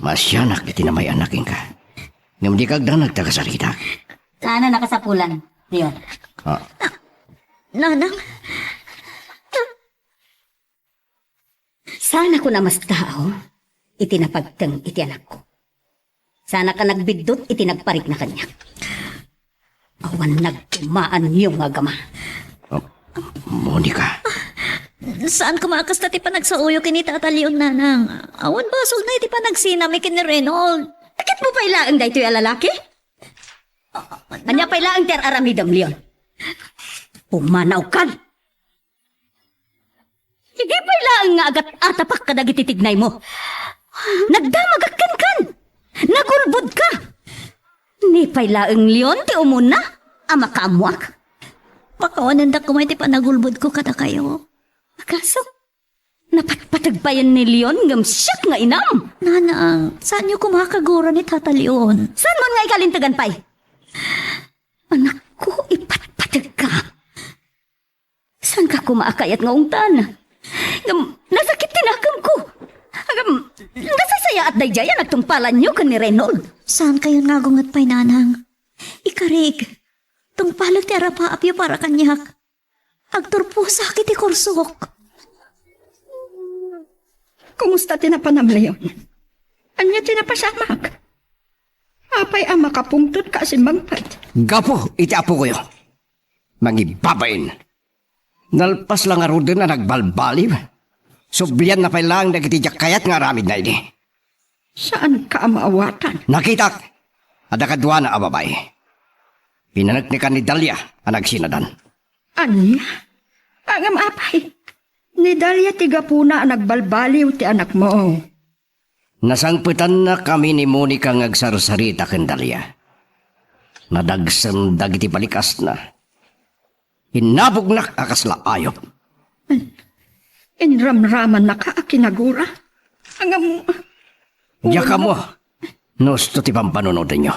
Masyanak iti na may anakin ka. Ngam di kagda nagtakasarita. Sana nakasapulan, Leon. Nanang, Sana ko na mas tao, itinapagtang iti anak ko. Sana ka nagbidot, itinagparik na kanya. Awan nagtumaan yung agama. Monica. saan kumakas na ti pa nagsauyo kini Tata Leon, nanang? Awan basol na iti pa nagsinami kini Reynold. Akit mo pa ilaang da ito'y alalaki? Anya pa ilaang ter aramidam, Leon. Pumanaw kan. Sige pa ilaang nga agat atapak ka nagititignay mo. Nagdamagakan kan. Nagulbod ka. Ni pa ilaang, Leon, ti umuna. Ama kaamwak. Makawanan da kumay ti pa nagulbod ko kada kayo. Kaso, napatpatagbayan ni Leon ngam siyak nga inam. Nanang, saan niyo kumakagura ni Tata Leon? Saan mo nga ikalintagan pa'y? Anak ko, ipatpatag ka. Saan ka kumaakayat nga ungtan? Ngam, nasakit tinakam ko. Ngam, nasasaya at daydaya nagtumpalan niyo kan ni Reynold. Saan kayo nagungat pa'y, nanang? Ikarig, tungpalag ti arapaapyo para kanyak. Agturpo sakit ti korsok. Kumusta tinapanam, Leon? Anya tinapasamak? Apay ang makapungtod ka simbangpat. Gapo, iti apo ko yun. Mangibabain. Nalpas lang aro din na nagbalbalib. Sublian na pailang nagitidyak kayat nga ramid na ini. Saan ka maawatan? Nakitak, ada kadwa na ababay. Pinanagnikan ni Dalia ang nagsinadan. Anya? Angam apay. Ni Dalia tiga puna ang nagbalbaliw ti anak mo. Nasangpitan na kami ni Monica ngagsarsarita ken Dalia. Nadagsam dagiti balikas na. Hinabog na akasla ayop. Inramraman na ka akinagura. Angam... Yaka mo, nusto ti pampanunod nyo.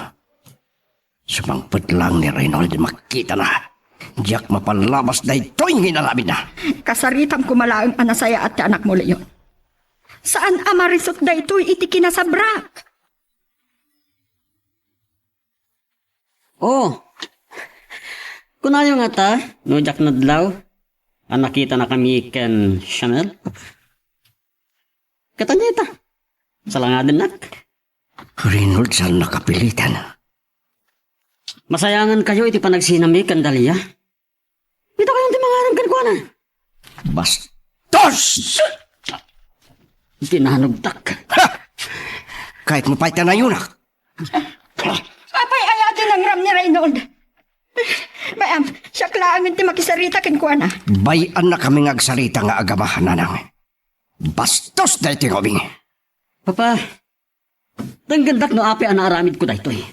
Sumangpit lang ni Reynold makita na. Diyak mapalabas na ito'y hinalamin na. Kasaritam kumalaang anasaya at ti anak mo, Leon. Saan amarisot da ito'y iti kinasabrak? Oh, kunayo nga ta, no jak nadlaw, ang nakita na kami ken Chanel. Katanya ta, salangadan nak. Reynold saan nakapilitan. Masayangan kayo iti panagsinami kan Dalia. Ito kayong di mangarang kan ko na. Bastos! Tinanugtak. Kahit mapaitan na yun ah. Apay ayatin ang ram ni Reynold. Bayam, siya klaangin ti makisarita kinkuana. Bayan na kami ngagsarita nga agamahan nanang. Bastos na iti kami. Papa, tanggandak no api ang naaramid ko dahito eh.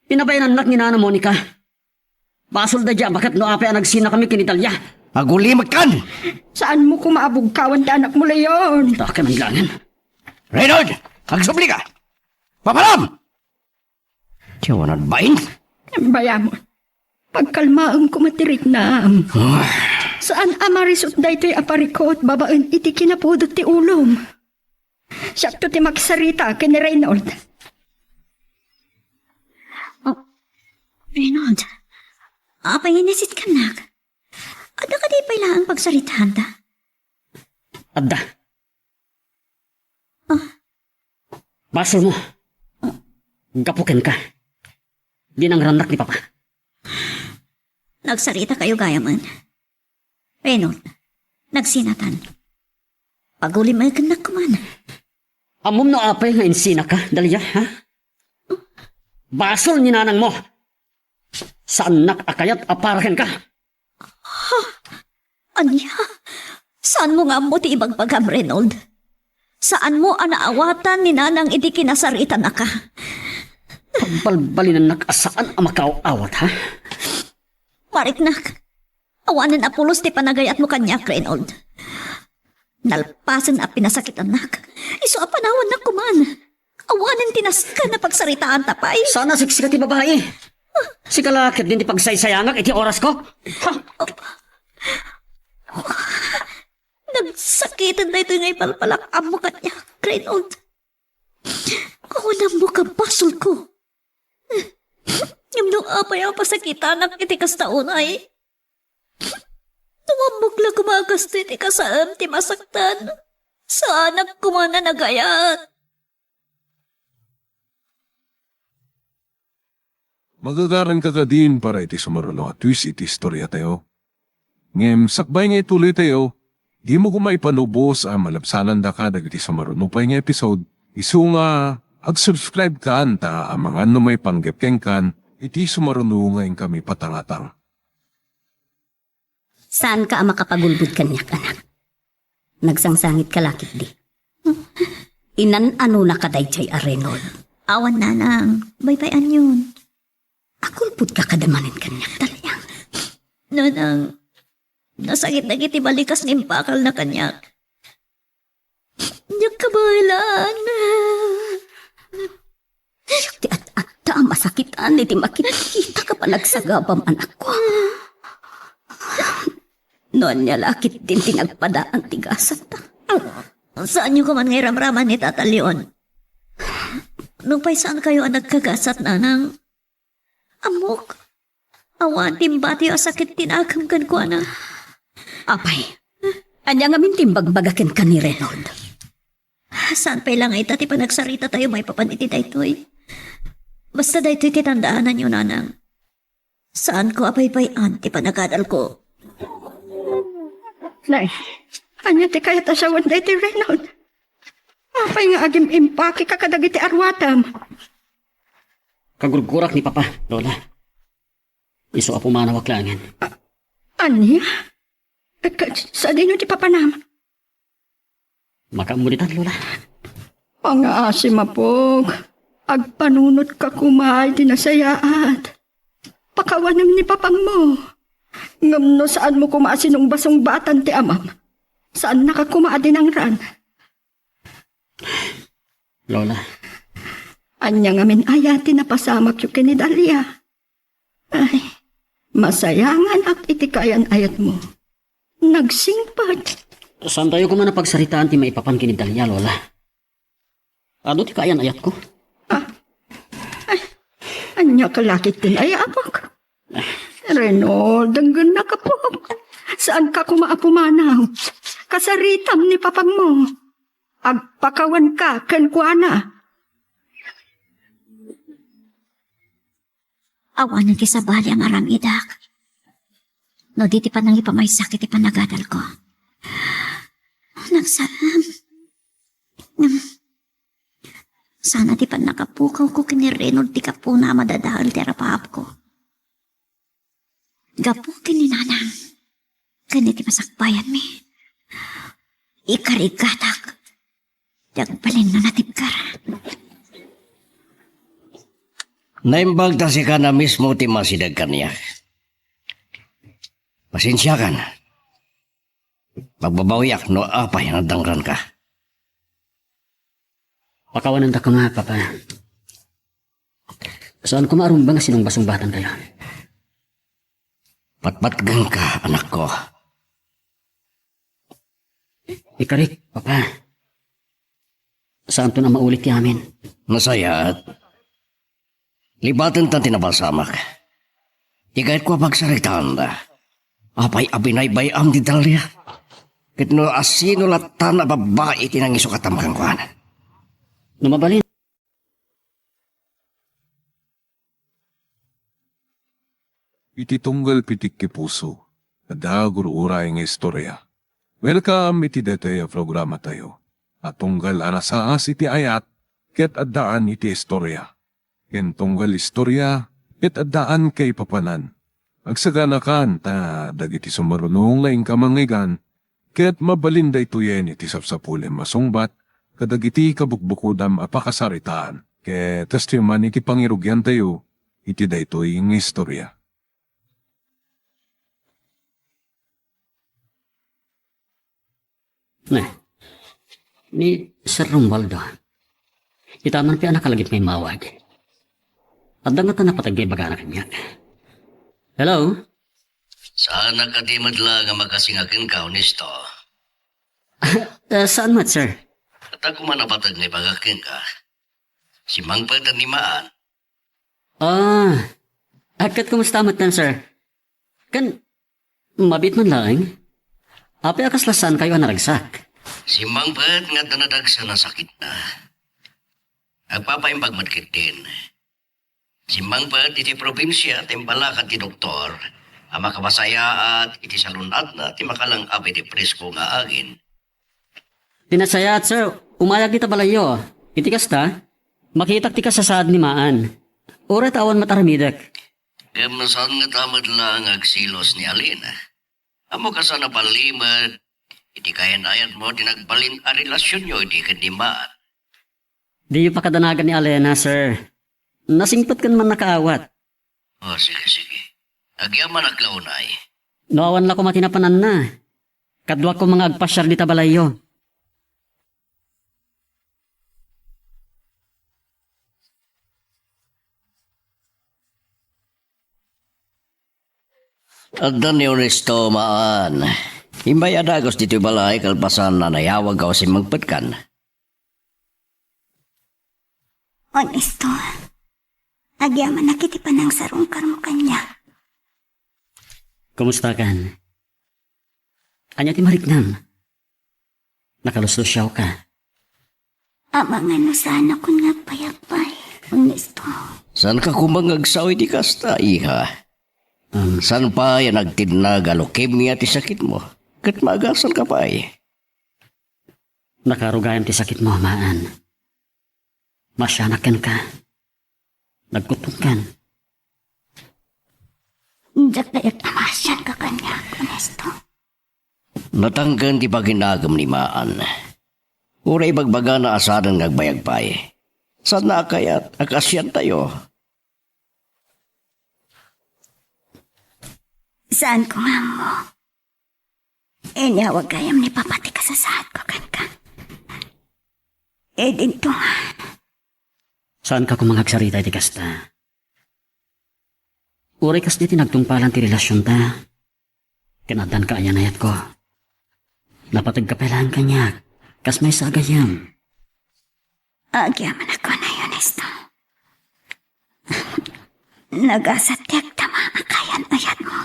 Pinabayan anak ni Nana Monica. Basol da dya, bakit no api ang nagsina kami kinitalya? Agulimag kan! Saan mo kumaabog kawan ti anak mo, Leon? Taka man langan. Reynold! Agsubli ka! Papalam! Tiyawanad bain? Bayamon, pagkalmaan ko matirik na. Saan amarisot da ito'y aparikot babaen iti kinapudot ti ulom? Sakto ti magsarita kini Reynold. Reynold, apay inisit ka nak. Ada ka di pala ang pagsaritahan ta? Adda. Basol mo. Gapukin ka. Di nang ranak ni Papa. Nagsarita kayo gaya man. Reynold, nagsinatan. Paguli may kanak ko man. Amom no apay nga insina ka, Dalia, ha? Basol ni nanang mo. Saan nakakayat aparahin ka? Anya, saan mo nga mo ti ibang pagam, Reynold? Saan mo anaawatan ni nanang iti kinasarita na ka? Pagbalbalin na nakasaan ang makauawat, ha? Mariknak, awanan apulos ti panagayat mo kanya, Reynold. Nalpasan a pinasakit anak. Iso a panawan na kuman. Awanan tinaskan na pagsaritaan tapay. Sana siksika ti babae. Si kalakit din ti pagsaysayangak iti oras ko. Ha? Nagsakitan na ito ngay palpalak amo kanya, Reynold. Awanan mo ka basol ko. Yung nung apay ang pasakitan ang iti kastaon ay. Tumambok lang kumagas iti kasaan ti masaktan. Sa anak ko man na nagayat. Magagaran ka din para iti sumarulo at twist iti istorya tayo. Ngem, sakbay nga ituloy tayo, di mo kumaipanubos ang malapsanan da ka dagiti sumarunupay nga episode, isu nga, ag-subscribe ka anta ang mga ano may panggepkeng kan, iti sumarunungay kami patangatang. Saan ka makapagulbud kanyak, anak? Nagsangsangit ka lakit di. Inan ano na kadaychay a Reynold? Awan nanang, baybayan yun. Akulpud ka kadamanin kanyak, Dalyang. Nanang, nasakit na kiti balikas ng impakal na kanyak. Nyak kabalan. Ti at masakitan iti makikita ka pa nagsagabam, anak ko. Noon niya lakit din tinagpadaan tigasat ta. Saan niyo ka man ngiramraman ni Tata Leon? Nung pa'y saan kayo ang nagkagasat, nanang? Amok. Awan timbati o sakit tinakam kan ko, na. Apay, anya nga mintimbag-bagakin ka ni Reynold. Saan pa'y lang ita ti panagsarita tayo may papaniti daytoy? Basta daytoy titandaanan niyo, nanang. Saan ko apay-payan ti panagadal ko? Nay, anya ti kayat asawan da iti Reynold. Apay nga agim impaki ka kadagiti arwatam. Kagurgurak ni Papa, Lola. Iso apo manawak langin. Anya? Sa din yung ti papanam? Makamulitan, Lola. Mga asimapog, agpanunot ka kumay dinasayaat. Pakawanam ni papang mo. Ngam no saan mo kumasin ng basong batan ti amam? Saan nakakumaadi ng ran? Lola, Anya nga min ayati na pasamak yung kinidalia. Ay, masayangan at itikayan ayat mo. Nagsingpad. saan tayo kumana pagsaritaan ti maipapan kinidalya, Lola? Ado ti kayan ayat ko? Anya kalakit din ay apok. Reynold, danggan na ka po. Saan ka kumaapumanaw? Kasaritam ni papang mo. Agpakawan ka, kankwana. Awanan ki sa bali ang aram idak. No di ti pa nang ipamay sakit ti panagadal ko. Nagsaram. Sana ti pa nakapukaw ko kini Reynold ti kapuna madadahal ti rapahap ko. Gapu kini nanang. Kani ti masakbayan mi. Ikarigatak. Dagbalin na natibkara. Naimbag ta si ka na mismo ti masidag kaniya. Pasensya ka na. Pagbabawiak no apay na dangran ka. Pakawanan ta ko nga, Papa. Saan ko maarumbang sinong basong-batan kayo? Patpatgang ka, anak ko. Ikarik, Papa. Saan to na maulit yamin? Nasayat. Libatan tan tinabalsamak. Igayat ko pagsaritaan na. Apay abinay bayam di dalya. Kitno asino latan na babae tinangiso katamkang kuhan. Numabalin. Iti tunggal pitik ki puso, adagur uray nga istorya. Welcome iti dete programa tayo. At tunggal anasaas iti ayat, ket addaan iti istorya. Ken tunggal istorya, ket addaan kay papanan. Agsaganakan ta dagiti sumarunong laing kamangigan, ket mabalinda ituyen iti sapsapulem masungbat, kadagiti kabukbukudam apakasaritaan. Ket testiman iti pangirugyan tayo, iti daytoy nga istorya. Ni Sir Romualdo. Itaman pi anak kalagit may mawag. At nga na patagay baga na kanya. Hello? Sana ka di madla nga magasingakin ka, honesto. Saan mat, sir? At ako man napatag nga ibagakin ka. Si Mang Patan ni Maan. Akat kumusta mat sir? Kan, mabit man lang. Api akas lasan kayo naragsak. Si Mang Pat nga tanadagsa na sakit na. Agpapaimbag madkit din. Si Mang Pat iti probinsya timbalakat ti doktor. Ama kabasaya at iti salunat na ti makalang api ti presko nga agin. Tinasaya at sir, umayag kita balayo. Iti kasta, makitak ti kasasad ni Maan. Ura tawan mataramidak. Kamasan nga tamad lang agsilos ni Alina. Amo ka sana palimad. Iti kayan-ayan mo dinagbalin a relasyon nyo iti kandimaan. Di pa kadanagan ni Alena, sir. Nasingpot kan man nakaawat. O sige. Agyaman aklaunay. Noawan la ko matinapanan na. Kadwa ko mga agpasyar di tabalayo. Addan ni Honesto Maan. Himbay adagos dito balay kalpasan na nayawag ka si magpatkan. Honesto, agyaman na kiti pa ng sarong karmo kanya. Kumusta kan? Anya ti mariknam. Nakaluslos siyaw ka. Amang ano sana kung nga payapay, Honesto. San ka kumangagsaw di kasta, iha? San pa yan nagtinag leukemia ti sakit mo? Kat maagasal ka pa Nakarugayan ti sakit mo, Maan. Masyanakan ka. Nagkutungkan. Diyak na itamasyan ka kanya, Honesto. Natanggan ti paginagam ni Maan. Uray bagbaga na asadan ngagbayag pa San na kayat akasyan tayo? Saan ko nga mo? Inyawag kayam ni papati ka sa sahad ko kan ka. Dito nga. Saan ka kumangagsarita iti kasta? Uray kas di tinagtungpalan ti relasyon ta. Kinadan ka ayanayat ko. Napatag kapelaan kanya. Kas may sagayam. Agyaman ako na, Honesto. Nagasatyak tama akayan-ayan mo.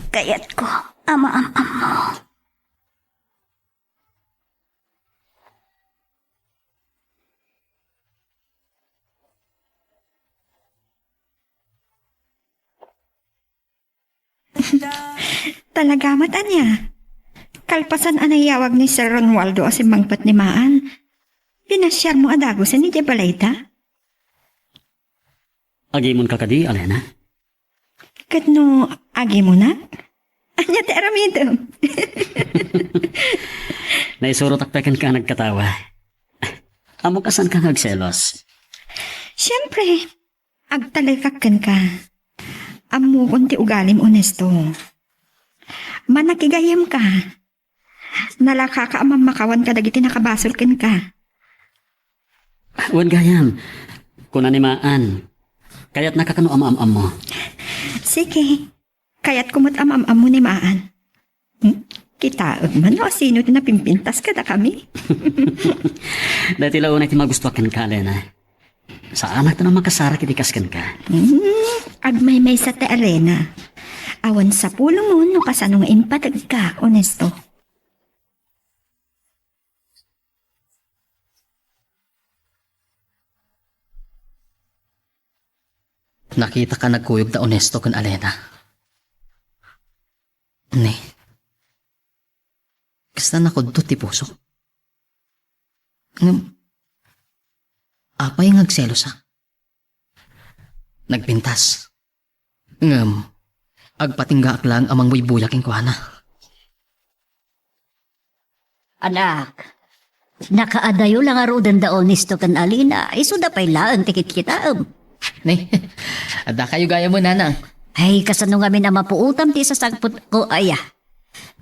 Kayat ko, ama-am-am mo. Talagamat anya. Kalpasan anayawag ni Sir Romualdo o si Mangpat ni Maan. Pinasyar mo adagosan ni Jabalayta. Agimon ka kadi, Alena? Katno, agi mo na? Anya ti aramito. Naisurot akpekan ka nagkatawa. Amo kasan ka nagselos? Siyempre, agtalikakan ka. Amo konti ugalim honesto. Manakigayam ka. Nalakakaamang makawan ka dagiti nakabasol ken ka. Wan gayam, kunanimaan. Kaya't nakakano am-am mo. Sige, kaya't kumot am-am mo ni Maan. Kita man o sino na pimpintas ka da kami. Dati launay ti magusto ken ka, Alena. Sa anak na makasara kiti kasken ka. Agmay may sa te arena. Awan sa pulo mo no kasano nga impatag ka, honesto. Nakita ka nagkuyog da honesto kun Alena. Ne. Kasta nakudto ti puso. Apay nga agselos ha. Nagpintas. Agpatingga lang amang may buyak ing kuhana. Anak, nakaadayo lang arudan da honesto kan Alina. Iso da pay laan tikit kita. Ne. Ada kayo gaya mo nanang. Ay, kasano nga na mapuutam ti sasagpot ko aya.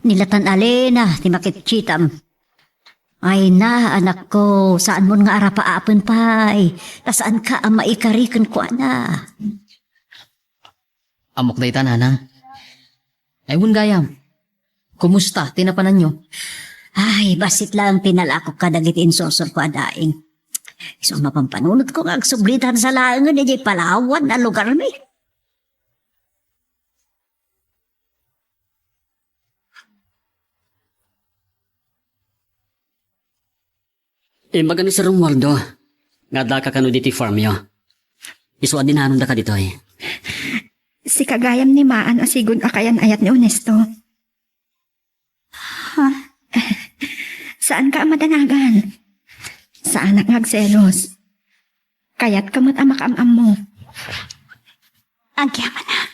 Nilatan Alena, ti makitchitam. Ay na, anak ko, saan mo nga arapaapon pay? Saan ka ang maikarikon ko, ana? Amok da ita nanang. Aywon gayam. Kumusta? Tinapanan nyo? Ay, basit lang pinalako ka dagiti insosor ko adaing. Isang mapampanunod ko nga agsublitan sa langan ni Palawan na lugar mi. Magani si Romualdo. Nga da ka kano diti farm yo. Iswa din hanon da ka dito eh. Si kagayam ni Maan asigon akayan ayat ni honesto. Saan ka madanagan? Sa anak ngagselos. Kaya't kamot amak am mo. Agyam, anak.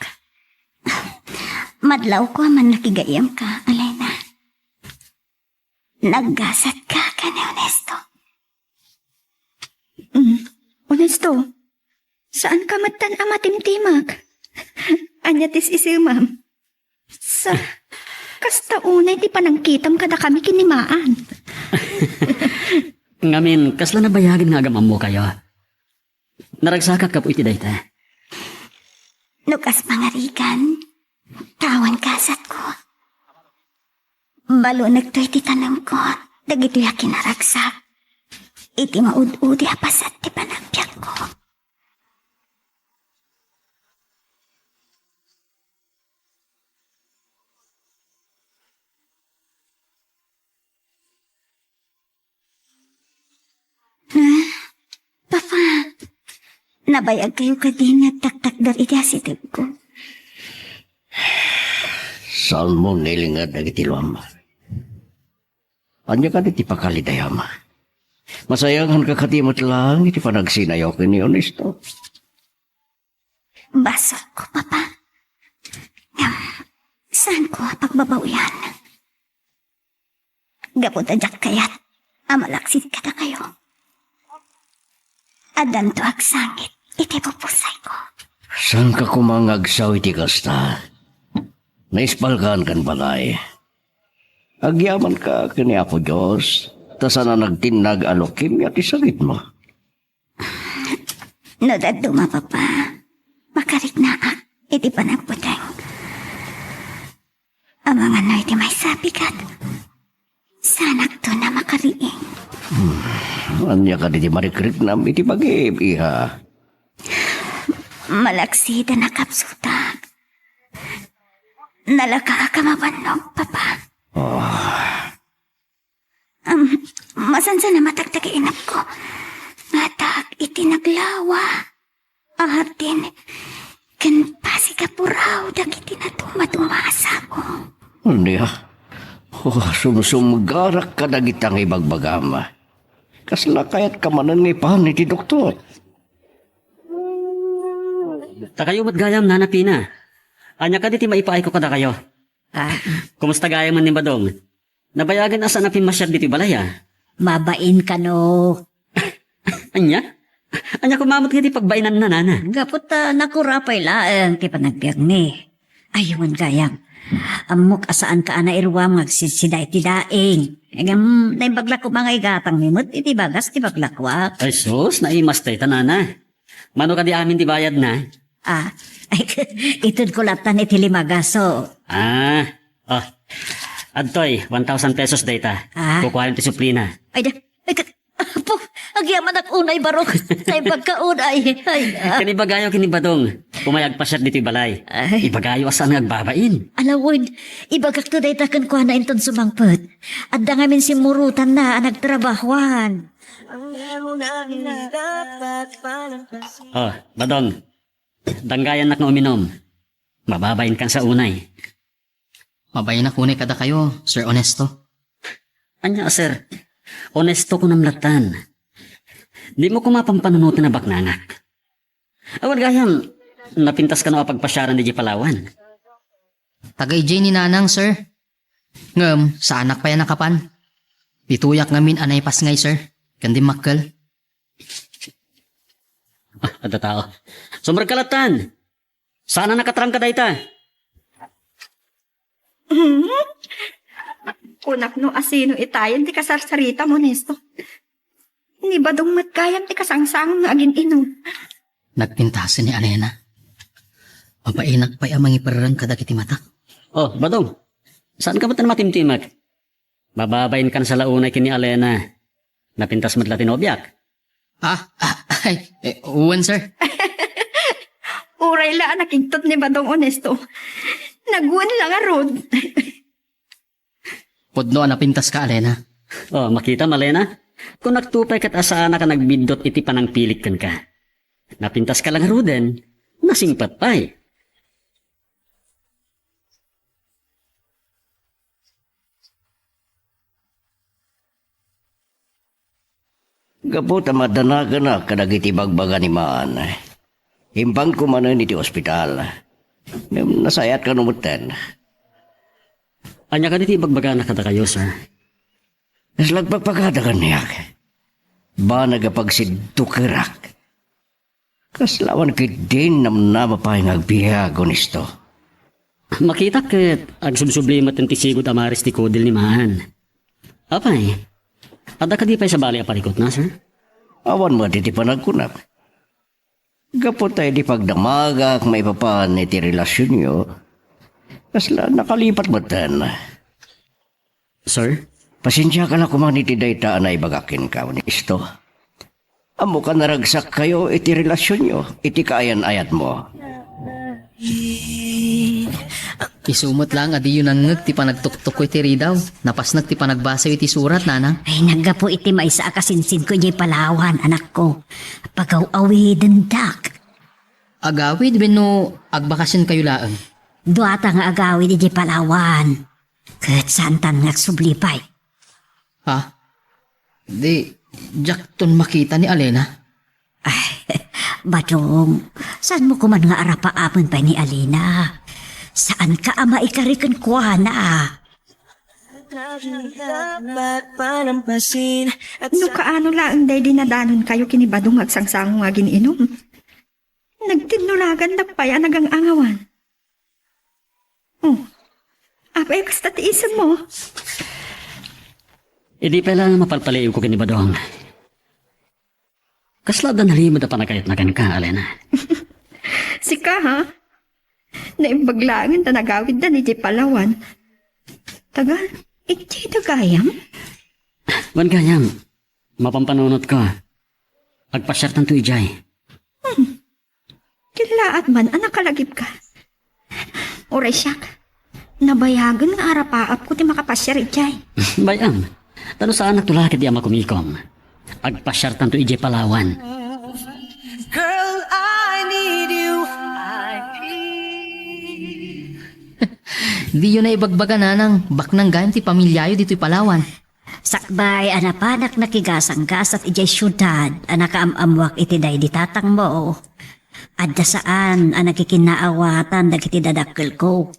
Madlaw ko man nakigayam ka, Alena. Naggasat ka ni honesto. Honesto, saan ka matan amatimtimag? Anyatis isimam. Sa kasta unay ti panangkitam kada kami kinimaan. Ngamin, kasla na bayagin nga agamam mo kayo. Naragsakak ka po iti dayta. Nukas pangarigan, tawan kasat ko. Balo nagtoy ti tanam ko, dagito ya kinaragsak. Iti maud-udi apasat ti panagbiag ko. Papa, nabayag kayo kadin nga taktakdar iti asitib ko. Saan mo nilingad na gitiluam? Anya ka di pakalidayam. Masayangan ka katimot lang, iti panagsinayaw ka ni honesto. Basol ko, Papa. Saan ko pagbabawian? Gapunta jak kayat, amalaksit ka na kayo. Adan to agsangit, iti pupusay ko. Saan ka kumangagsaw iti kasta? Naispalkan kan balay. Agyaman ka kini Apo Diyos, tasana nagtinag alokim at isagit mo. No daduma, Papa. Makarik na iti panagputeng. Ang mga no iti may sabigat. Sanak to na makariing. Anya ka di marikrik nam iti pag-iib, iha. Malaksida na kapsuta. Nalaka ka mabanog, Papa. Masansa na matagtagainap ko. Ngatak iti naglawa. Ahatin, kan pasikapuraw dagiti na tumatumasa ko. Hindi ha. Sumsumgarak ka dagitang ibagbagama. Kasla kayat kamanan ni pan iti doktor. Takayo mat gayam nanapina. Anya ka diti maipaay ko kada kayo. Kumusta gayam man ni Badong? Nabayagan asa na pimasyag diti balaya. Mabain ka no. Anya? Anya kumamot nga di pagbainan na nana. Gapot nakurapay laang ti panagbiag ni. Ayun gayam. Amok asaan ka ana irwam magsisiday ti daing. Agam naibagla ko mga igatang mimot iti bagas ti baglakwak. Ay sus, naimas tayo tanana. Mano ka di amin ti bayad na? Ay, itod ko latan iti limagaso. Adtoy, 1,000 pesos data. Kukuhain ti suplina. Ay, po, agyaman ak unay barok. Ay, pagkaunay. Kanibagayo kinibadong. Pumayag pa siya dito balay. Ay. Ibagayo asan nagbabain. Alawod, ibagak to day takan ko na inton sumangpet. At da ngamin si murutan na nagtrabahuan. Oh, badong. Danggayan nak na uminom. Mababain kang sa unay. Mabayin na kunay kada kayo, Sir Honesto. Anya, sir. Honesto ko namlatan. Di mo ko mapampanunod na baknangak. Awan gayam, napintas ka na pagpasyaran di Palawan. Tagay Jay ni Nanang, sir. Ngam, sa anak pa yan nakapan. Pituyak ngamin anay pas ngay, sir. Kandi makkel. Ada tao. Sumber kalatan. Sana nakatrang ka dayta. Kunak no asino itayan ti kasarsarita mo, Nesto. Ni ba dong matkayam ti kasangsang nga agin inom? Nagpintasan ni Alena. Mapainak pa yung mga ipararang kadagiti mata. Oh, badong. Saan ka ba tan matimtimak? Bababayin kan sa launay kini Alena. Napintas mo latin obyak. Uwan, sir. Uray la nakingtot ni Badong Honesto. Naguan lang arod. Pudno napintas ka, Alena. Oh, makita Malena? Kung nagtupay kat asana ka nagbindot iti panang pilik kan ka. Napintas ka lang ruden, nasingpat pa'y. Gabot madanaga na kadagiti bagbaga ni Maan. Himbang ko man iti ospital. Nasayat ka numutan. Anya ka diti bagbaga na kada kayo, sir. Naslagpagpagadagan niya. Ba nagapagsidto kerak. Kaslawan kit din namnama pa yung agbiyago nisto. Makita ket ag subsublimat ang tisigod amaris ti kodil ni Maan. Apay, ada ka di pa sa bali aparikot na, sir? Awan mo diti panagkunap. Gapot tayo di pagdamagak maipapan iti relasyon nyo. Kasla nakalipat mo tan. Sir? Pasensya ka na kuman iti dayta na ibagakin ka ni isto. Amo ka naragsak kayo iti relasyon nyo, iti kaayan-ayat mo. Isumot lang, adi yun ang ti panagtuktok ko iti ridaw. Napasnag ti panagbasa iti surat, Nanang. Ay, naggapo iti maisa akasinsin ko niya Palawan, anak ko. Pagaw-awi dendak. Agawid, bino agbakasin kayo laang. Duata nga agawid iti Palawan. Kat santan nga sublipay. Di, jakton makita ni Alena. Ay, Badong, saan mo kuman nga arapaapon pa ni Alina? Saan ka ama ikarikan kwa na? No kaano lang day dinadanon kayo kinibadong agsangsang nga gininom. Nagtinulagan na pa yan nagang angawan. Apay kasta tiisan mo. Hindi pala mapalpaliw ko kinibadong. Kasla da nalimod na panagayat na ka, Alena. Sika ha? Naimbaglangan na nagawid na ni Palawan. Tagal, iti tagayam? Wan gayam, mapampanunot ko. Agpasyartan to ijay. Kilaat man, anak kalagip ka. Oray siyak, nabayagan nga arapaap ko ti makapasyar ijay. Bayam, tano saan nagtulakit di ama kumikom. Agpasyartan to ijay Palawan. Girl, I need you. Di yun na ibagbaga, Nanang. Baknang ganti pamilyayo dito'y Palawan. Sakbay, anapanak nakigasanggas at ijay syudad, anak amwak iti day ditatang mo. Adda saan, anakikinnaawatan, dagiti dadakkel ko.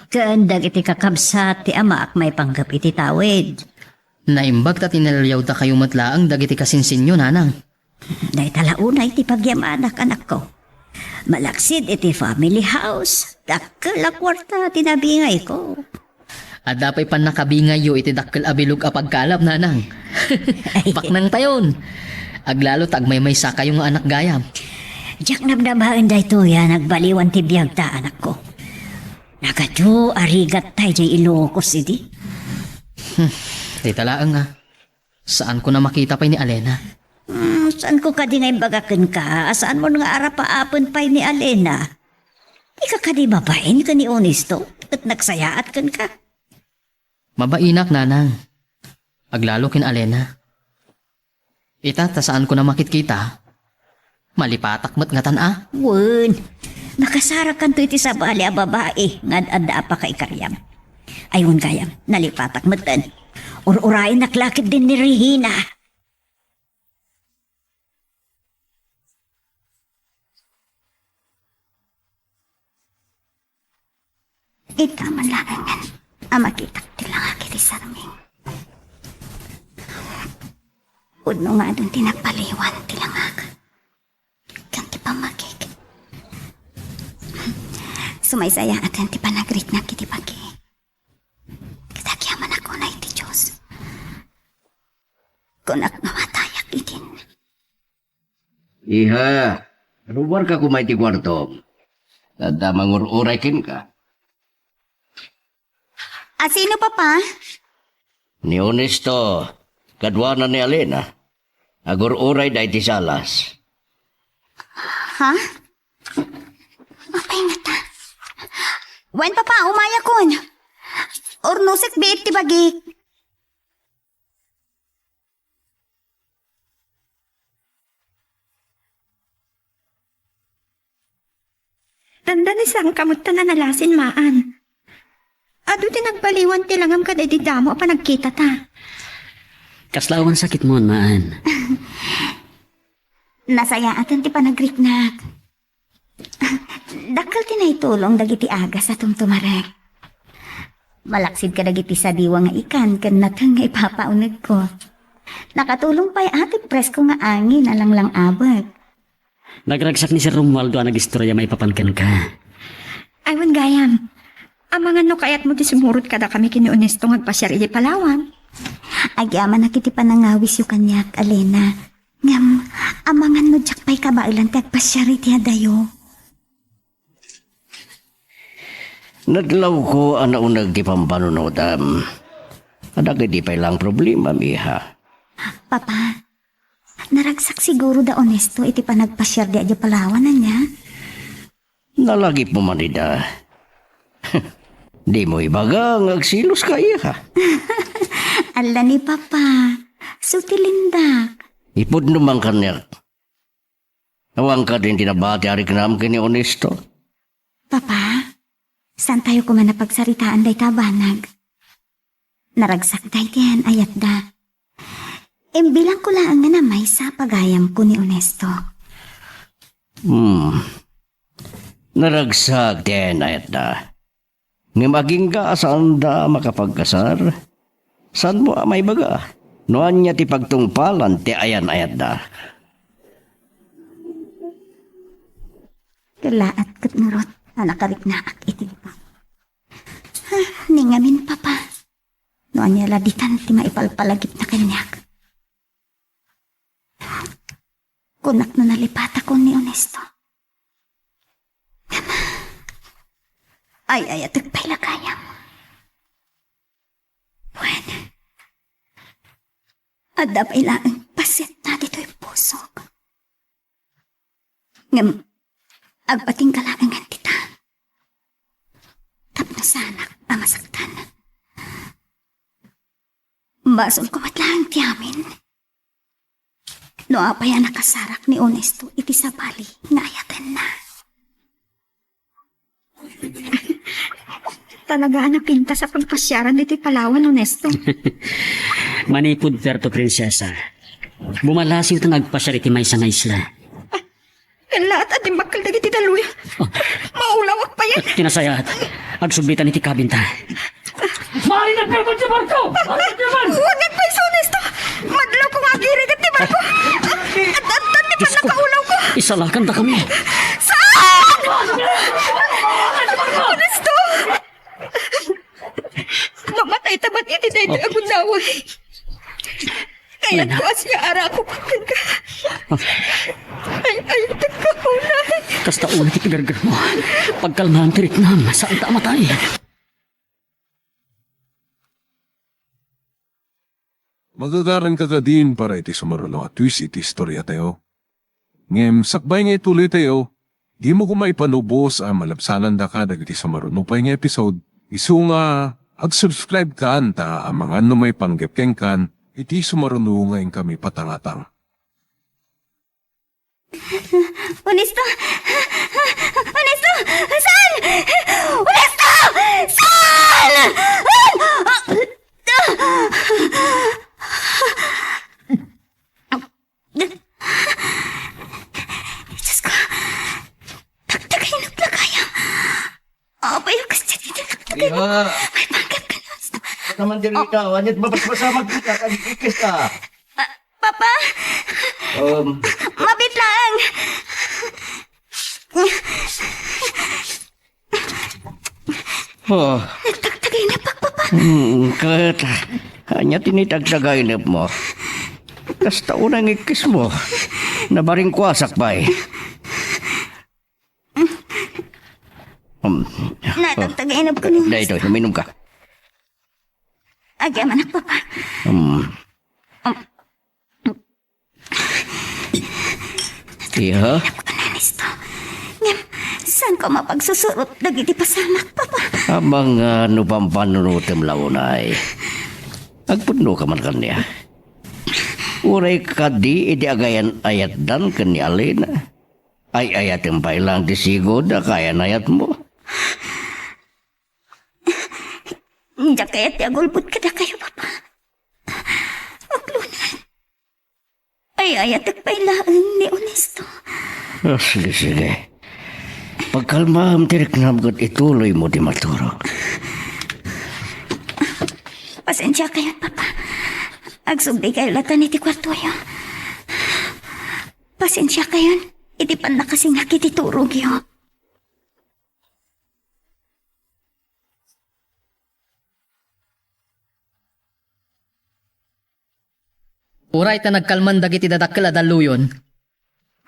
Kaan dagiti kakabsat, ti amaak may panggap iti tawid. Naimbag ta tinalyaw ta kayo matlaang dagiti kasinsinyo, Nanang. Day talaunay ti pagyamanak anak ko. Malaksid iti family house. Dakkel a kwarta tinabingay ko. At dapat pan nakabingayo iti dakkel abilog a pagkalap nanang. Paknang tayon. Aglalo tag may saka yung anak gayam. Diyak nabnabaan da ito ya, nagbaliwan ti biyag ta anak ko. Nagadu, arigat tayo jay Ilocos idi. Di talaang nga. Saan ko na makita pa ni Alena? Saan ko ka di ngay bagakan ka? Saan mo nga arapaapon pa ni Alena? Ika ka di babain ka ni Honesto at nagsayaat kan ka. Mabainak nanang. Aglalo kin Alena. Ita, ta saan ko na makikita? Malipatak mat nga tana. Wun, nakasara kan to iti sa bali a babae, ngad adda pa kay karyam. Ayun gayam, nalipatak matan. Ur-urain naklakit din ni Regina. Ita malaangan, amakitak tilang akit isarming. Udno nga dun tinapaliwan tilangag. Kanti pa makik. Sumaysaya at kanti pa nagrit na kiti pagi. Kitagyaman ako na iti Diyos. Kunak nga matayak itin. Iha, luar ka kumay ti kwarto. Tanda mangururay kin ka. Sino papa? Ni Honesto, kadwana ni Alena. Agururay da iti salas. Ha? Okay nga ta. Wen papa, umaya kun. Ornusik biit ti bagik. Tanda ni sang kamot na nalasin maan. Ado din nagbaliwan tilangam ka di damo pa nagkita ta. Kaslawan sakit mo, maan. Nasaya atan ti panagriknak. Dakal tinaitulong dagiti aga sa tumtumarek. Malaksid ka dagiti sa diwa nga ikan kan natang nga ipapaunag ko. Nakatulong pa'y atik presko nga angin alang lang abag. Nagragsak ni Sir Romualdo ang nag-istorya may papankan ka. Aywan gayam. Ang mga no kayat mo di sumurot kada kami kini Honesto ngagpasyar iti Palawan. Agyaman na kiti panangawis yu kanyak, Alena. Ngam, amangan no jak pa'y kabailan ti agpasyari ti adayo. Nadlaw ko ang naunag di pambanunodam. Adag di pa lang problema, miha. Papa, naragsak siguro da Honesto iti panagpasyar di adyo Palawan na niya. Nalagip mo manida. Di mo ibaga ngagsilos ka iha. Ala ni Papa, sutilindak. Ipod naman kanyak. Awang ka din tinabati ari kanam kini Honesto. Papa, saan tayo kuman napagsaritaan day tabanag? Naragsak day diyan ayat da. Bilang ko lang nga na may sa pagayam ko ni Honesto. Naragsak din ayat da. Nga maging ka saan da makapagkasar? Saan mo may baga? Noan niya ti pagtungpalan ti ayan ayat da. Kalaat kat nurot na nakariknaak iti pa. Ningamin Papa. Noan niya laditan ti maipalpalagip na kanyak. Kunak na nalipat ako ni Honesto. Ay, atik pa'y lagayam. Bueno. Adda pa'y laang pasit na dito'y puso. Ngam, agpating kalaangan tita. Tapno sanak ang masaktan. Basol ko matlaang tiyamin. No apay ang nakasarak ni Honesto iti sa bali nga ayatan na. Talaga napinta sa pagpasyaran dito'y Palawan, Honesto. Manipod perto, prinsesa. Bumalasiw tang agpasyar iti may sa nga isla. Lahat at bakal dagiti daluya. Maulawak pa yan. Tinasayat. Agsubitan iti kabinta. Mari na pero sa barko! Huwag nagpaiso, Honesto. Madlaw ko nga girig at di barko. At di pa nakaulaw ko. Isalakan ta kami. Saan? Ay, tamat ini dahil ako nawag. Kaya ko asya ara ako pakin ka. Ay, tagkahunay. Kasta ulit itigargar mo. Pagkalmahan tirik na, saan ta matay? Magagaran ka din para iti sumaruno at twist iti istorya tayo. Ngem, sakbay nga ituloy tayo, di mo kumaipanubos ang malapsanan da ka dagiti sumaruno pa yung episode. Isu nga, ag-subscribe ka anta ang mga may panggepkeng kan, iti sumaruno ngayon kami patangatang. Honesto! Honesto! Saan? Honesto! Saan? Diyos ko. Tagtagay na plakaya. Abay ako sa tagtagay na. May panggap ka na. Naman diri ka, wanyat mabas-basa magkita, kagikis ka. Papa, mabit lang. Oh, Nagtagtagay na pa, Papa. kata. Hanya tinitagtagay na mo. Kasta unang ikis mo. Nabaring kwasak ba eh. Natagtagay na ko nung. Dahil ito, uminom ka. Agyaman na, Papa. Iya, Honesto. Ngem, saan ko mapagsusurot dagiti pasamak, Papa? abang ano pang panunutim launay. Agpuno ka man kanya. Uray ka di iti agayan ayat dan kani Alena. Ay ayat yung pailang disigod na kaya nayat mo. Diyak kaya't agulbot ka na kayo, Papa. Maglunan. Ay, ayat agpailaan ni Honesto. Sige, sige. Pagkalmaam tirik namgot ituloy mo di maturo. Pasensya kayo, Papa. Agsugdi kayo latan iti kwarto yun. Pasensya kayo. Iti pan nakasing hakit iturog yun. Uray ta nagkalman dagiti dadakkel a daluyon.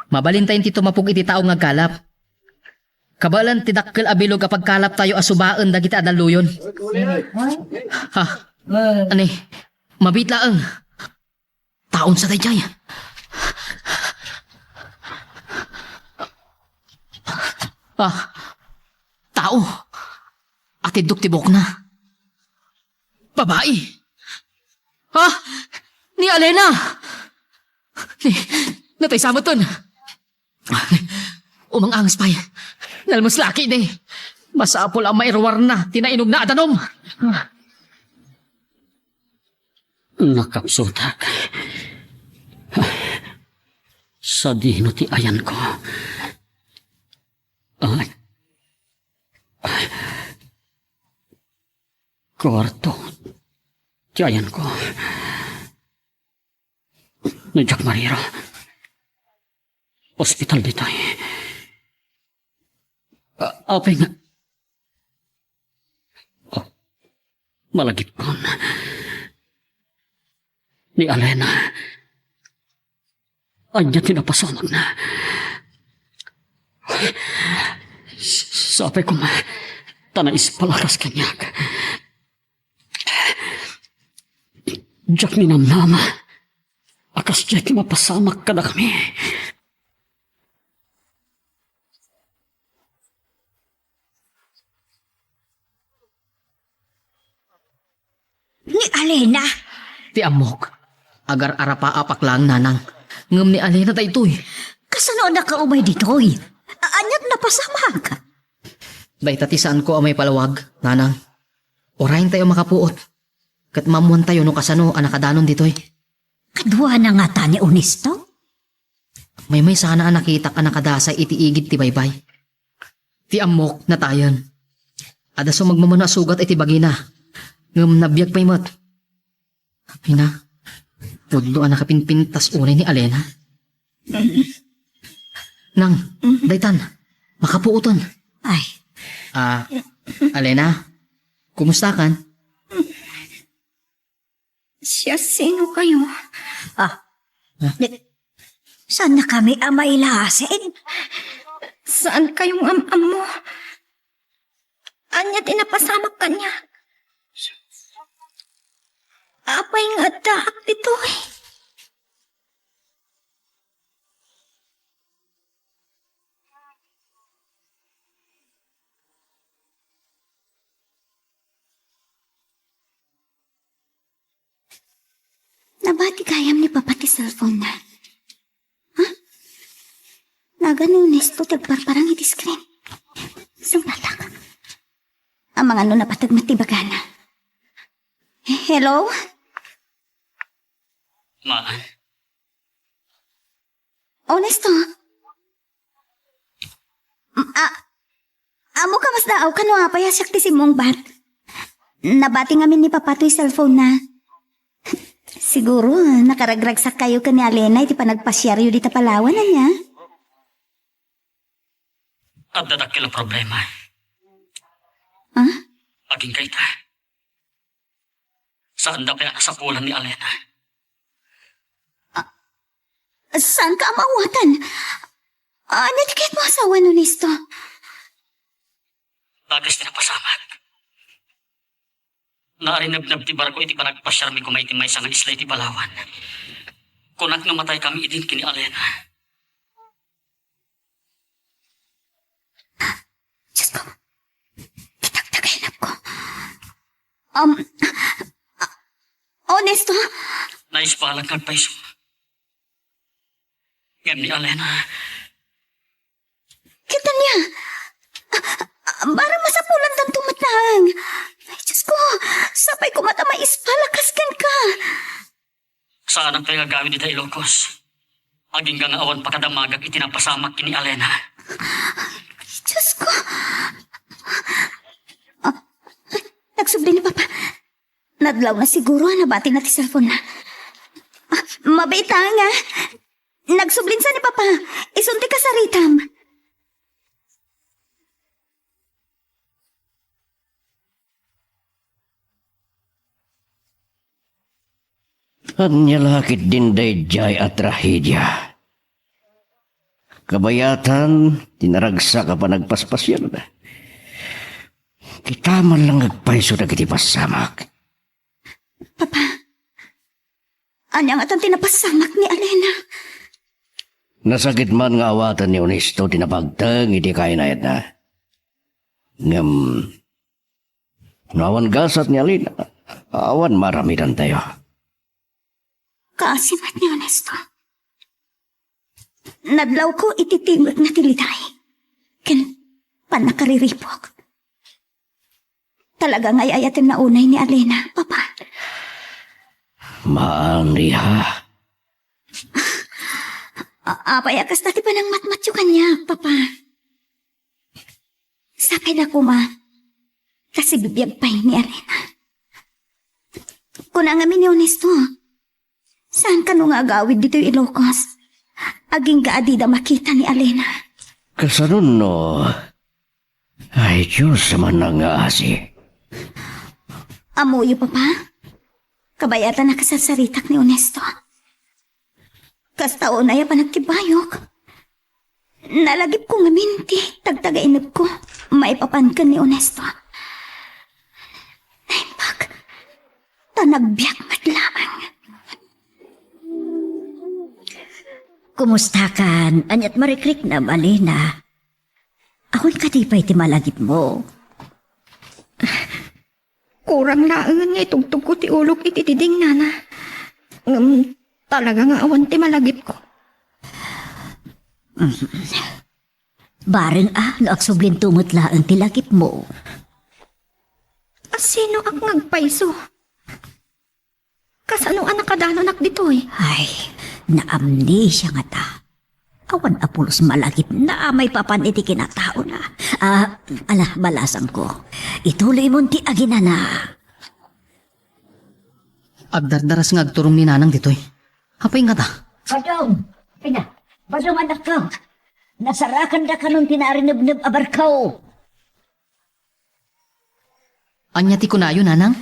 Mabalintayin ti tumapog iti tao nga kalap. Kabalan ti dakkel a bilog a pagkalap tayo asubaan dagiti a daluyon. Ha? Ani? Mabitlaang. Taon sa dayjay. Tao. Atidok tibok na. Babae. Ha? Ni Alena! Natay sa ton. Umang angas pa'y. Nalmos laki ni. Masapol ang mairwar na. Tinainog na adanom. Nakapsutak. Sa dino ti ayan ko. Kwarto. Ti ayan ko. No Jack Mariro. Hospital dito eh. Apay nga. Malagip ko ni Alena. Anya tinapasamag na. Sapay ko tanais palakas kanya. Jack ni namnama. Akas Jack mapasamak ka na kami. Ni Alena? Ti amok. Agar arapa apak lang nanang. Ngam ni Alena daytoy. Kasano na kaumay ditoy? Anyat napasamag. Dayta ti saan ko amay palawag, nanang. Orahin tayo makapuot. Kat mamuan tayo no kasano anakadanon ditoy. Kadwa na nga ta ni Honesto? May sana nakitak anakadasay iti igid ti baybay. Ti amok na tayon. Adaso magmamana sugat iti bagina. Ngam nabiyag pa'y mat. Pina, pudlo ang nakapinpintas unay ni Alena. Nang, daytan, makapuuton. Ay, Alena, kumusta kan? Siya sino kayo? Saan na kami ang mailasin? Saan kayong am mo? Anya tinapasamak kanya? Apay nga daak dito eh. Nabati kayam ni Papa ti cellphone na. Ha? Naganon nesto tagparparang iti screen. Sumbatak. Ang mga ano napatag matibagana. Hello? Maan. Honesto? Amo ka mas daaw ka no apay asyak ti simong bat. Nabati ngamin ni Papa to'y cellphone na. Siguro, nakaragragsak kayo ka ni Alena iti panagpasyaryo di Palawan na niya. At dadakil ang problema. Ha? Aging kaita. Saan daw kaya nasapulan ni Alena? Saan ka amawatan? Ano di kahit mo asawa no nisto? Dagas tinapasamat. Naarinab-nab ti barko iti panagpasyar mi kumay ti may sangan isla iti Palawan. Kunak namatay kami idin kini Alena. Diyos ko. Kitagtagahinap ko. Honesto? Nais pa lang kagpaiso. Ngam ni Alena. Kita niya. Barang masapulan tang tumatang. Ay, Diyos ko. Sapay ko mata maispalakaskan ka. Saan ang pagagawin dito Ilocos? Aging nga awan pakadamagag itinapasamak kini Alena. Diyos ko. Nagsubli ni Papa. Nadlaw na siguro, nabati na ti cellphone na. Mabait nga. Nagsublin sa ni Papa. Isunti ka sa ritam. Anya lakit din dayjay at trahedya. Kabayatan, tinaragsa ka pa nagpaspasyan na. Kita man lang nagpaiso na kiti pasamak. Papa, anya nga tang tinapasamak ni Alena. Nasakit man nga awatan ni Honesto, tinapagtang iti kainayat na. Ngam, nawan gasat ni Alena, awan maramiran tayo. Kaasimat ni Honesto. Nadlaw ko ititingot na tiliday. Ken, panakariripok. Talaga nga'y ayatin na unay ni Alena, Papa. Maangri ha. Apayakas dati pa ng matmatyo kanya, Papa. Sakay na kuma. Kasi bibiyag pa ni Alena. Kuna nga ni Honesto. Saan ka nung agawid dito yung Ilocos? Aging gaadida makita ni Alena. Kasanun no. Ay, Diyos naman na nga asi. Amuyo, Papa. Kabayatan na kasasaritak ni Honesto. Kastaon na ya pa nagtibayok. Nalagip ko nga minti. Tagtagainag ko. Maipapan ka ni Honesto. Naimbag. Tanagbiyak matlamang. Kumusta kan? Anyat marikrik na Alena. Ako'y katipay ti malagip mo. Kurang laang nga itugtog ko ti ulok ititiding nana. Talaga nga awan ti malagip ko. Bareng naaksublin tumutla ang tilagip mo. Sino ang ngagpaiso? Kasano anak kadanonak dito eh? Ay, naamnesia nga ta. Awan apulos malagip na may papan iti kinatao na. Balasang ko. Ituloy mo ti aginana. Agdardaras nga agturong ni Nanang dito eh. Hapay nga ta. Badong anak ka. Nasarakan da ka nung tinarinib-nib abarkaw. Anya ti kunayo, Nanang?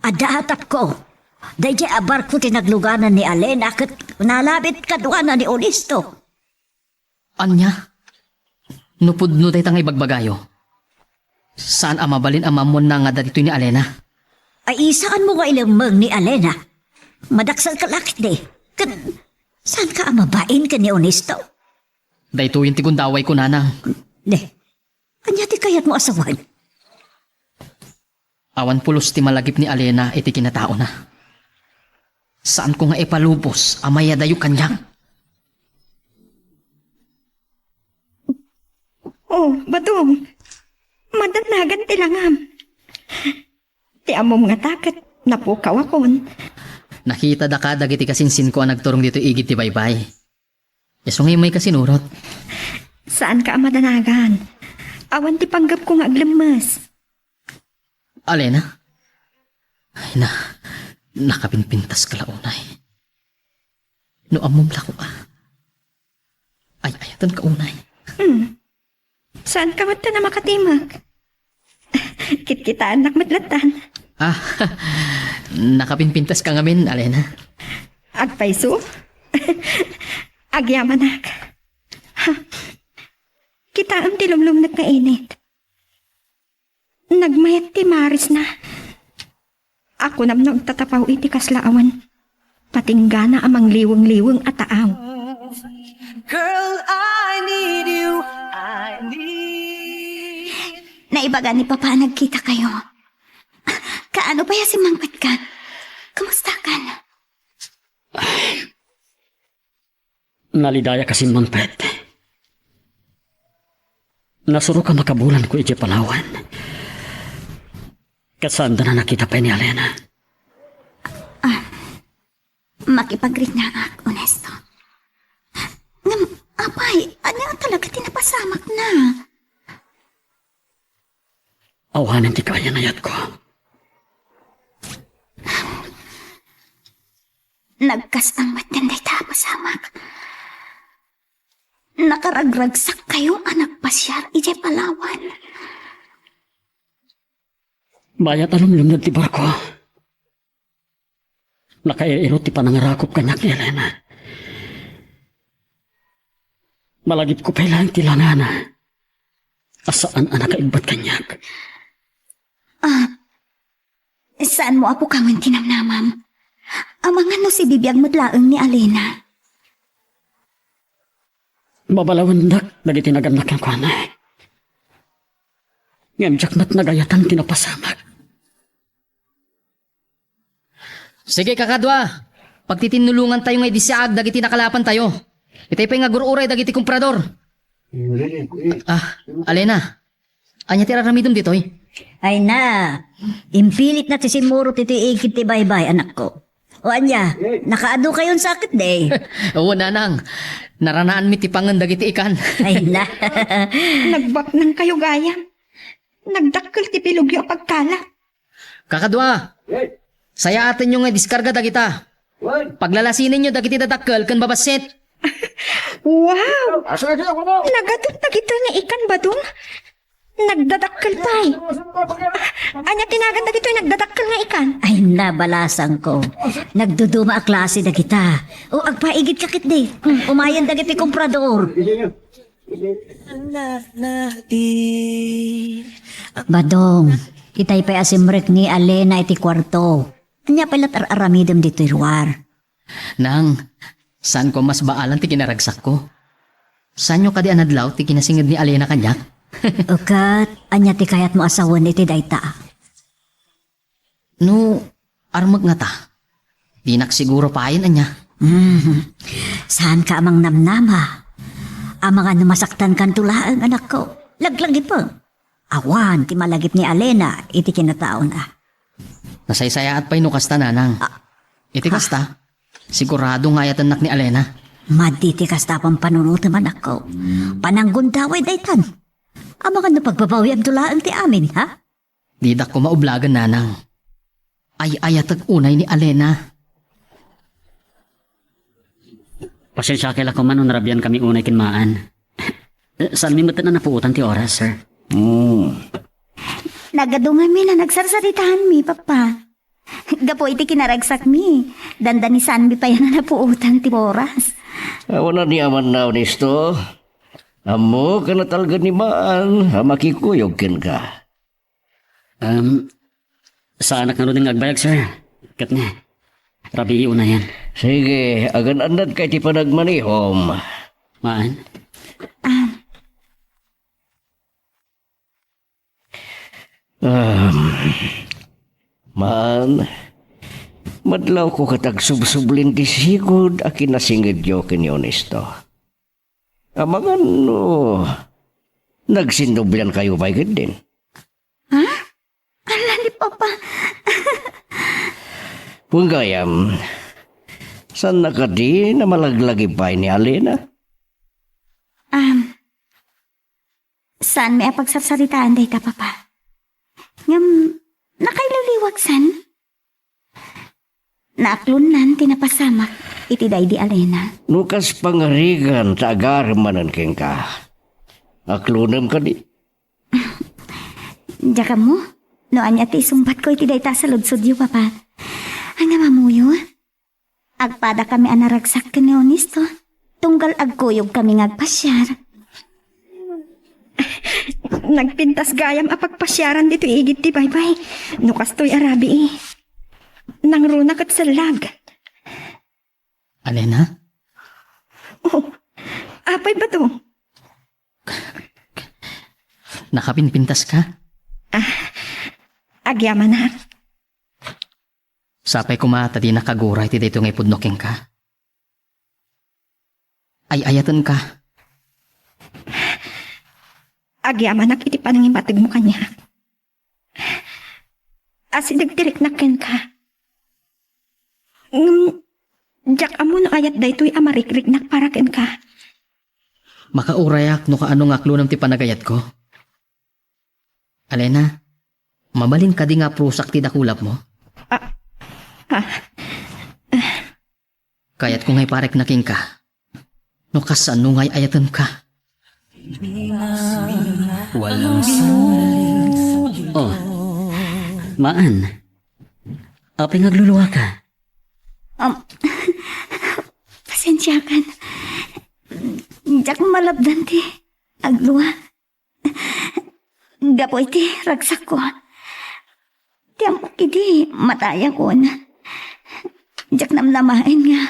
Adaatap ko. Dahil abar ko tinagluganan ni Alena kat nalabit kaduanan ni Onisto. Anya? Nupudno day tang ibagbagayo. Saan amabalin amamon na nga dito ni Alena? Ay isaan mo nga ilamang ni Alena? Madaksal ka lakit de. Kan, saan ka amabain ka ni Onisto? Dayto yung tigundaway ko nanang. De, anya ti kayat mo asawan? Awan pulos ti malagip ni Alena iti kinatao na. Saan ko nga ipalubos amaya dayo kanyang? Oh, Badong. Madanagan ti langam. Ti amom nga takat, napukaw akon. Nakita da ka dagiti kasinsin ko ang nagturong dito igit ti baybay. Yaso ngayon may kasinurot. Saan ka madanagan? Awan ti panggap ko nga aglemas. Alena? Ay na, nakapinpintas ka launay. No amom lako ay ayatan ka unay. Saan ka mata na makatimag? Kitkitaan nakmadlatan. Nakapinpintas ka ngamin, Alena. Agpaiso? Agyamanak. Kitaan ti lumlum nagkainit. Nagmayat ti Maris na. Ako namnog tatapaw iti kaslaawan. Patinggana amang liwang-liwang at taaw. Girl, I need you. I need. Naibaga ni Papa nagkita kayo. Kaano pa si Mangpet ka? Kamusta ka na? Nalidaya kasi Mang Pet. Nasuro ka makabulan ko iti Palawan. Kasanda na nakita pa ni Alena. Makipagrit na ak, honesto. Ngam, apay, ano talaga tinapasamak na? Awanan ti kaya nayat ko. Nagkasang matinday tapasamak. Nakaragragsak kayong anak pasyar ije Palawan. Bayat alumlum ti barko. Nakairo ti panangarakop kanyak ni Elena. Malagip ko pala ang tilangana. Asaan anak kaigbat kanyak? Saan mo apo kaman tinamnamam? Amangan no si bibiyag mutlaang ni Alena. Babalawandak, dagiti naganak ng kanay. Ngamjak mat nagayatan tinapasamak. Sige kakadwa, pagtitinulungan tayo nga idisiag dagiti nakalapan tayo. Itay pa nga gururay dagiti kumprador. Alena, anya ti raramidom ditoy? Ay na, impilit na ti simuro ti ikit ti baybay anak ko. O anya, nakaado kayon sakit de. Oo nanang, naranaan mi ti pangan dagiti ikan. Ay na. Nagbak ng kayo gayam. Nagdakkel ti pilugyo pagkala. Kakadwa, saya atin yung nga diskarga dagita. Paglalasinin nyo dagiti dadakkel kan babasit. Wow! Nagatot na gito nga ikan ba dun? Nagdadakkel pa'y. Anya tinagan na gito nagdadakkel nga ikan. Ay na, balasang ko. Nagduduma a klase na kita. O agpaigit kakit de. Umayan na kiti komprador. Badong, itay pa asimrek ni Alena iti kwarto. Anya palat aramidem dito irwar. Nang, saan ko mas baalan ti kinaragsak ko? Saan nyo kadi anadlaw ti kinasingid ni Alena kanyak? Ukat, anya ti kayat mo asawan iti dayta. No, armag nga ta. Di siguro payin anya. Saan ka amang namnama? Ang mga namasaktan kan tulaang anak ko. Laglagi pa. Awan, ti malagip ni Alena, iti kinataon na. Nasaysaya at pa'y nukasta nanang. Iti kasta, sigurado nga yat anak ni Alena. Maditi kasta pang panunutam anak ko. Pananggundaway daytan. Ang mga napagbabawi ang tulaang ti amin, ha? Didak ko maublagan nanang. Ay ayatag unay ni Alena. Pasensya kaila ko man narabian kami unay kinmaan. Saan mi matan na napuutan ti oras, sir? Nagadungan mi na nagsarsaritahan mi, Papa. Gapo iti kinaragsak mi. Dandanisan mi pa yan na napuutan ti oras. Awan na ni aman na honesto. Amo ka na talaga ni Maan. Makikuyog ken ka. Sa anak na rin agbayag, sir. Kat na. Rabi una yan. Sige, agan-andad kay ti panagmanihom. Maan? Maan, madlaw ko katag subsublin ti sigod akin nasingid yo ken honesto. Amangan no, nagsindublan kayo ba din? Ala ni Papa. Punggayam, saan na ka di na malaglagi pa ni Alena? Saan may apagsasaritaan day ta, Papa? Ngam, nakailaliwag san? Naaklunan tinapasamak iti day di Alena. Nukas pangarigan ta agarmanan ken ka. Aklunam ka di. Diya ka mo? No anya ti sumbat ko iti day ta sa ludsudyo, Papa. Ang mamuyo? Agpada kami anaragsak ka ni Honesto. Tunggal agkuyog kami ngagpasyar. Nagpintas gayam apagpasyaran dito igit ti baybay. Nukas to'y arabi eh. Nangruna kat salag. Alena? Oh, apay ba to? Nakapinpintas ka? Agyaman na. Sapay kumata di nakaguray ti dito ngay pudnoking ka. Ay ayatan ka. Agyaman na kiti panangimatag mo kanya. Asidagdirik na ken ka. Jak amo no ayat daytoy amarikrik na para ken ka. Makaurayak no kaano nga klunam ti panagayat ko. Alena, mabalin ka di nga prusak ti dakulap mo. Kayat ko ngay parek naking ka. No kasan no ngay ayatan ka. Walang Oh, Maan. Apay ngagluluwa ka. Pasensya kan. Jak malabdan ti. Agluwa. Gapo iti ragsak ko. Tiyampok iti mataya ko na. Jak namnamain nga.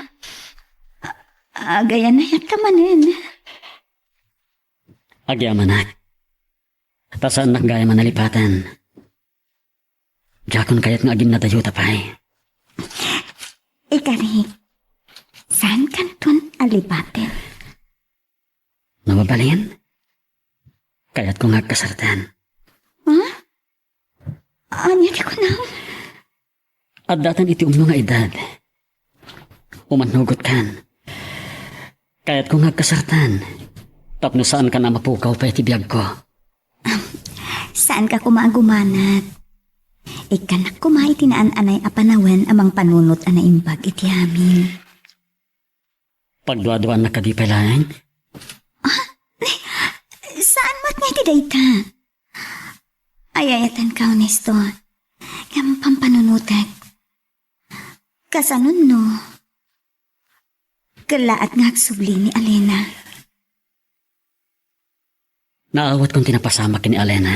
Agaya na yata manin. Agyaman Tasan gaya manalipatan. Jakon kayat nga agim na tayo tapay. Ikari, saan kanton alipatin? Nababalin? Kayat ko nga kasartan. Anya di ko na. At datan iti mga edad. Umanugot kan. Kayat ko nga kasartan. Tapno saan ka na mapukaw pa iti biyag ko? Saan ka kumagumanat? Ikanak kumay tinaan-anay apanawen amang panunot ana imbag iti amin. Pagduaduan na kadipay lang? Saan mat nga iti dayta? Ayayatan ka, Honesto. Ngam pampanunutek. Kasanon no? Kalaat nga agsubli ni Alena. Naawat kong tinapasama kini Alena.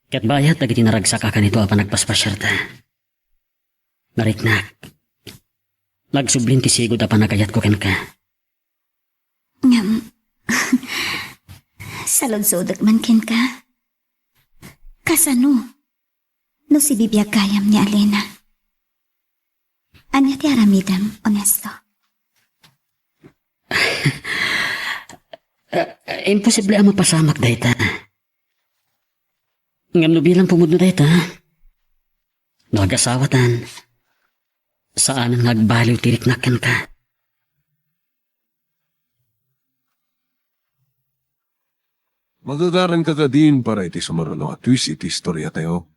Kat bayat lagi tinaragsak ka kanito apa nagpaspasyarta. Nariknak. Nagsublin ti sigod apa nagayat ko ken ka. Ngam. Saludsudok man ken ka. Kasano? No si bibiyag kayam ni Alena. Anya ti aramidam, Honesto. Imposible ang mapasamak dayta. Ngam no bilang pumudno dayta. Nagasawatan. Saan ang nagbaliw tiriknakan ka? Magagaran ka ka din para iti sumaruno at twist iti istorya tayo.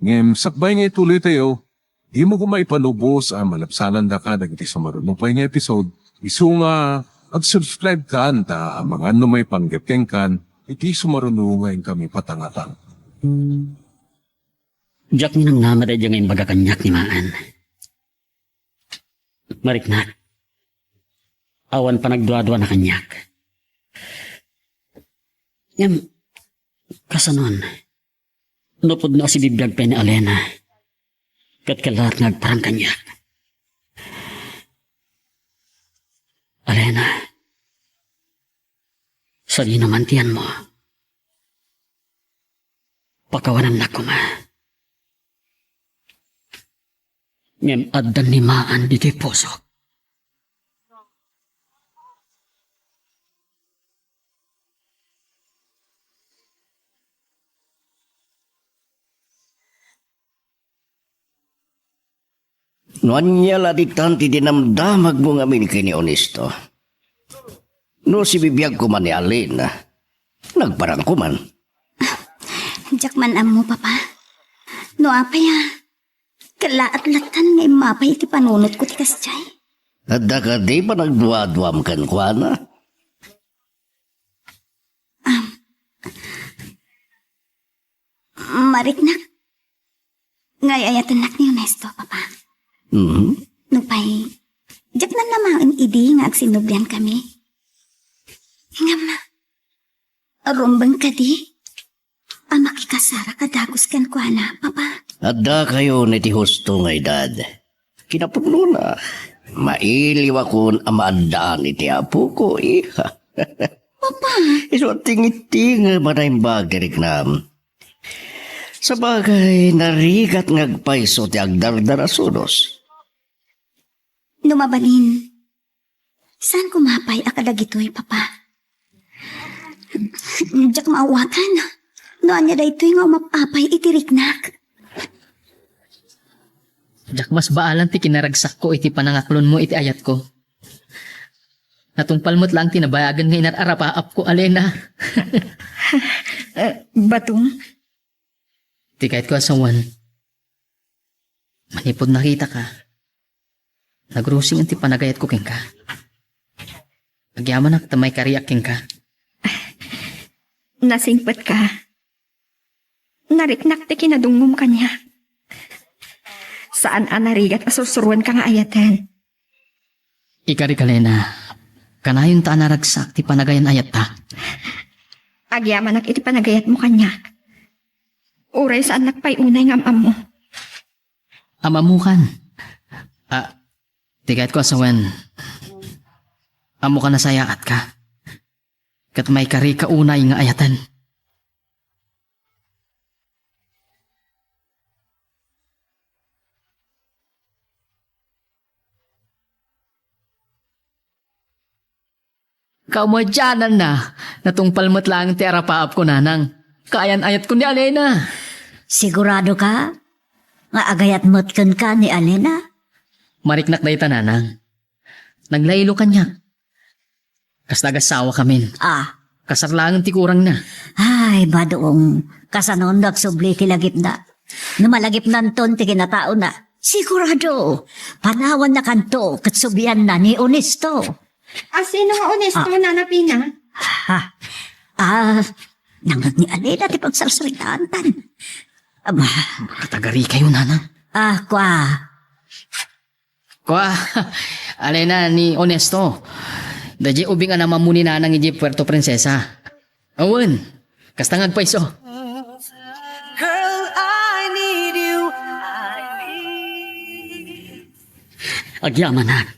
Ngem, sakbay nga ituloy tayo. Di mo kumaipanubos ang malapsanan da ka iti sumaruno pa nga episode. Isu nga ag-subscribe ka anta ang mga may panggapkeng kan iti sumaruno ngayon kami patangatang. Jack ni nang namad ay ngayon baga kanyak ni Maan. Mariknak. Awan pa nagdua-dua na kanyak. Yan, kasanon. Nupod na si bibiyag pa ni Alena. Kat kalat nagparang kanyak. Alena, sali naman tiyan mo. Pakawanan na ko ma. Ngem adan ni Maan di kay posok. Noan niya laditan ti dinamdamag mo nga min kini Onesto. No si bibiyag ko man ni Alena, nagparang ko man. Jack man amo, papa. No apay kalaat latan nga mapay iti panunot ko ti kasjay. Adda ka di pa nagduwa-duwam kan kwa na? Mariknak. Ngayayatan nak ni Onesto, papa. Nupay, Jack na naman idi nga agsinubyan kami. Ngam, arumbang ka di? Makikasara ka dagos kan kwa na, papa. Adda kayo ni ti husto nga edad. Kinapuno na. Mailiw akon ang maandaan iti apo ko, iha. Papa. Iso tingiting manayang bagay nam. Sa bagay, narigat ngagpaiso ti agdardara-sunos. Numabalin. Saan kumapay akadagitoy, papa? Jack maawatan. Noan niya daytoy nga umapapay itiriknak. Jack, mas baalan ti kinaragsak ko iti panangaklon mo iti ayat ko. Natungpal mo't lang tinabayagan nga inararapaap ko, Alena. Batong? Ti kahit ko asawan. Manipod nakita ka. Nagrusing ang ti panagayat ko king ka. Agyaman ak tamay kariyak king ka. Nasingpat ka. Nariknak ti kinadungom kanya. Saan narigat asursuruan ka nga ayatan? Ikari Kalena, kanayon ta naragsak ti panagayan ayat ta. Agyaman ak iti panagayat mo kanya. Uray saan nakpayunay ng amam mo. Amamukan. Tigat ko asawan. Amo ka na sayaat ka. Kat may kari ka unay nga ayatan. Kaumadyanan na. Natungpal mo't lang ti arapaap ko nanang. Kayan ayat ko ni Alena. Sigurado ka? Nga agayat mo't kun ka ni Alena? Mariknak na ita nanang. Naglaylo kanya. Kas nagasawa kamin. Kasarlangan ti kurang na. Ay, badoong kasanon nagsubli ti lagip na. Numalagip nanton ti kinatao na. Sigurado, panawan na kanto katsubian na ni Onesto. Sino nga Onesto na napina? Nangag ni Alena ti pagsarsaritaan tan. Katagari kayo nanang. Kwa, Alena ni Onesto. Daji ubing na mamuni na ng iji Puerto Princesa. Awan, kastangag pa iso. Girl, I need you. Agyaman na.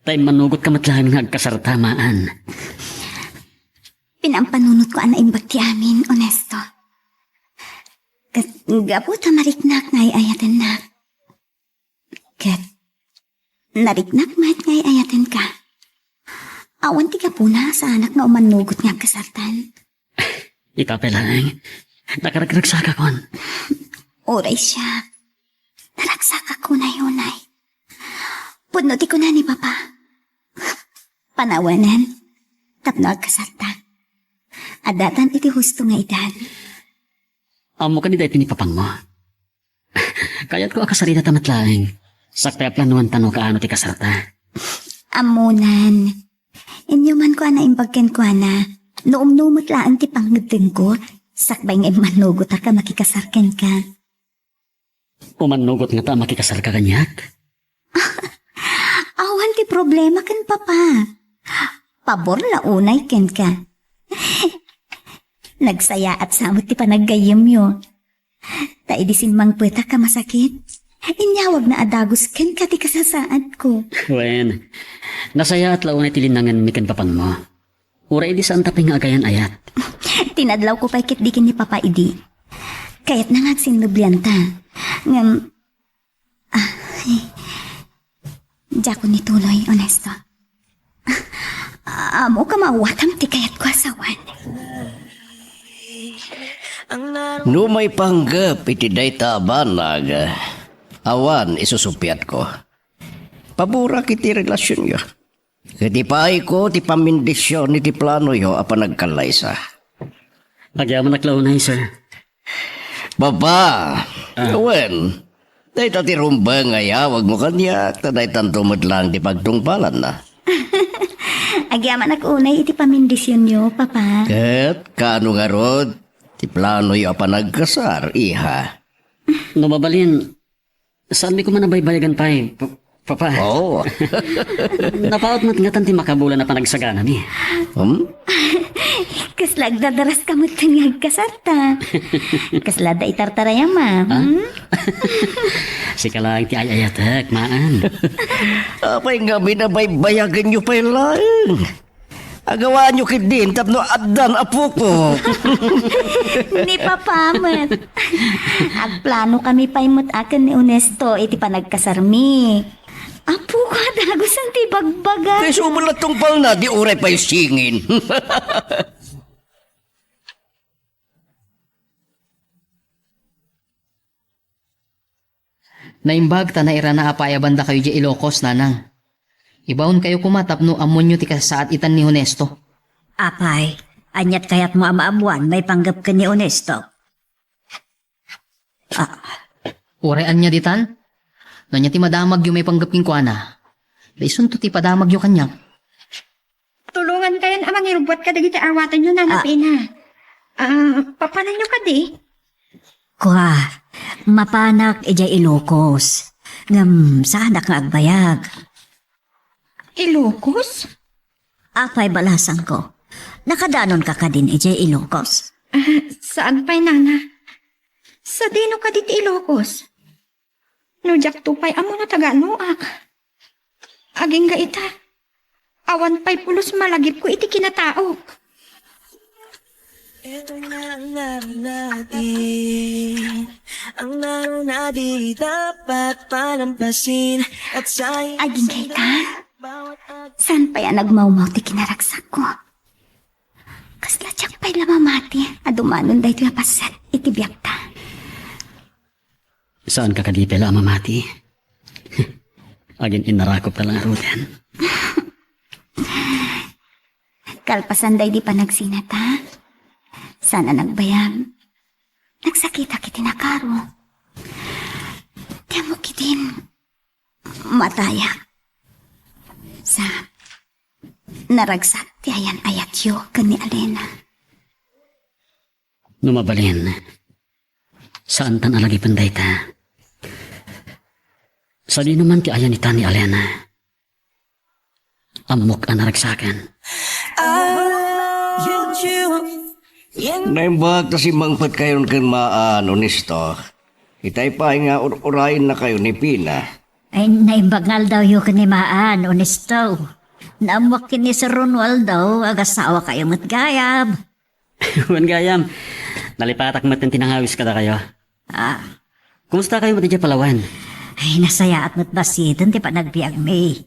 Tay manugot ka matlahan ng agkasartamaan. Pinampanunot ko ana imbag ti amin, Onesto. Gapo ta mariknak ngay ayaten na. Ket, nariknak mat ngay ayaten ka. Awan ti ka puna sa anak nga umanugot nga kasartan. Itapelang, nakaragsaga kon. Oray siya. Naragsak ako na yunay. Punuti ko na ni Papa. Panawanan. Tapno agkasartan. Adatan iti husto nga idan. Amo ka ni dahil pinipapang mo. Kaya't ko akasarita tamatlaing. Sakta planuan tanong kaano ti kasarta. Amunan. Inyo man ko ana imbagken ko ana. Noom-numot laan ti pangagdeng ko. Sakbay nga imanugot ka makikasarken ka. Umanugot nga ta makikasal ka kanyak. Awan ti problema ken papa. Pabor la unay ken ka. Nagsaya at samot ti panaggayam yo. Taidisin mang puweta ka masakit. Inyawag na adagos ken ka ti kasasaad ko. Wen, nasaya at launay tilinangan mi ken papan mo. Ura idi saan taping nga agayan ayat. Tinadlaw ko pa'y kitdikin ni Papa Idi. Kaya't nangagsin lublian ta. Ngam, Diya ko ni tuloy, honesto. Amo ka mawatam ti kayat ko asawan. No may panggap iti dayta banag. Awan isusupiat ko. Pabura kiti relasyon yo. Kiti paay ko ti pamindisyon iti plano yo apa nagkalaysa. Agyaman naklaunay, sir. Baba, wen, dayta ti rumba nga yawag mo kanyak, taday tantumod lang ti pagtungpalan na. Agyaman ak unay iti pamindisyon yo, Papa. Ket, kano nga rod, ti plano yo apa nagkasar, iha. No mabalin, saan mi ko man nabaybayagan pa eh, Papa. Oo. Napaot mo't nga tanti makabulan na panagsagana mi. Kaslag dadaras kamot tanyag kasarta. Kaslada itartaraya, ma'am. Sika lang ti ayayatak, maan. Apay nga binabaybayagan nyo pa lang. Agawaan nyo kidin, tapno addan apo ko. Ni Papa, mat. Agplano kami paimot akin ni Onesto, iti panagkasarmi. Apo ka, dagos ang tibagbaga. Kaya sumulat tungpal na, di uray pa yung singin. Naimbag ta na ira na apaya banda kayo di Ilocos, nanang. Ibaon kayo kumatap no amon nyo ti kasaat itan ni Honesto. Apay, anyat kayat mo amaabuan, may panggap ka ni Onesto. Urean niya ditan? Nanya ti madamag yung may panggaping ko ana. Daisun to ti padamag yung kanyak. Tulungan kayo amang irubot ka dagiti awatan nyo na napina. Papanan nyo ka di? Kwa, mapanak ijay Ilocos. Ngam, sana ka agbayag. Ilocos? Apay balasan ko. Nakadanon ka ka din ijay Ilocos. Saan pa'y nana? Sa dino ka diti Ilocos? No jak tupay amo na taga-nuak. Aging ga ita. Awan pa'y pulos malagip ko iti kinataok. Ito na ang naroon natin. Ang naroon na di dapat palampasin. At sayang Aging kita? San pa yan nagmaumaw ti kinaragsak ko? Kasla tsak pa'y lamamati. Adumanon dahi ito yapasat iti biyak ta. Saan ka kadipela mamati? Agin inarakop ka lang rudan. Kalpasan dahi di pa nagsinata. Sana nagbayag. Nagsakita kiti nakaro. Tiamo kitin. Mataya. Sa naragsak ti ayan ayat yo kan ni Alena. Numabalin. Saan tan alagi panday ta? Sa di naman ti ayan ita ni Alena. Amok ang naragsakan. Naimbag ta si mangpat kayo kan maan, honesto. Itay pa nga urain na kayo ni Pina. Ay, naibagal daw yung kanimaan, honesto. Naamwak kini sa Ronwald daw, agasawa kayo matgayab. Wan gayam, nalipatak matin tinangawis ka na kayo. Kumusta kayo mati Palawan? Ay, nasaya at matbasitan, ti pa nagbiag may.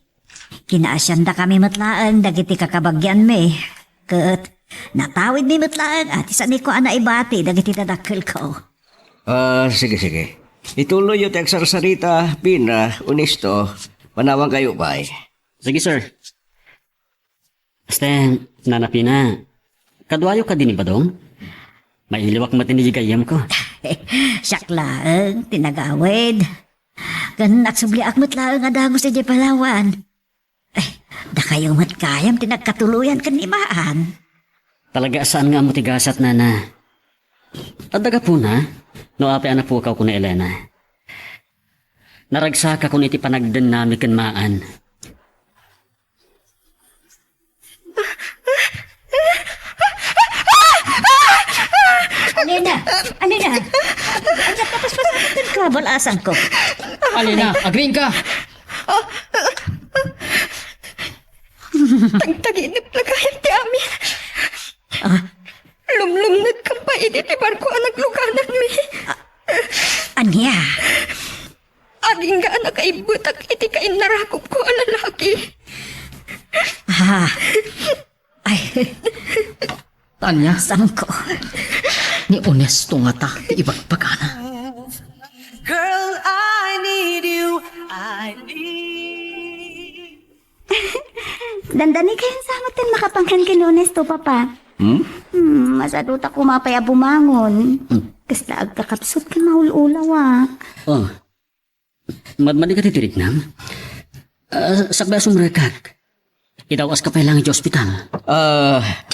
Kinaasyan da kami matlaan, dagiti kakabagyan may. Kat, natawid ni matlaan, at isa ni ko ana ibati, dagiti dadakil ko. Sige. Ituloy yung teksar-sarita, Pina, honesto. Panawang kayo pa eh. Sige sir. Asten, nanapina. Kadwayo ka din ba dong? Mailiwak matinigayam ko. Siyaklaang, tinagawid. Gan nagsubli akmat laang adagos sa Palawan. Da kayong matkayam tinagkatuluyan kanimaan. Talaga saan nga mo tigasat na. At daga po na, no ape anak po ka ko na Elena. Naragsa ka kung iti panagdan nami kanmaan. Alina! Alina! Ang napapaspasan ka, balasan ko. Alina, agreeing ka! Tagtaginip na kahit ti amin. Lumlumnad kang pa iti barko ang nagluganan mi. Anya? Aging ga anak ay butak iti kain narakop ko ang lalaki. Ha? Ay, Tanya, saan ko? ni honesto nga ta, ti ibagpagana. Girl, I need you. I need. Dandani kayong samatin makapangkan kilunes to, Papa. Masaduta ko mapaya bumangon. Kasla agkakapsot ka maululaw, Oh, madmadi ka titirik na? Sakba sumrekak. Idawas ka pa lang sa ospital.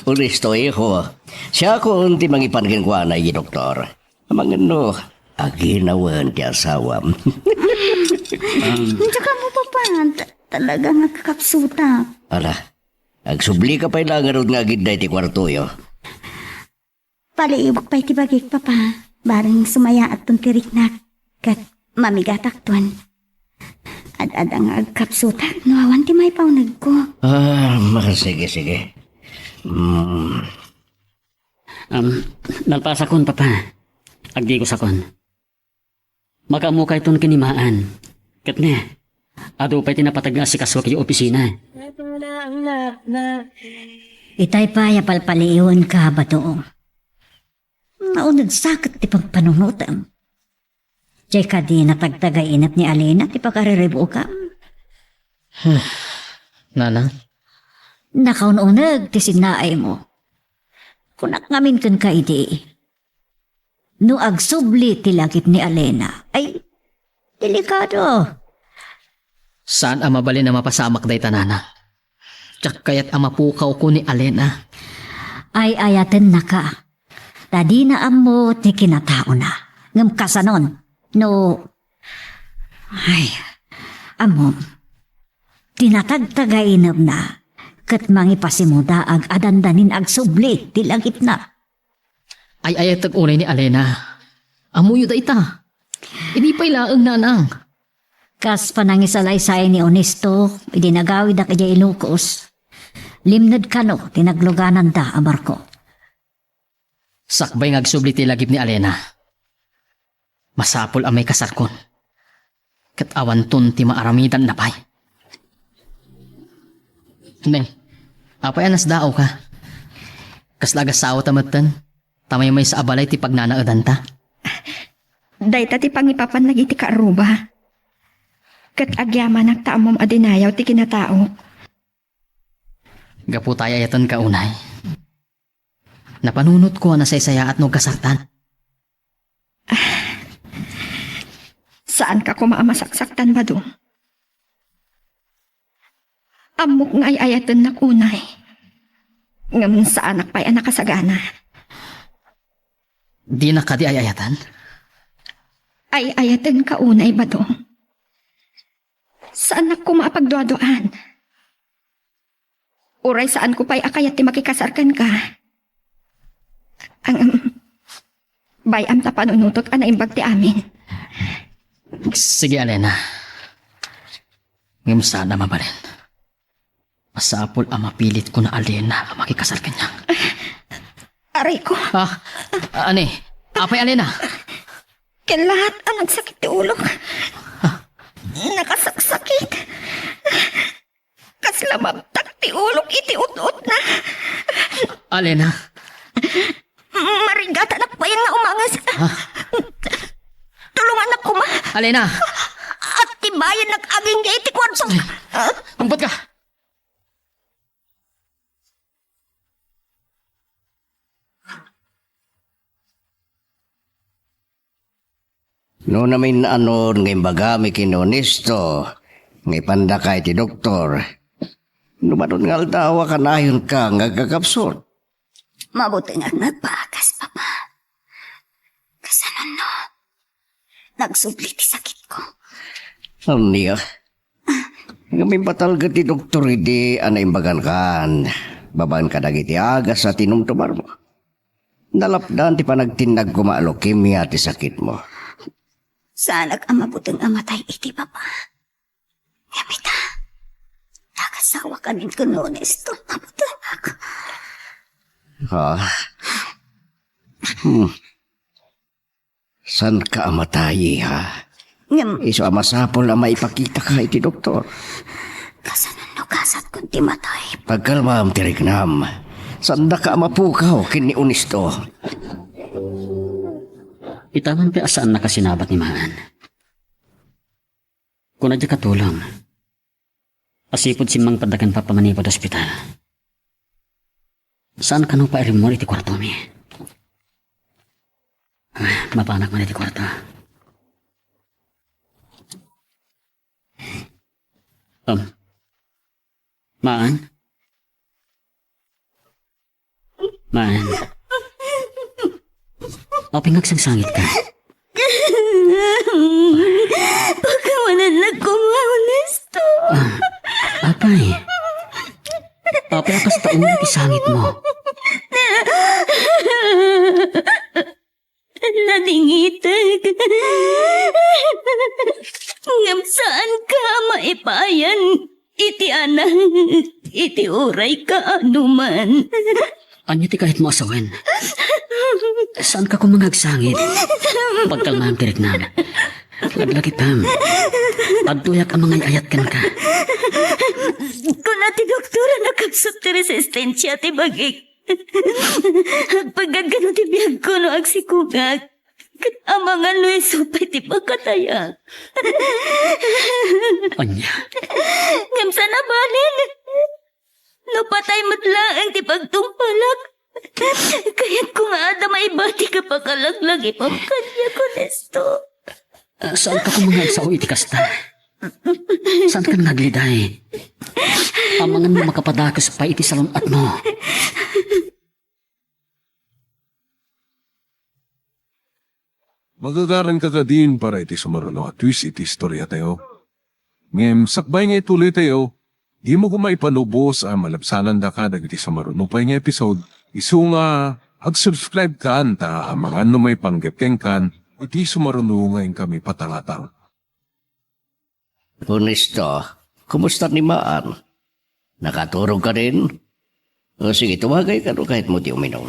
Uristo iho. Siya ko unti mangipanagin ko na doktor. Amang aginawan ti asawam. Tsaka mo, Papa. Talaga nagkakapsuta. Ala, agsubli ka pa ilang arod nga giday ti kwarto yo. Paliiwag pa itibagik, Papa. Barang sumaya at tuntirik na. Kat mamigatak tuan. Ad ang agkapsuta. Nuawan ti may paunag ko. Sige. Nalpasakon, Papa. Agdi ko sakon. Makamukay ton kinimaan. Kat ne, ado pa'y tinapatag nga si kaswa kayo opisina. Itay pa, yapalpaliiwan ka ba to? Naunad sakit ti pagpanunutan. Jay ka di natagtagainap ni Alina ti pagkariribo ka. Nana, Nakaununag ti sinaay mo. Kunak ngamin kan ka iti. No agsubli ti lakip ni Alena. Ay, delikado. saan ang mabalin na mapasamak day tanana? Tsak kaya't ang mapukaw ko ni Alena. Ay ayaten na ka. Tadi na amo ti kinatao na. Ngam kasanon. No. Ay, amo. Tinatagtagainam na. Kat mangipasimuda ag adandanin ag subli ti langit na. Ay ayat unay ni Alena. Amuyo da ita. Hindi pa ilaang nanang. Kas panangisalaysay ni Onesto, idinagawid na kaya ilukos. Limnad ka no, tinagluganan da amar ko. Sakbay ngagsubli ti lagip ni Alena. Masapol ang may kasarkon. Kat awan ton ti maaramidan na pay. Neng, apay anas daaw ka. Kaslagas sao tamatan. Tamay may sa abalay ti pagnanaadan ta. Dayta ti pangipapan lagi ti kaaruba. Kat agyaman nagtaamom adinayaw ti kinatao. Gapu tayo ayatan ka unay. Napanunot ko na saysaya at no kasaktan. Saan ka kumaamasaksakan ba do? Amok nga ay ayatan na kunay. Ngam sa anak pa'y anak kasagana. Di na ka di ayayatan? Ay ayatan ka unay ba do? Saan na kumapagduaduan? Uray saan ko pa'y akayat ti makikasarkan ka? Ang bayam ta panunutot anaimbag ti amin. Sige, Alena. Ngam sana mabalin. Masapol ang mapilit ko na Alena ang makikasal kanya. Aray ko, Ane, apay Alena. lahat ang nagsakit ti ulo. Nakasaksakit. Kasla mabtak ti ulok iti ut-ut na. Alena, Marigata na pa yan nga umangas. Tulungan na kuma. Alena, At tibayan nag-aging nga iti kwarso. umpot ka. No namin anon ngay bagami kinonisto, ngay pandakay ti doktor. Numanon nga aldawa ka nayon ka nga kakapsot. Mabuti nga nagpakas, Papa. Kasanon no. Nagsubli ti sakit ko. Niya. Ngamin batalga ti doktor idi imbagan kan. Baban ka dagiti agas sa tinumtumar mo. Nalapdan ti panagtindag kuma leukemia ti sakit mo. Sana ka mabutang amatay iti papa. Gamita. Nakasawa ka min kunones to. Mabutang ako. Ha? San ka amatayi ha? Ngam, Iso amasapol ang maipakita ka iti doktor. kasanan no kasat kung ti matay. Pagkalmam ti Rignam. Sanda ka amapukaw kini unisto. Itaman pa asaan na kasinabat ni Maan. Kung nadya katulong, asipod si Mang padagan pa pamanipod ospital. Saan ka nung pairim mo iti kwarto mi? Mapanak man iti kwarto. Maan? Maan? O pinagsangsangit ka? Pagkawanan na kumaunis to. Apay. Apay akas taong iti sangit mo. Naningitag. Ngam saan ka maipayan? Iti anak, iti uray ka anuman. Anyo ti kahit mo asawen. Saan ka kumangagsangit? Pagkalmang tirik na. Laglagit ham. Pagduyak ang mga ayat kan ka. Kung na ti doktora nakapsot ti resistensya ti bagik. Pagkagano ti biyag ko no agsikugag. Ang mga Luis upay ti pagkataya. Anya. Ngamsa na balin. No patay matlaang ti pagtumpalak. Kaya't kung ada may bati ka pakalaglag ipagkanya ko nesto. Saan ka kumangagsaw iti kasta? Saan ka nagliday? Ang mga mo makapadakas pa iti salon at mo. Magagaran ka din para iti sumaruno at twist iti istorya tayo. Ngem, sakbay nga ituloy tayo. Di mo kumaipanubos ang malapsanan da ka dagiti sumaruno pa nga episode. Isu nga, ag-subscribe ka anta ang mga ano may panggepkeng kan, iti sumaruno ngayon kami patangatang. Unisto, kumusta ni Maan? Nakaturog ka rin? O sige, tumagay ka no kahit mo ti uminom.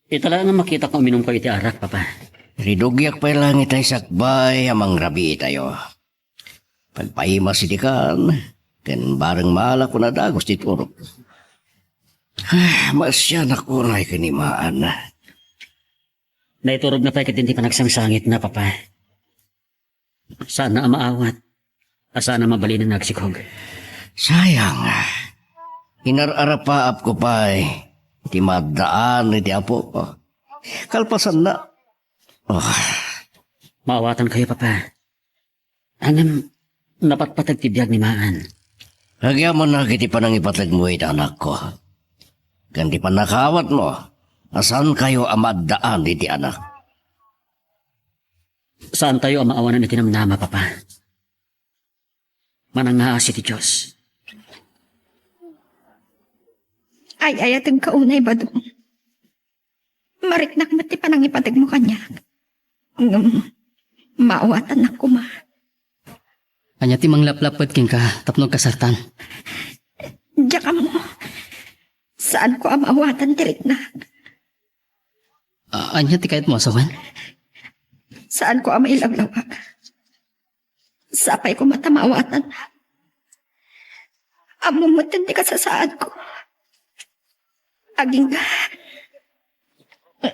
Itala nga makita ko uminom ko iti arak, papa. Ridugyak pa lang itay sakbay amang rabi tayo. Pagpaima si Dikan, ken bareng mala ko na dagos ti turog. Masya na kunay kanimaan. Naiturog na pa ikatinti pa nagsangsangit na, papa. Sana maawat. Sana mabali na nagsikog. Sayang. Inararapaap ko pa'y ti madaan iti apo ko. Kalpasan na. Maawatan kayo, papa. Anam, napatpatag tibiyag ni Maan. Nagyaman na kiti pa nang ipatag mo iti anak ko. Ganti pa nakawat mo. Asan kayo amadaan iti anak? Saan tayo ang maawanan iti namnama, papa? Manangaas iti Diyos. Ay, ayatag kaunay ba doon? Mariknak mati pa nang ipatag mo kanya. Maawatan ako ma. Anya ti manglaplapad king ka, tapnog kasartan. Diya ka mo. Saan ko ang maawatan tirik na? Anya ti kahit mo asawan? Saan ko ang mailaglawag? Sapay ko matamawatan. Amumutin di ka sa saan ko. Aging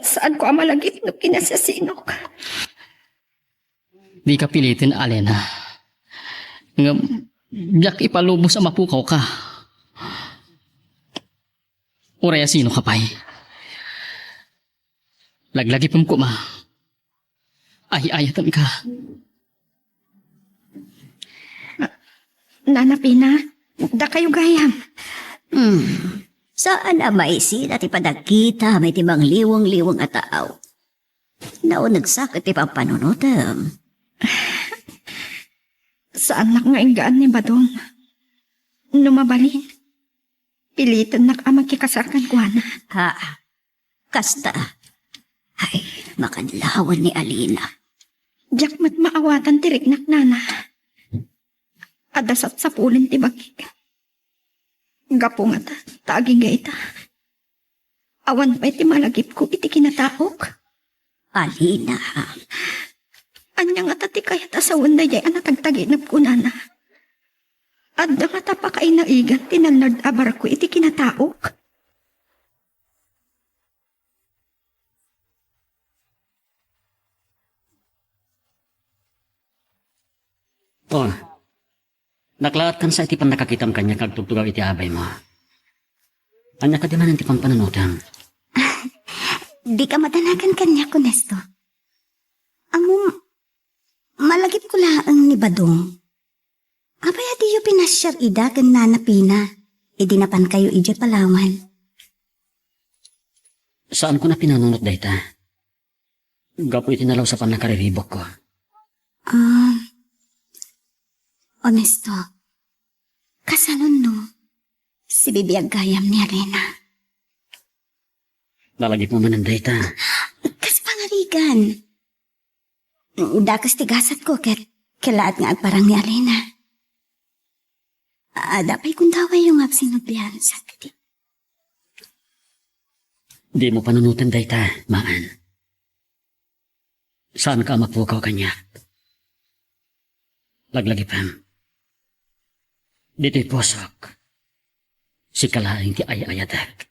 saan ko ang malagip no kinasasino ka? Di ka pilitin, Alena. Nga, biyak ipalubos ang mapukaw ka. Uraya sino ka pa'y? Laglagipin ko, ma. Ay-ayatan ka. Nanapina, da kayo gayam. Saan amay sila ti padagkita may timang liwang-liwang at taaw. Naon nagsakit ti pampanunutam. Sa anak nga inggaan ni Badong. Numabalin. Pilitan nak amang kikasarkan ko na. Ha, kasta. Ay, makadlawan ni Alina. Diyak mat maawatan tirik nak nana. Adasat sa pulin ti bagig. Gapo nga ta, taaging ga ita. Awan pa iti malagip ko iti kinataok. Alina, Anya nga tati kayat asawan na jay anatagtaginap ko nana. Adda nga tapakay na igan tinalnard abar ko iti kinataok. Oh, naklaat kan sa iti pan nakakitam kanya kagtugtugaw iti abay mo. Anya ka di man iti pampanunutan. Di ka matanagan kanya, Kunesto. Amom, malagip ko laang ni Badong. Abaya di yu pinasyar ida kan nanapina. Idinapan kayo ije Palawan. Saan ko na pinanunot dayta? Gapo iti nalaw sa pan nakariribok ko. Honesto. Kasanon no, si bibiyag gayam ni Arena. Nalagip mo man ang dayta. Kas pangarigan. Dakas tigasat ko ket kilaat nga agparang ni Arena. Dapay kung daway yung absinubyan sa kati. Di mo panunutan dayta, maan. Saan ka mapukaw kanya? Laglagipam. Dito'y posok. Si kalaing ti ay-ayadag.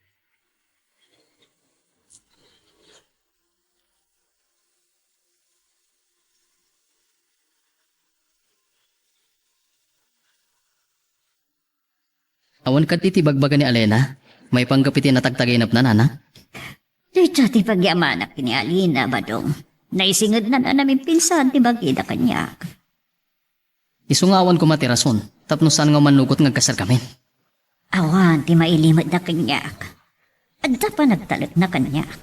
Awan ka ti bagbaga ni Alena. May panggapiti na tagtaginap na nana. Dito ti pagyamanak ni Alina, Badong. Naisingad na namin pinsan ti bagida kanya. Isungawan ko matirason. Tapno saan nga manugot nga kasar kami. Awan ti mailimod na kanyak. Adda pa nagtalag na kanyak.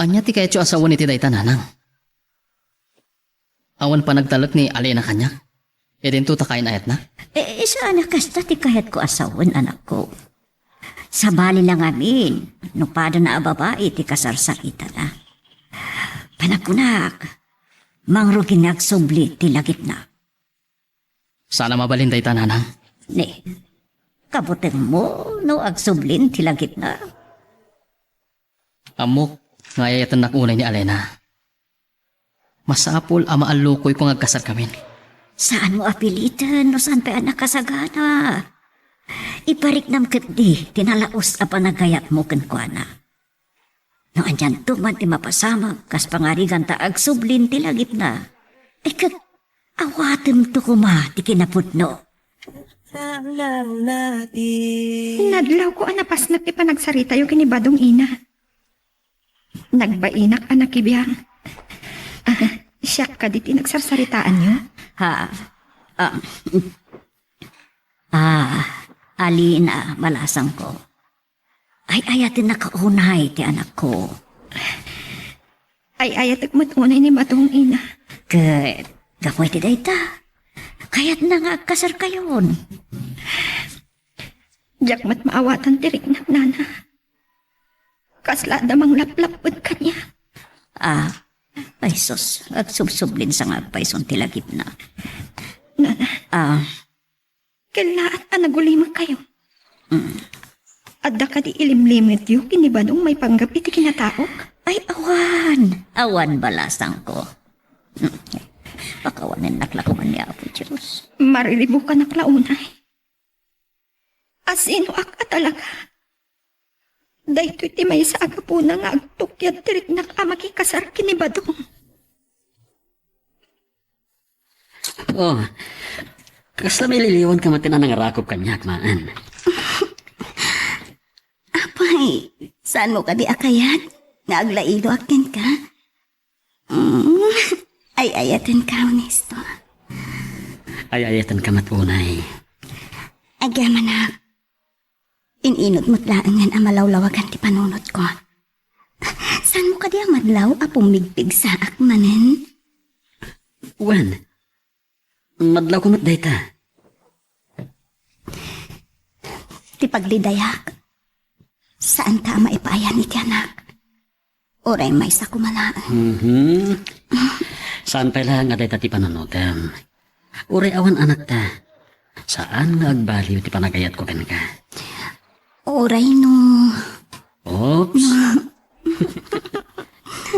Anya ti kaya asawan iti dayta nanang. Awan pa nagtalag ni Alena kanya. E din tuta kain ayat na. Isa anak kasta ti kahit ko asawan anak ko. Sa bali lang amin. No pada na babae ti kasarsarita na. Panakunak. Mangrugin nagsubli ti lagit na. Sana mabalin dayta nanang. Ne, kabuteng mo no agsublin ti lagit na. Amok nga ayatan nakunay ni Alena. Masapol ama alukoy kung agkasar kami. Saan mo apilitan no saan pa anak kasagana? Iparik nam ket di tinalaos a panagayat mo ken kuana. No andyan tuman ti mapasama kas pangarigan ta agsublin ti lagit na. Ket awatem to kuma ti kinaputno. Nadlaw ko anapas na ti panagsarita yung kinibadong ina. Nagbainak anak ibiyang. Siya ka di tinagsarsaritaan niyo? Alina, balasang ko. Ay ayatin na kaunay ti anak ko. Ay ayatik mo't unay ni Badong ina. Ket, gapoy ti dayta. Kaya't na nga kasar kayon. Diyak mat maawatan tirik na nana. Kasla damang laplapod kanya. Ay sus, at subsublin sa nga payson tilagip na. Nana, kailaat anagulimang kayo. Adda ka di ilimlimit yung kinibadong may panggap iti kinataok. Ay awan, awan balasang ko. Pakawanin naklakuman niya po, Diyos. Marilibo ka naklaunay. Asino ak talaga. Dahito iti may sa agapuna nga agtukyat tirik na kamakikasar kinibadong. Oh, kasla may liliwan ka matin ang rakop kanyak, maan. Apay, saan mo ka di akayat? Naaglaido akin ka? Ay ayatin ka, Honesto. Ay ayatan ka matunay. Agyaman na. Ininot mo't laangan ang malawlawagan ti panunot ko. Saan mo ka di ang madlaw apong migpig sa akmanen? Wen, madlaw ko dayta. Ti paglidayak. Saan ta maipayan iti anak? Oray may sa kumalaan. Saan pa lang nga dayta ti pananutem? Uray awan anak ta. Saan nga agbaliw ti panagayat ko kan ka? Oray no. Oops.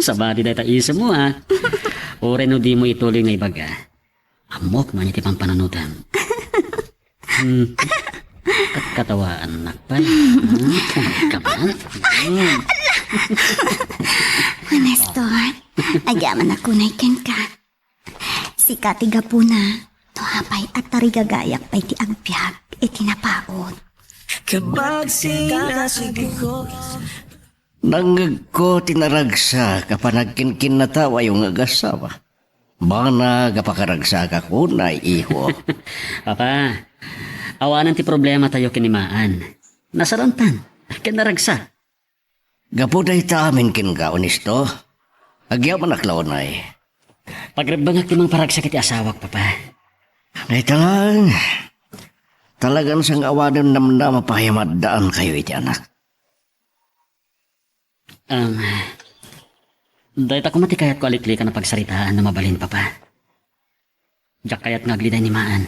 Sabadi dayta isa mo ha. Uray no di mo ituloy nga ibaga. Amok man iti pampananutem. At katawaan nakpay. Kaman. Nestor, agaman ako na iken ka. Si Katiga po na. Tuhapay at tarigagayak pa'y ti agbyag iti napaot. Kapag sinasig ko Nangag ko tinaragsa kapanagkinkin na tawa yung agasawa. Bana kapakaragsa ka ko na iho. Papa, awanan ti problema tayo kinimaan. Nasarantan, kinaragsa. Gapuday ta amin kin ka, onisto. Agyaman aklaw na eh. Pagrabang timang paragsa kiti asawak, papa. Ay talang. Talagang sang awanan namna mapahimaddaan kayo iti anak. Dahil ako matikayat ko alikli ka na pagsaritaan na mabalin, papa. Diyak kayat ngagliday ni Maan.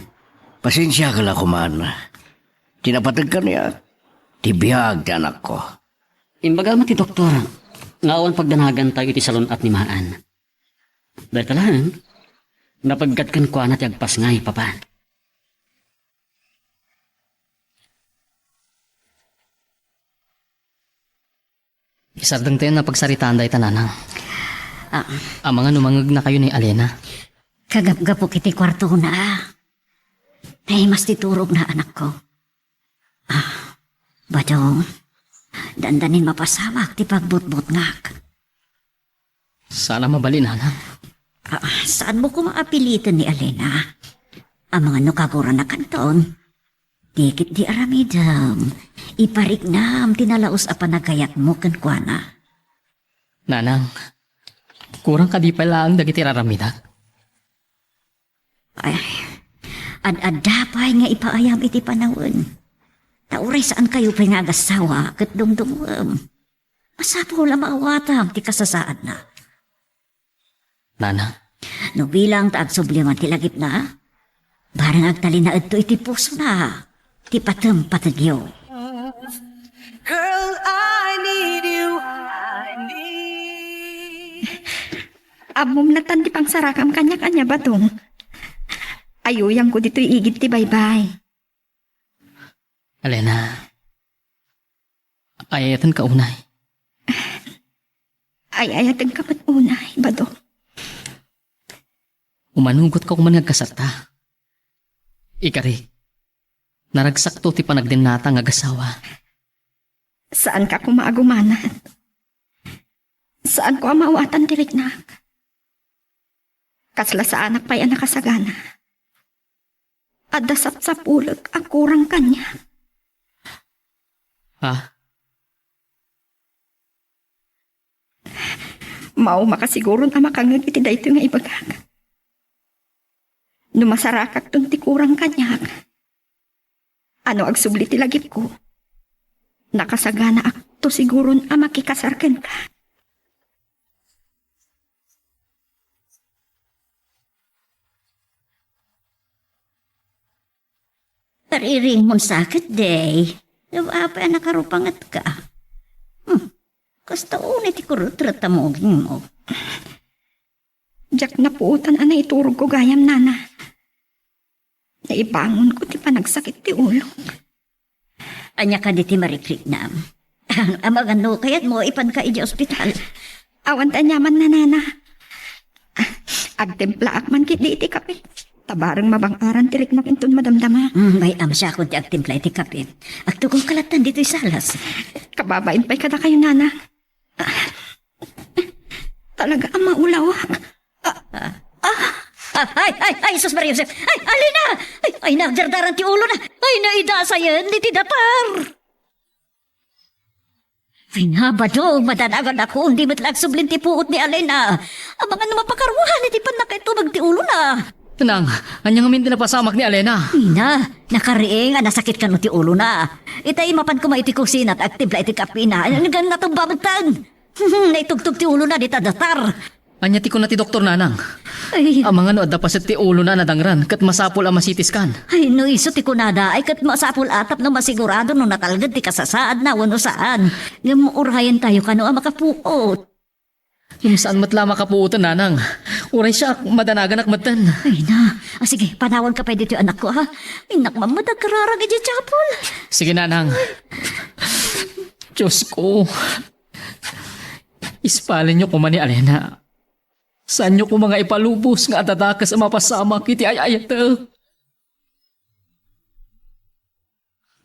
Pasensya ka lang kuman. Tinapatag ka niya. Tibiyag ti anak ko. Imbaga mati doktor, ngawan pagdanagan tayo iti salon at ni Maan. Dahil talang, napagkat kan ko na ti agpas ngay, papa. Isardang tayo na pagsaritaan dahi tananang. Ang mga numangag na kayo ni Alena. Kagapgapo kiti kwarto na. Ay, mas titurog na anak ko. Badong, dandanin mapasawak ti pagbutbut ngak. Sana mabali nanang. Saan mo ko maapilitan ni Alena? Ang mga nukagura na kanton. Dikit di aramidam. Ipariknam tinalaos a panagayat mo kankwana. Nanang, kurang ka di pala ang dagiti raramida. Ay, ad-adapay nga ipaayam iti panawon. Tauray saan kayo pa nga agasawa kat dumdumwam. Masapo la maawatam ti kasasaan na. Nanang, No bilang taag subliman ti lagip na, barang agtali na adto iti puso na, ti patem patagyo. Girl, I need you. I need. Amom na tan di pang sarakam kanya-kanya batong. Ayuyang ko dito'y igit ti baybay. Alena, ayatan ka unay. Ay ayatan ka mat unay, batong. Umanugot ka kuman nagkasarta. Ikari, naragsakto ti panagdinata nga gasawa. Saan ka kumaagumanat? Saan ko amawatan ti riknak? Kasla sa anak pa'y anak kasagana. Adasap sa pulag ang kurang kanya. Ha? Mao makasiguron ang makangag iti dayto nga ibagag. Numasarakak tong ti kurang kanya. Ano agsubli ti lagip ko? Nakasagana akto siguron ang makikasarken ka. Tariring mon sakit day. Apa nakarupangat ka? Kasta unit ikurutrat tamogin mo. Diyak na puutan ana iturog ko gayam nana. Naibangon ko ti panagsakit ti ulo. Anya ka di ti marikrik nam. Ang magano kayat mo ipan ka iji ospital. Awan ta nyaman na nana. Agtempla akman kit di iti kapit. Tabarang mabangaran tirik na kinton madamdama. May siya kung ti agtimpla iti kapit. Agtugong kalatan dito'y salas. Kababain pa'y kada kayo nana. Talaga ang maulawak. Ay, sus Maria Josep. Ay, alina! Ay, nagdardaran ti ulo na. Ay, naidasa yan, di ti dapar. Ay nga, Badong, madanagan ako, hindi mo't lang sublinti puot ni Alena. Ang mga naman pakaruhan, hindi pa nakitubag ti ulo na. Nang, anyang amin din na pasamak ni Alena. Ina, nakariing, nasakit ka no ti ulo na. Itay mapan ko maiti kusin at aktible iti kapina. Hanggang natong babagtan. Naitugtog ti ulo na, di tadatar. Anya ti ko na ti Doktor Nanang. Ay, Ang mga no, dapasit ti ulo na nadangran, kat masapol ang masitiskan. ay no, iso ti kunada, ay kat masapul atap na masigurado no natalagad ti kasasaad na wano saan. Ngamuurayan tayo kano ang makapuot. Yung saan matla makapuutan, Nanang. Uray siya, madanagan akmatan. Ay na, sige, panawan ka pa dito anak ko ha. Inak mamadag kararag iti chapel. Sige, Nanang. Diyos ko. Ispalin niyo kuman ni Alena. Saan niyo ko mga ipalubos nga atatakas ang mapasama kiti ayayata?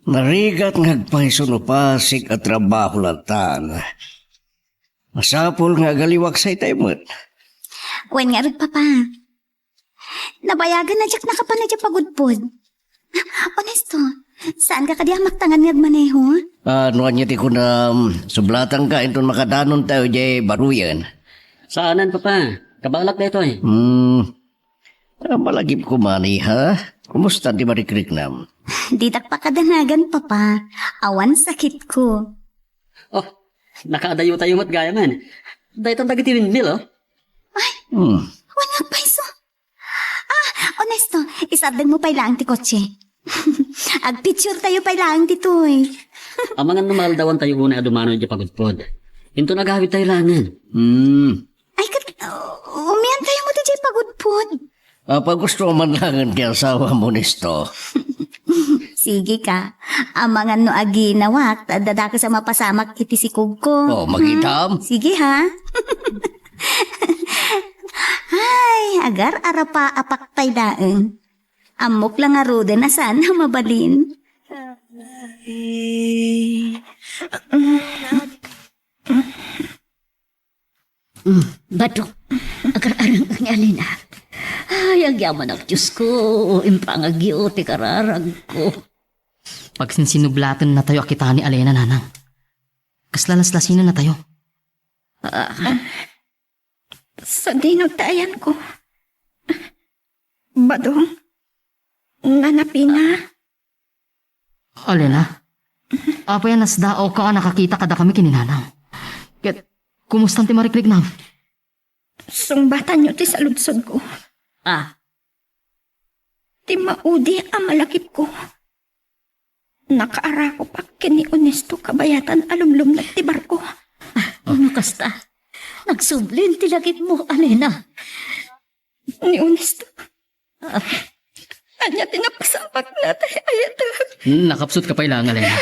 Narigat ngagpahisunupasik at trabaho lantan. Masapol nga galiwak sa itaymot. Wen nga rin, Papa. Nabayagan na Jack nakapan na Jack pagudpod. Honesto, saan ka kadiamak tangan nga maneho? Ano niya ti ko na sublatan ka inton makadanon tayo jay baruyan. Saanan, Papa? Kabalak na ito eh. Malagip ko mani ha? Kumusta di marikrik nam? Di tak pa kadanagan, Papa. Awan sakit ko. Oh, nakadayo tayo mat gaya man. Dahil itong dagiti windmill, oh. Wan nga pa iso. Honesto, isabdan mo pa ilang ti kotse. Ag-picture tayo pa ilang dito eh. Ang mga numaldawan tayo una adumano di pagudpod. Into nagawit tayo langan. Ay, umiyan tayo mo di pagudpod. Pag gusto man lang kaya asawa mo nisto. Sige ka. Ang mga no aginawak, dadaka sa mapasamak iti si Kugko. Oh, magitam. Sige ha. Ay, agar arapa apaktay daeng. Amok lang aruda na sana mabalin. Badong, agar-arang ni Alena. Ay, ang yaman ang Diyos ko. Impangagyo, ti kararag ko. Pag sinsinublatan na tayo akita ni Alena, Nanang. Kaslalas-lasinan na tayo. Sa dinagtayan ko. Badong, nanapina. Alena, apa yan nasdao ka nakakita kada kami kininanang. Ket, kumusta ti mariklik na? Sungbatan niyo ti sa lutsod ko. Ti maudi ang malakip ko. Nakaara ko pa kini Honesto kabayatan alumlum na ti barko. Ano kasta? Nagsublin tilagit mo, Alena. Ni Honesto. Anya tinapasamak na tayo ayat. Nakapsut ka pa ilang, Alena.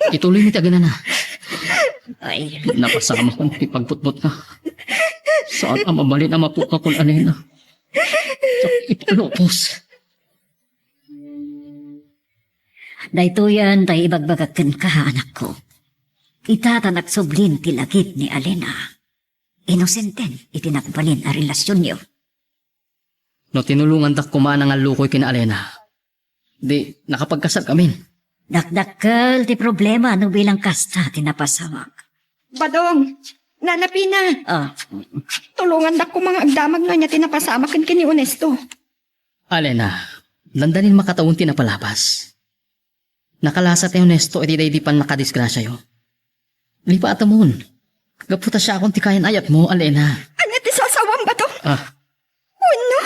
Ituloy mo ti agana na. Ay, Napasama ko ti pagputput na. Saan ang mabalin ang mapuka kung Alena? Sakit lupos. dahito yan tayo ibagbagakan ka, anak ko. Itata nagsublin tilagit ni Alena. Inosenten itinagbalin a relasyon niyo. No tinulungan tak kumaan ang lukoy kina Alena. Di, nakapagkasal kami. Dakdakkel ti problema no bilang kasta tinapasamak. Badong, nanapina. Tulungan da ko mga agdamag na niya tinapasamak kini Honesto. Alena, landanin makataon ti napalabas. Nakalasa tayo Nesto iti day di pan nakadisgrasya yo. Lipa atamon. Gaputa siya akong tikayan ayat mo, Alena. Anya ti sasawang ba to? Uno,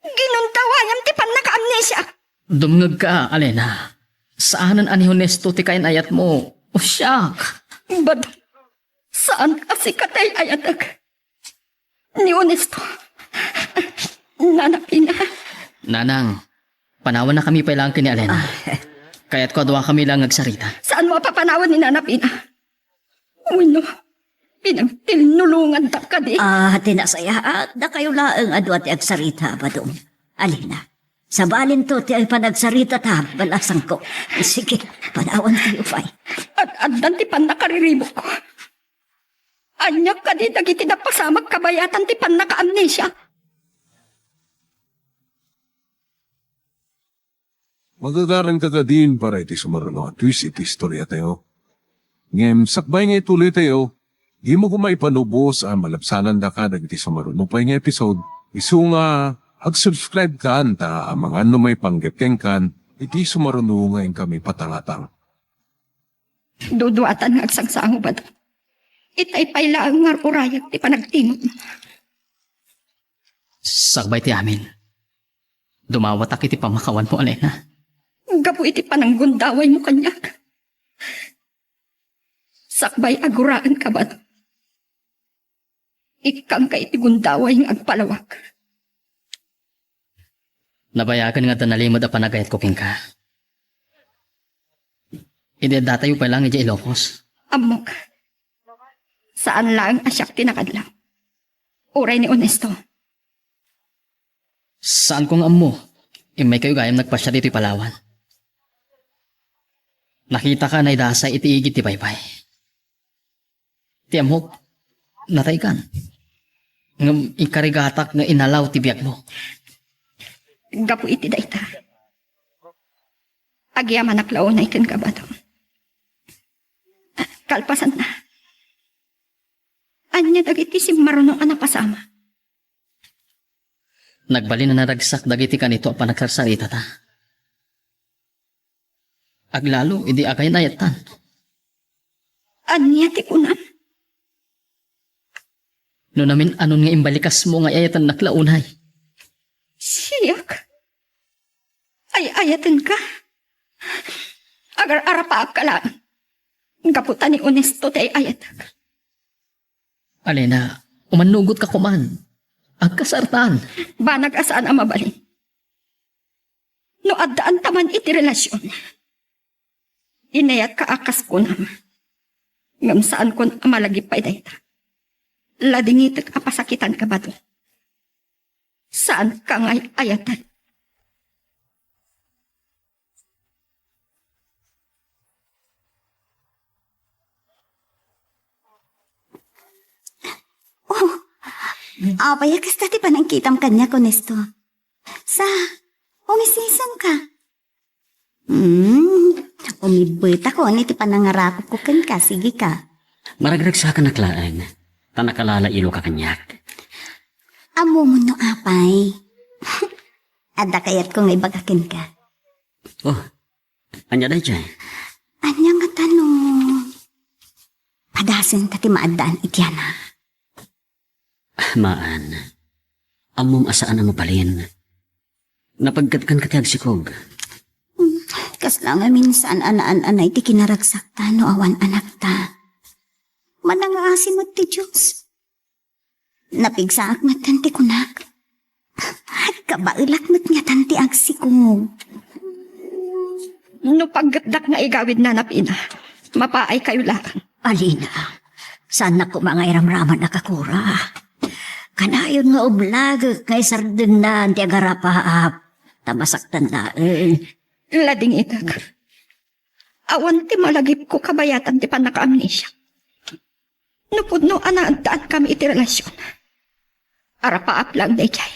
ginuntawayan ti pan naka-amnesia. Dumngag ka, Alena. Saanan ani Honesto tikayan ayat mo? O siyak. Bad, saan kasi katay ayatag? Ni Honesto. Nanapina. Nanang, panawan na kami pa ilang kini Alena. Kaya't ko adwa kami lang agsarita. Saan mo papanawan ni Nanapina? Uno, pinagtilnulungan ta ka di. Tinasaya at na kayo laang adwa ti agsarita, Badong. Alena, sa balin to ti ay panagsarita ta, balasang ko. Sige, panawan tayo pa'y. At ti pan nakariribok ko. Anya ka di dagiti na pasamag kabayatan ti pan naka-amnesia. Magagaran ka ka din para iti sumarano at twist iti istorya tayo. Ngem sakbay nga ituloy tayo, di mo ko maipanubos ang malapsanan da ka dagiti sumarunong pa nga episode. Isu nga, ag-subscribe ka ta ang mga ano may panggepkeng kan, iti sumarunong nga kami patangatang. Duduatan nga agsagsaang ba? Itay pailaang nga urayag ti panagtingot mo. Sagbay ti amin. Dumawatak iti pamakawan mo, Alena. Gapu iti pananggundaway mo kanyak. Sakbay aguraan ka ba? Ikang ka iti gundaway ng agpalawak. Nabayagan nga tanalimod a panagayat ko king ka. Hindi datayo pa lang iti Ilocos. Amok. Saan lang asyak tinakadlang? Uray ni Honesto. Saan kong amo? May kayo gayam nagpasya dito Palawan. Nakita ka na idasay iti igit ti Baybay. Ti amok, natay kan. Ngam ikarigatak nga inalaw ti biyag mo. Gapu iti dayta. Agyaman aklaw na ikan ka ba ito? Kalpasan na. Anya dagiti si marunong anak pasama. Nagbali na naragsak dagiti kanito pa nagsarsarita ta. Aglalo, idi akay nayatan. Anya ti kunam? No namin anon nga imbalikas mo nga ayatan naklaunay. Siyak. Ay ayatan ka. Agar arapa ka lang. Kaputan ni Honesto tay ayatag. Alena, umanugot ka kuman. Ang kasartan. Banag asaan ang mabalin. No addaan taman iti relasyon. Inayat ka akas ko naman. Ngam saan kon amalagipay dayta. Ladingitek apasakitan ka ba to? Saan ka ngay ayatan? Apay, kas dati pa nang kitam kanya ko nesto. Sa, umisisang ka. Umibita ko, iti panangarakot ko kan ka, sige ka. Maragragsakan na klaan. Tanakalala ilo ka kanyak. Amo mo no apay. Ada kayat ko nga ibagakin ka. Oh, anya day jay. Anya nga tanong. Padasin tati maadaan ityana. Maan, amom asaan ang mapalin. Napagkatkan katiyag sikog. Kas lang minsan anaan-anay ti kinaragsak ta no awan anak ta. Manangaasin mo ti Diyos. Napigsaak na tanti kunak. At kabailak mo't nga tanti agsikog. No paggatdak nga igawid na napina. Mapaay kayo lang. Alina, sana ko mga iramraman nakakura. Kanayon nga oblag, kay sardin na ti agarapaap. Tamasaktan na Lading itag. Awan ti malagip ko kabayatan ti panaka-amnesia. Napudno anaandaan kami iti relasyon. Arapaap lang day kay.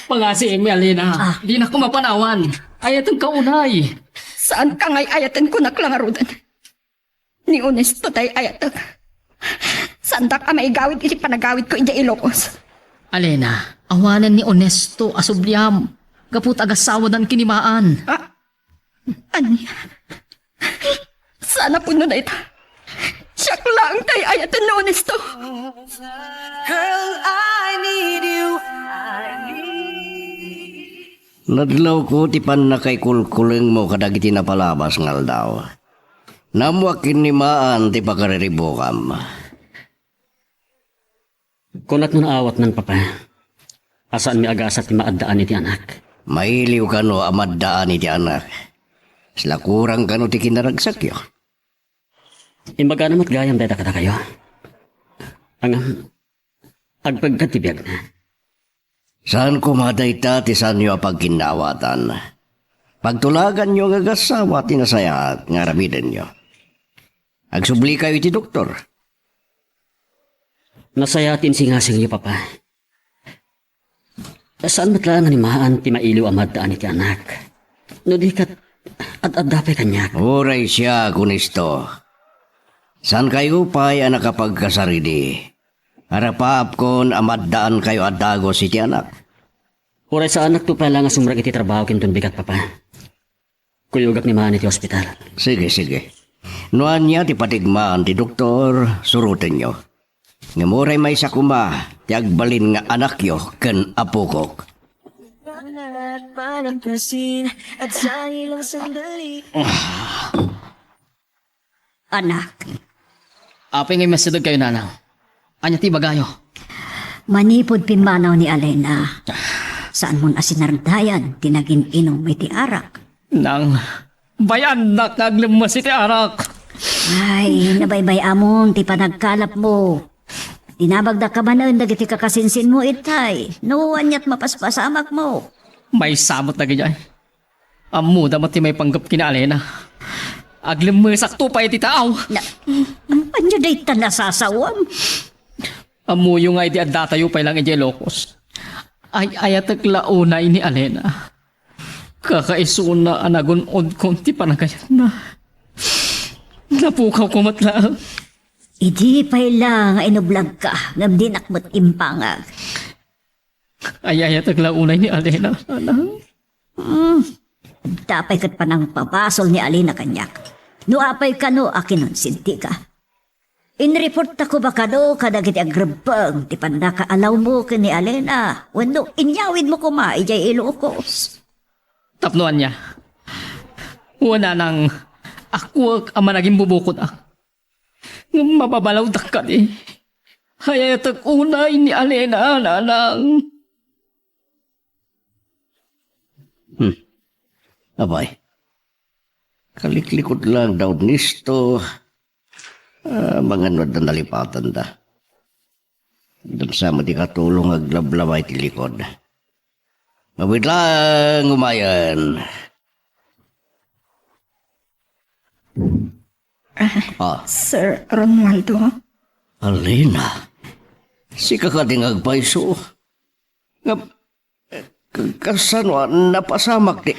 Pangasing mi Alena. Di na ko mapanawan. Ayatan ka unay. Saan ka ngay ayatan ko naklangarudan? Ni Honesto tay ayatag. Sandak ka maigawid iti panagawid ko iti Ilocos. Alena, awanan ni Honesto asubliam. Gaput agasawa dan kinimaan. Anya? Sana puno na ita. Siyak lang tay ayatan ni Honesto. Girl, I need you. Nadlaw ko tipan na kay kulkuling mo kadagiti na palabas ngal daw. Namuakin ni maan ti pakariribokam. Kunat nun awat ng papa. Asaan mi agasat ti maadaan iti anak. Mailiw ka no amaddaan iti anak. Sila kurang ka no ti kinaragsak yo. Imbaga namat gayam data kata kayo. Ang agpagkatibiyag na. Saan kumadayta ti saan nyo pagkinawatan? Pagtulagan nyo gagasawa tinasayat nga ramiden nyo. Agsubli kayo iti doktor. Nasayatin singasing iyo papa. Saan matlaan nga ni maan ti mailiw amadaan iti anak? No di kat at dapay kanyak. Uray siya kunisto. San kayo pa'y nakapagkasarili? Harapaap kon amadaan kayo adago si ti anak. Uray sa anak to pala nga sumrag iti trabaho kintun bigat papa. Kuyugak ni mahan iti hospital. Sige, sige. Nuan niya ti patigmaan ti doktor, surutin nyo. Nga muray may sakuma, ti agbalin nga anak yo ken apukok. At palampasin at sa ilang sandali. Anak, Apay ngay masidog kayo nanang. Anya ti bagayo. manipod pimanaw ni Alena. Saan mo na sinardayan, tinagin inom may ti arak. Nang bayan na kaglumas iti arak. Ay, nabaybay amon, ti panagkalap mo. Tinabagda ka ba na dagiti kakasinsin mo itay? Nuwan niya't mapaspasamak mo. May samot na ganyan. Amuda mo ti may panggap kina Alena. Aglumasak to pa iti tao. Anyo day ta nasasawam. Amuyo nga iti adatayo pa lang iti lokos. Ay ayatag launay ni Alena. Kakaisuna anagunod kon ti panagayat na. Napukaw ko matlaang. Idi pa'y lang inublag ka, ngam di nakmat impangag. Ay ayatag launay ni Alena. Anang. Tapay kat pa nang papasol ni Alina kanyak. No apay ka no akinon sinti ka. In-report ako ba ka no kadagiti agrabang ti pandakaalaw mo ka ni Alena. Wano inyawid mo kuma ijay ilokos. Tapnuan niya. Wala nang ako ang managing bubukod ah. Mababalaw dakkat eh. Hayatag unay ni Alena nanang. Abay, kaliklikod lang daw nisto. Mga nod na nalipatan da. Doon sa mo di katulong aglablabay ti likod. Mabit lang umayan. Sir Ronaldo, Alina, si kakating agpaiso. Kasano napasamak di.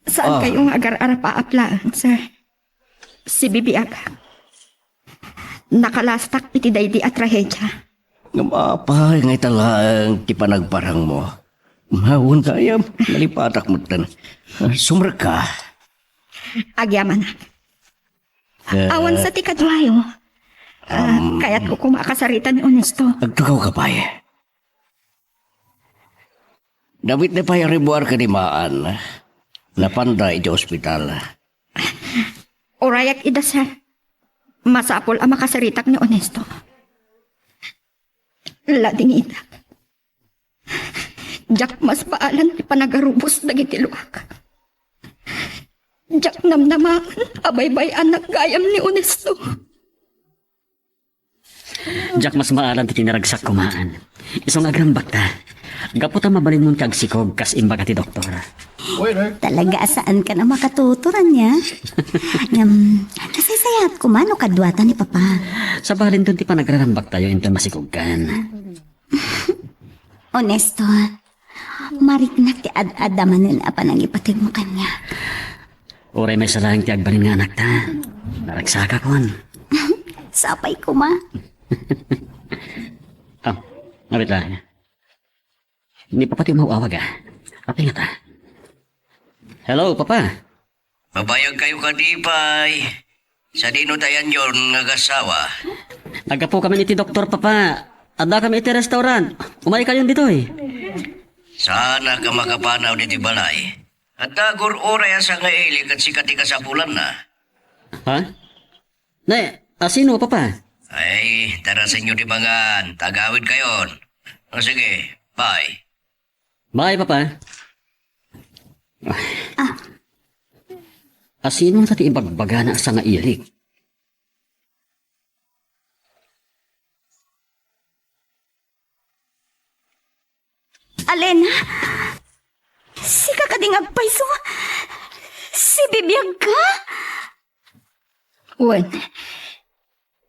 saan kayong agar-ara paaplaan, sir? Si Bibiaga. Nakalastak iti daydi at trahedya. Ngapapay ngay talang ti panagparang mo. Mahon kayam, nalipatak mo tan. Sumra ka. Agyaman na. Awan sa tikadwayo. Kaya't ko kumakasarita ni Honesto. Agtugaw ka pa David na pa'y ribuar kanimaan. Napanda iti ospital. Orayak ida, sir. Masapol ang makasaritak ni Honesto. Lading ida. Jack mas paalan ti panagarubos dagiti luwak. Jack namnaman abaybay anak gayam ni Honesto. Jack mas maalam ti tinaragsak kumaan. Isong agrambak ta. Gapot ang mabalin mong kagsikog kas imbaga ti doktor. Talaga saan ka na makatuturan niya? Nasasayat ko man o kadwata ni Papa. Sa balin dun ti panagrarambak tayo into masikog kan. Honesto, mariknak ti ad-adamanin apa nang ipatig mo kanya. Oray may salang ti agbalin nga anak ta. Naragsaka kon. Sapay ko ma. Mabit lang. Hindi pa pati umawawag ah. Apay nga ta. Hello, Papa. Mabayag kayo kadipay. Sa dino tayan yon ngagasawa. Aga po kami ni ti Doktor, Papa. Ada kami iti restaurant. Umay kayo dito eh. Sana ka makapanaw ni ti balay. At dagur oray sa nga ilik at sikati kasapulan na. Ha? Nay, sino, Papa? Ay, tara sa inyo tibangan. Tagawid kayon. O sige, bye. Bye, Papa. Sino na ti ibagbaga na sa nga ilik? Alena, si kakading agpaiso. Si bibiyag ka? Wen,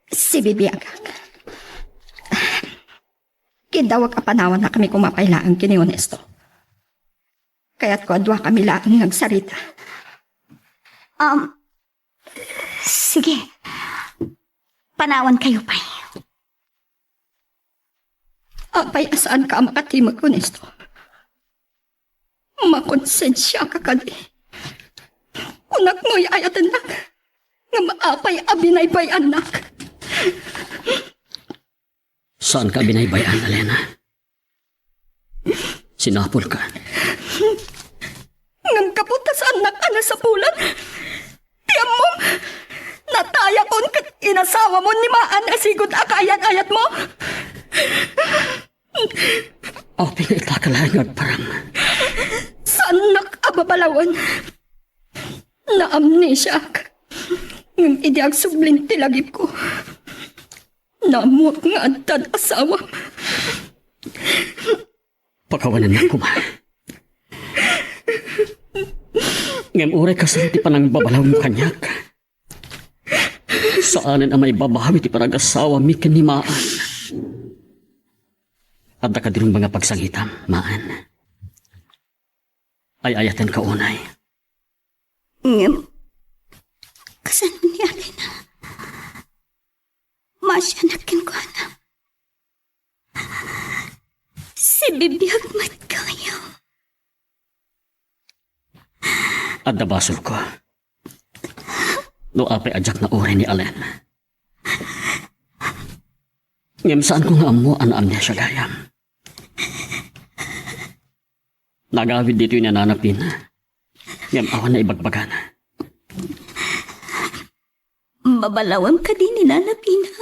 si Bibiaga. Kindawag kapanawan na kami kumapailaan kini Honesto. Kaya't ko adwa kami laang nagsarita. Sige. Panawan kayo pa'y. Apay, asaan ka makatimag, Onesto? Makonsensya ka kadi. Unak mo'y ayat anak. Nga maapay abinaybay anak. Saan ka binaybayan, Alena? Sinapol ka. Ngam kapunta sa anak ana sa pulan. Tiyam mo, nataya kon kat inasawa mo ni maan asigod akayat-ayat mo. O, pinita ka lang parang. Sa anak ababalawan. Na-amnesia ka. Ngam idiag sublin tilagip ko. Namuak nga antad asawa. Pagkawanan na kuma. Ngam uray ka sa ti panang babalaw mo kanyak. Saanin ang may babawi ti panag-asawa mi kanimaan. At nakadirong mga pagsangitam, maan. Ay ayatan ka unay. Ngem, kasan ni Alena? Masya nakin ko na. Si bibiyag mat kayo. At nabasol ko. No apay ajak na uri ni Alen. Ngem saan ko nga amo ang amnesia gayam. Nagawid dito yung nananapin. Ngem awan na ibagbagan. Babalawam ka din ni Nanapina.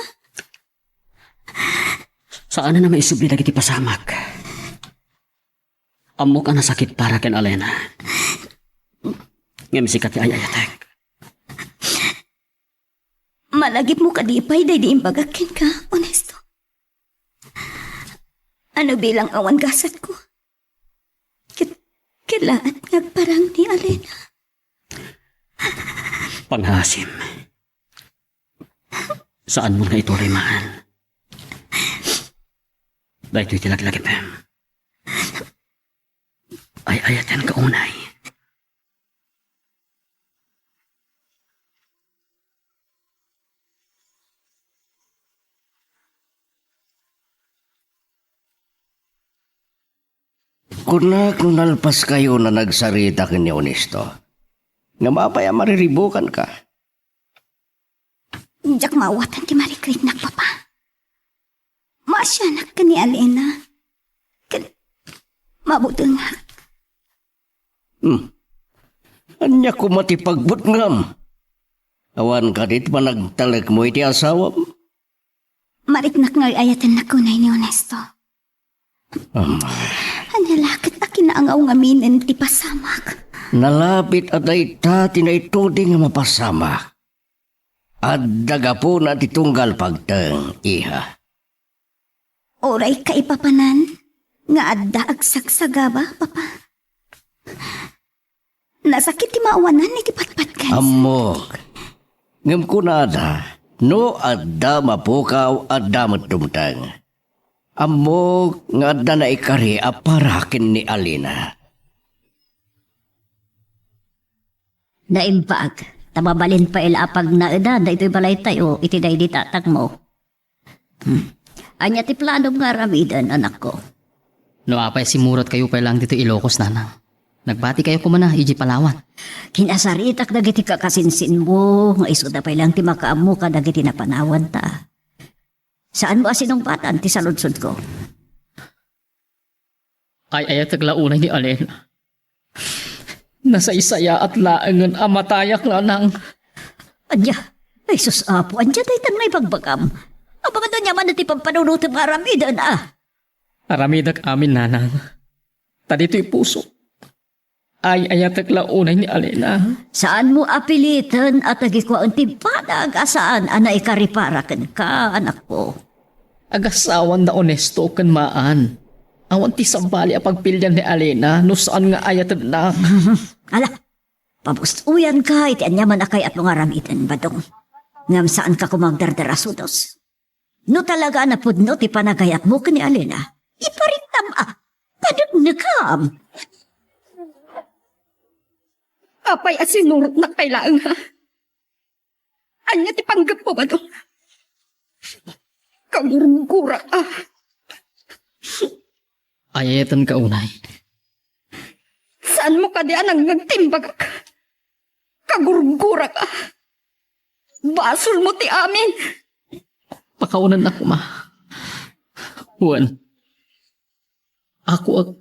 Saan na naman isubli lagi ti pasamak? Amo ka na sakit para ken Alena. Ngem sikat ti ayayatek. Malagip mo kadipay, day di imbagakin ka, Onesto. Ano bilang awan gasat ko? Kailangan nagparang ni Alena. Panghasim. Saan mo na ito rimaan? Dahil ito'y tilaglagip. Ay ayatan ka unay. Kuna kung nalpas kayo na nagsarita kini Onesto, nga mapaya mariribukan ka. Jak mawatan ti Marikrit na papa. Masya anak ka ni Alena. Mabuti nga. Anya ko matipagbut ngam. Awan ka dit pa nagtalag mo iti asawa mo. Mariknak nga ayatan na kunay ni Onesto. Anilakit na kinaangaw nga minin ti pasamak. Nalapit at ay tati na ituding nga mapasamak. At daga po na titunggal pagtang, iha. Oray ka ipapanan, nga adda agsagsagaba, papa. Nasakit ti maawanan ni ti patpatkan. Amok. Ngam kunada, no adda mapukaw adda matumtang. Amok nga adda na ikari aparakin ni Alena. Naimbag, tababalin pa ilapag na edad, da ito'y balay tayo, iti day di tatag mo. Anya ti plano nga ramidan, anak ko. No apay simurot kayo pa lang dito Ilocos, nanang. Nagbati kayo kumana, iji Palawan. Kinasaritak dagiti kakasinsin mo, nga iso da pa lang ti makaamu ka dagiti napanawan ta. Saan mo asinungpatan ti saludsod ko? Ay ayat taglaunay ni Alena. Nasa isaya at laangan amatayak nga nang. Anya, ay sus apo, anya day tan may pagbagam. Abangan doon yaman na ti pagpanunutin nga ramidan Aramidak amin, nanang. Tadito'y puso. Ay ayat taglaunay ni Alena. Saan mo apilitan at nagikwa ang timpadag asaan anay kariparakan ka, anak ko? Agasawan na Onesto kan maan. Awan ti sambali a pagpilyan ni Alena no saan nga ayat na. Ala, pabustuyan ka, iti anyaman akay at mga ramitan badong. Ngam saan ka kumagdardarasudos? No talaga na pudno ti panagayat mo ka ni Alena, iparitam padugnagam. Apay asinurot na kailangan ha. Anya ti panggap po ba to? Kagurgura ka. Ayatan ka unay. Saan mo ka diyan ang nagtimbag ka? Kagurgura ka. Basol mo ti amin. Pakaunan ako ma. Juan. Ako ag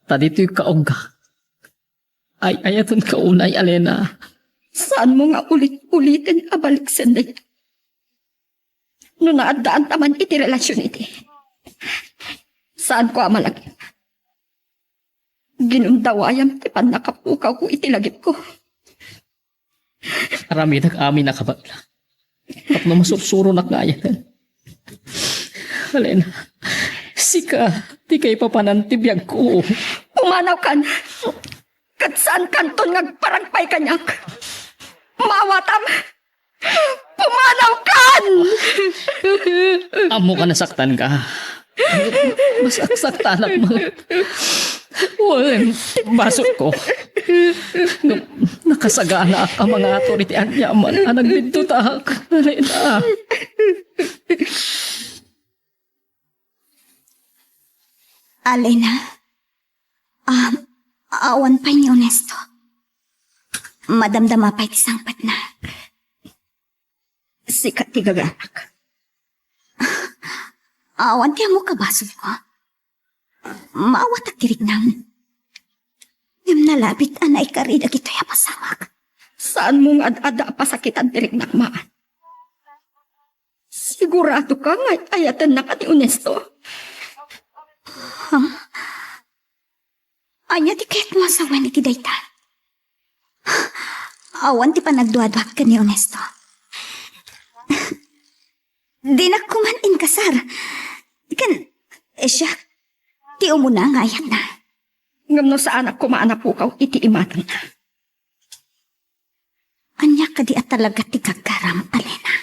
tadito'y kaong ka. Ay ayatan ka unay, Alena. Saan mo nga ulit-ulitin abalik sanday? No naadaan taman iti relasyon iti. Saan ko amalagi? Ginundawayam ti pan nakapukaw ko iti lagip ko. Arami amin na kabagla. Tapno masursuro na kayatan. Alena, sika, di kay papanantibiyag ko. Pumanaw kan. Kat saan kanton ngagparagpay kanyak. Mawatam. Pumanaw kan! Amo ka nasaktan ka. Masaktan ang mga... Well, basok ko. Nakasagana ka mga authority ang yaman. Anang bintutak. Alena. Alena, awan pa ni Honesto. Madamdama pa iti sangpat na. Sikat ti gaganak. Awan ti amo kabasol ko. Maawat at tirignan. Ngam nalabit anay karida gito'y apasamak. Saan mo nga ada pasakitan tirik nakmaan? Sigurado ka nga ayatan na ka ni Honesto. Anya ti kahit masawan iti daytan. Awan ti panagduadwag ka ni Honesto. Di na kuman inkasar. Kan, siya, ti umuna nga ayat na. Ngam no sa anak ko maanapukaw iti imatang na. Anya ka di at talaga ti kagaram, Alena.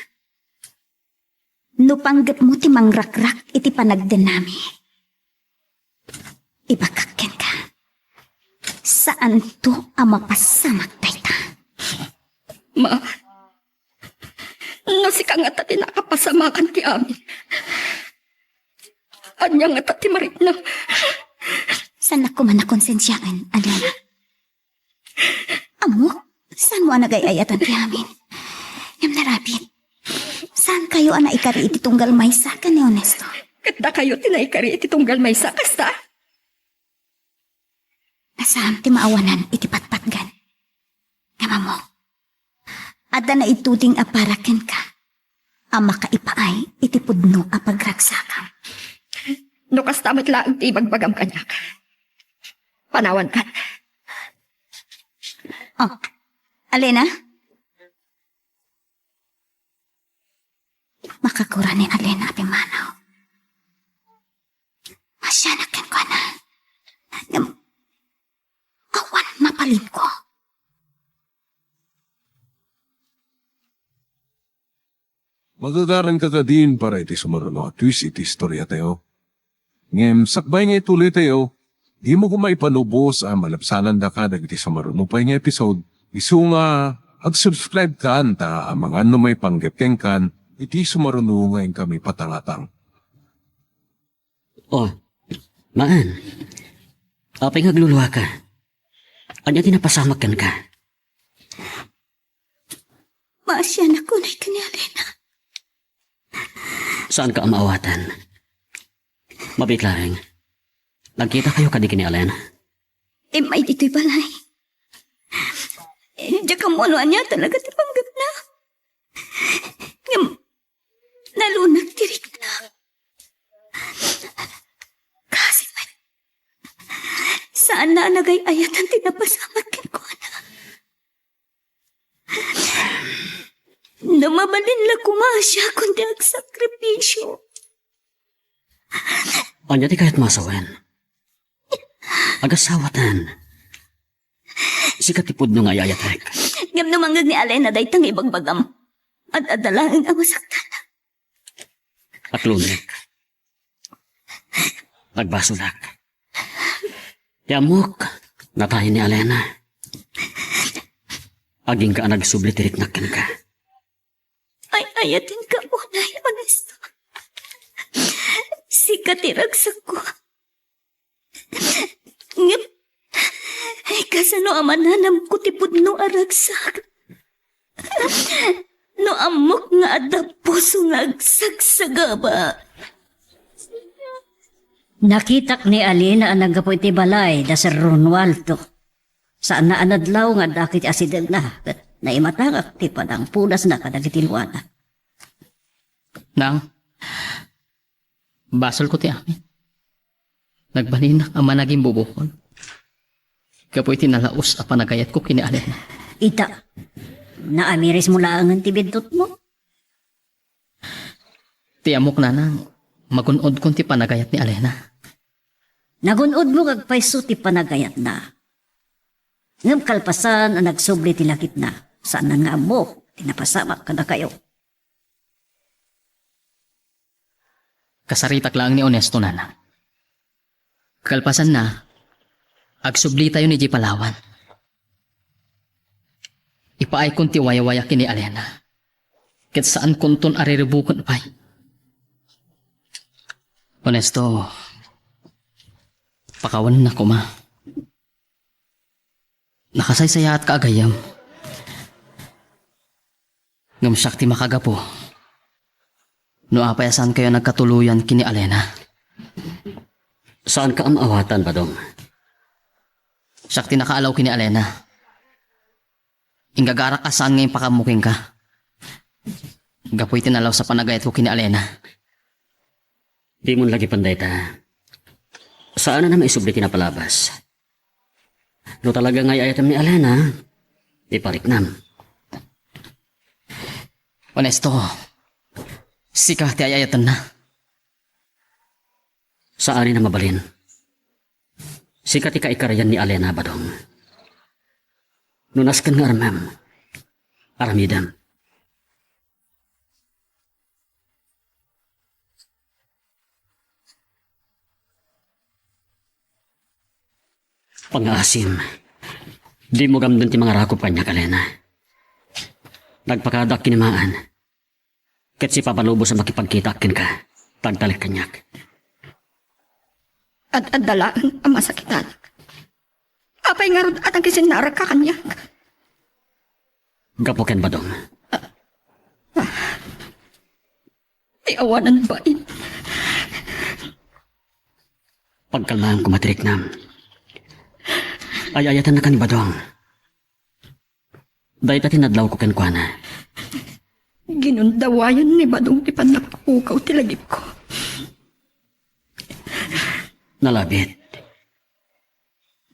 No panggap mo ti mangrakrak iti panagdenami. Ibakakken ka. Saan to ang mapasamak dayta? Ma, no si ka nga tati nakapasamakan ti amin. Anya nga tati marit na. Saan ako man nakonsensyaan, Alena? Amo, saan mo nagayayatan ti amin? Ngam narapit. Saan kayo ana ikari iti tunggal maysa ka ni Honesto? Kada kayo tinaikari iti tunggal may sakasta. Nasam ti maawanan iti patpatgan. Ngama mo, ada na ituting aparaken ka. Ang makaipaay iti pudno a pagragsakam. No kastamit lang ti bagbagam kanyak. Panawan ka. Oh, Alena? Makakura ni Alena at Manaw. Masyanakin ko na. Awan mapalin ko. Magagaran ka din para iti sumaruno at twist iti istorya tayo. Ngem, sakbay nga ituloy tayo. Di mo kumay panubos malapsanan da ka dagiti sumaruno pa nga episode. Isu nga, ag-subscribe ka anta ang mga ano may panggapkeng kan iti sumaruno ngayon kami patangatang. Oh, maan. Apay ngagluluwa ka. Anya tinapasamak kan ka. Maasyan ako na ni Alena. Saan ka amaawatan? Mabitlaeng. Nagkita kayo kadiki ni Alena. May dito'y balay. Diyan ka mo niya talaga tipanggap na. Nalunag tirik na. Kasi man, saan na nagay-ayatan tinapasamat kin ko na. Namabalin la kumasya kundi ang sakripisyo. Anya ti kahit masawen. Agasawatan. Sikat tipod nung ayayatek. Ngam namanggag ni Alena day tang ibagbagam. At adalain ang masaktan. At lunek. Nagbasulak. Yamok. Natahin ni Alena. Aging ka nagsubli tirik nakin ka. Ay ayatin ka unay. sikat iragsak ko. Ngep, kasano amananam ko tipod no aragsak. No amok nga adda puso nga agsagsagaba. Nakitak ni Alina ang nagapoy ti balay da Sir Ronaldo. Saan na anadlaw nga dakit asideg na. Naimatangak ti padang punas na kadagitilwana. Nang, basol ko ti amin. Nagbalinak ang managing bubukon. Kapoy tinalaos a panagayat ko kini Alena. Ita, naamiris mo lang ang tibidot mo. Ti amok na nang, magunod kong ti panagayat ni Alena. Nagunod mo kagpaiso ti panagayat na. Ngam kalpasan ang nagsubli ti lakit na. Saan na nga mo, tinapasamak ka na kayo. Kasaritak lang ni Honesto nana. Kalpasan na, agsubli tayo ni J. Palawan. Ipaay kong ti waya-waya kini Alena. Ket saan kunton ariribukon pa'y. Honesto, pakawan na ko ma. Nakasaysaya at kaagayam. Ngamsak ti makagapo. No apayasan kayo nagkatuluyan kini Alena. Saan ka amawatan, Badong? Siyak ti nakaalaw kini Alena. Ingagara ka saan ngayon pakamuking ka. Gapoy tinalaw sa panagayat ko kini Alena. Di mo lagi panday ta. Saan na naman isubli kinapalabas? No talaga ngay ayatam ni Alena, di pariknam. Honesto, sika ti ayayatan na. Saan na mabalin? Sikat ika-ikarayan ni Alena, Badong. Nunas kan nga aramam. Aramidam. Pang-aasim. Di mo gamdan ti mga rakop kanya, Alena. Nagpakadak kinimaan. Ket si Papalubo sa makipagkita akin ka. Tagtalik kanyak. At dalaan ang masakitan. Apay nga rod at ang kisinara ka kanya. Gapoken, Badong. Ay awanan bain. Pagkalmahan ko matirik nam. Ay ayatan na ka ni Badong. Dahil ta tinadlaw ko kenkwana. Ginundawayan ni Badong ti panakukaw ti lagip ko. Nalabit.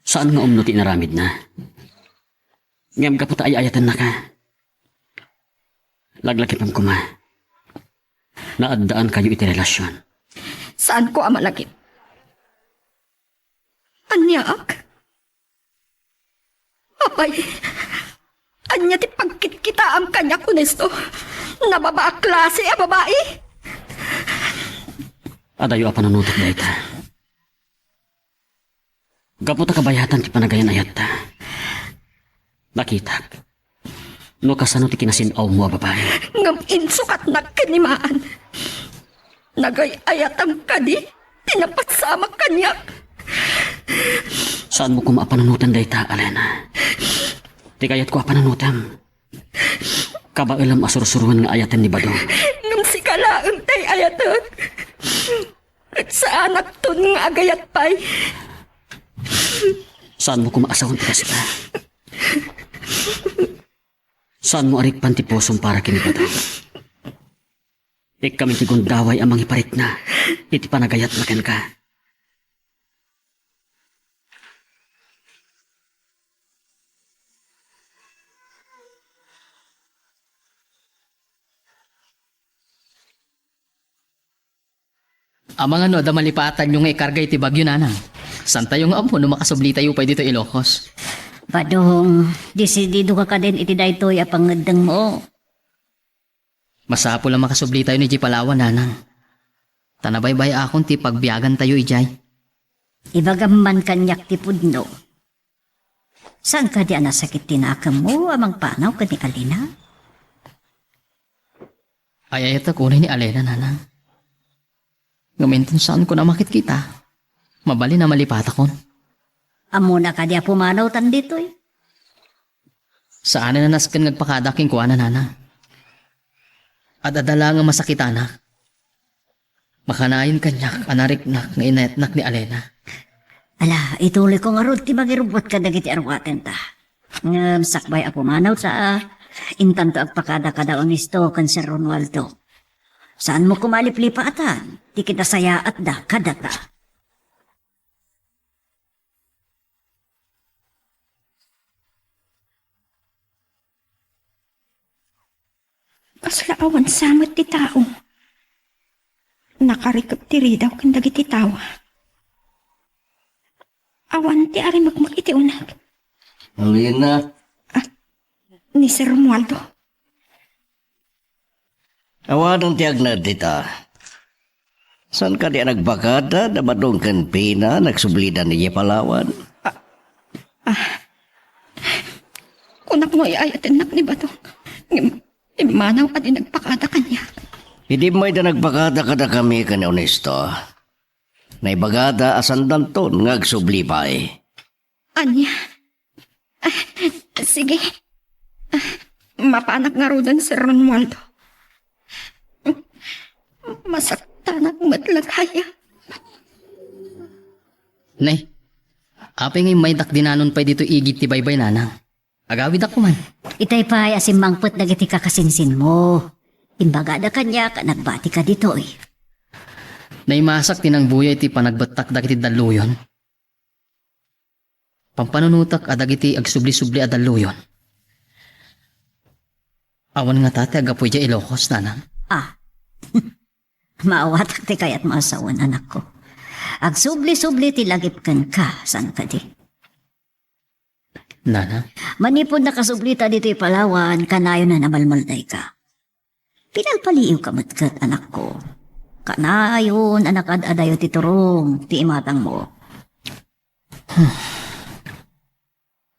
Saan nga umno ti naramid na? Ngam ka po ta ay ayatan na ka. Laglakipam ko ma. Naaddaan kayo iti relasyon. Saan ko ang malagip? Anyak? Apay, anya ti pagkitkita ang kanya kunesto. Nababa klase a babae. Adayo a panunutok da ita. Gaputa kabayatan ti panagayan ayat ta. Nakitak. No kasano ti kinasinaw mo a babae. Ngam insukat na kanimaan. Nagay ayatang kadi, tinapasamak kanya. Saan mo kumapananutan da ita, Alena? Ti kayat ko a pananutam. Kabailam asursuruan nga ayatan ni Badong. Ngam si kalaang tay ayatan. At sa anak ton nga agayat pay. Saan mo kumaasawon ti kasita? Saan mo arikpan ti pusong para kini Badong? Kami ti gundaway amang iparit na. Iti panagayat na ken ka. Amang ano, da malipatan yung ikarga iti bagyo nanang. San tayo nga amo, no makasubli tayo pa dito Ilocos. Badong, desidido ka din iti daytoy a pangadang mo. Masapo lang makasubli tayo ni J. Palawan nanang. Tanabaybay akong ti pagbiyagan tayo ijay. Ibagaman kanyak ti pudno. Saan ka di anasakit tinakam mo amang panaw ka ni Alina? Ay ayat ako ni Alena nanang. Ngamintan saan ko na makikita. Mabali na malipata kon. Amo na ka diya pumanaw tan dito eh. Saan na nasken ngagpakadaking kuha na nana. At adala nga masakita na. Makanayin kanyak anariknak nga inayatnak ni Alena. Ala, ituloy ko nga rod ti magirubot ka dagiti arwaten ta. Ngam sakbay a pumanaw sa intanto agpakada ka daw ang isto kan Sir Ronaldo. Saan mo kumaliplipatan? Di kita saya at da kadata. Kaslaawan samot ti tao. Nakarikap ti ridaw kang dagiti tawa. Awan ti ari magmakiti unag. Alina, Ni Sir Romualdo. awan ang tiagnad dita. San ka di nagbakada na madungkan pina nagsublidan ni Palawan? Kunak mo iayatin nak ni Bato. Imanaw ka din nagpakada kanya. Hindi mo ita nagpakada kada kami ka ni Honesto. Naibagada asan danton ngagsubli pa eh. Anya. Sige. Mapanak nga rodan si Romualdo. Masaktanak matlagaya. Nay, apay ngay may dakdinanon pa dito igit ti baybay nanang. Agawid ako man. Itay pa asim mangput dagiti kakasinsin mo. Imbaga da kanya ka nagbati ka dito eh. Naimasak tinang buya iti panagbatak dagiti daluyon. Pampanunutak adagiti agsubli-subli a daluyon. Awan nga tate agapoy dya Ilocos nanang. Ah. Maawatak ti kayat maasawan anak ko. Agsubli-subli ti lagip kan ka san ka di. Nana, Manipod nakasublita dito Palawan, kanayon na namalmalday ka. Pinalpaliw ka matkat, anak ko. Kanayon, anak adayo ti turong, ti imatang mo.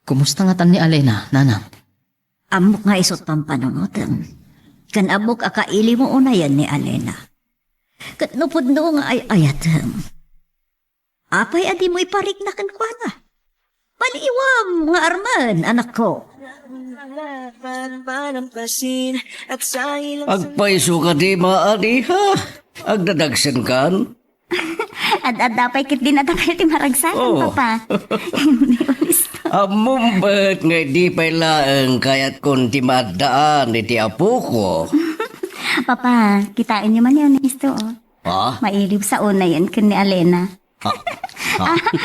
kumusta nga tan ni Alena, nanang? Amok nga isot pampanunutan. Kan amok akaili mo unayan ni Alena. Kat nupod no nga ay ayatam. Apay adi mo iparik na kan kwa na. Paliiwam nga arman, anak ko. Agpaiso ka di maadi ha. Agdadagsan kan. At dapay kit din ata kayo ti maragsakan, Oh. Papa. Amumbet nga di pa ilaang kayat kun ti madaan iti apo ko. Papa, kitain niyo man yun, Isto. Ha? Mailib sa una yan kun ni Alena.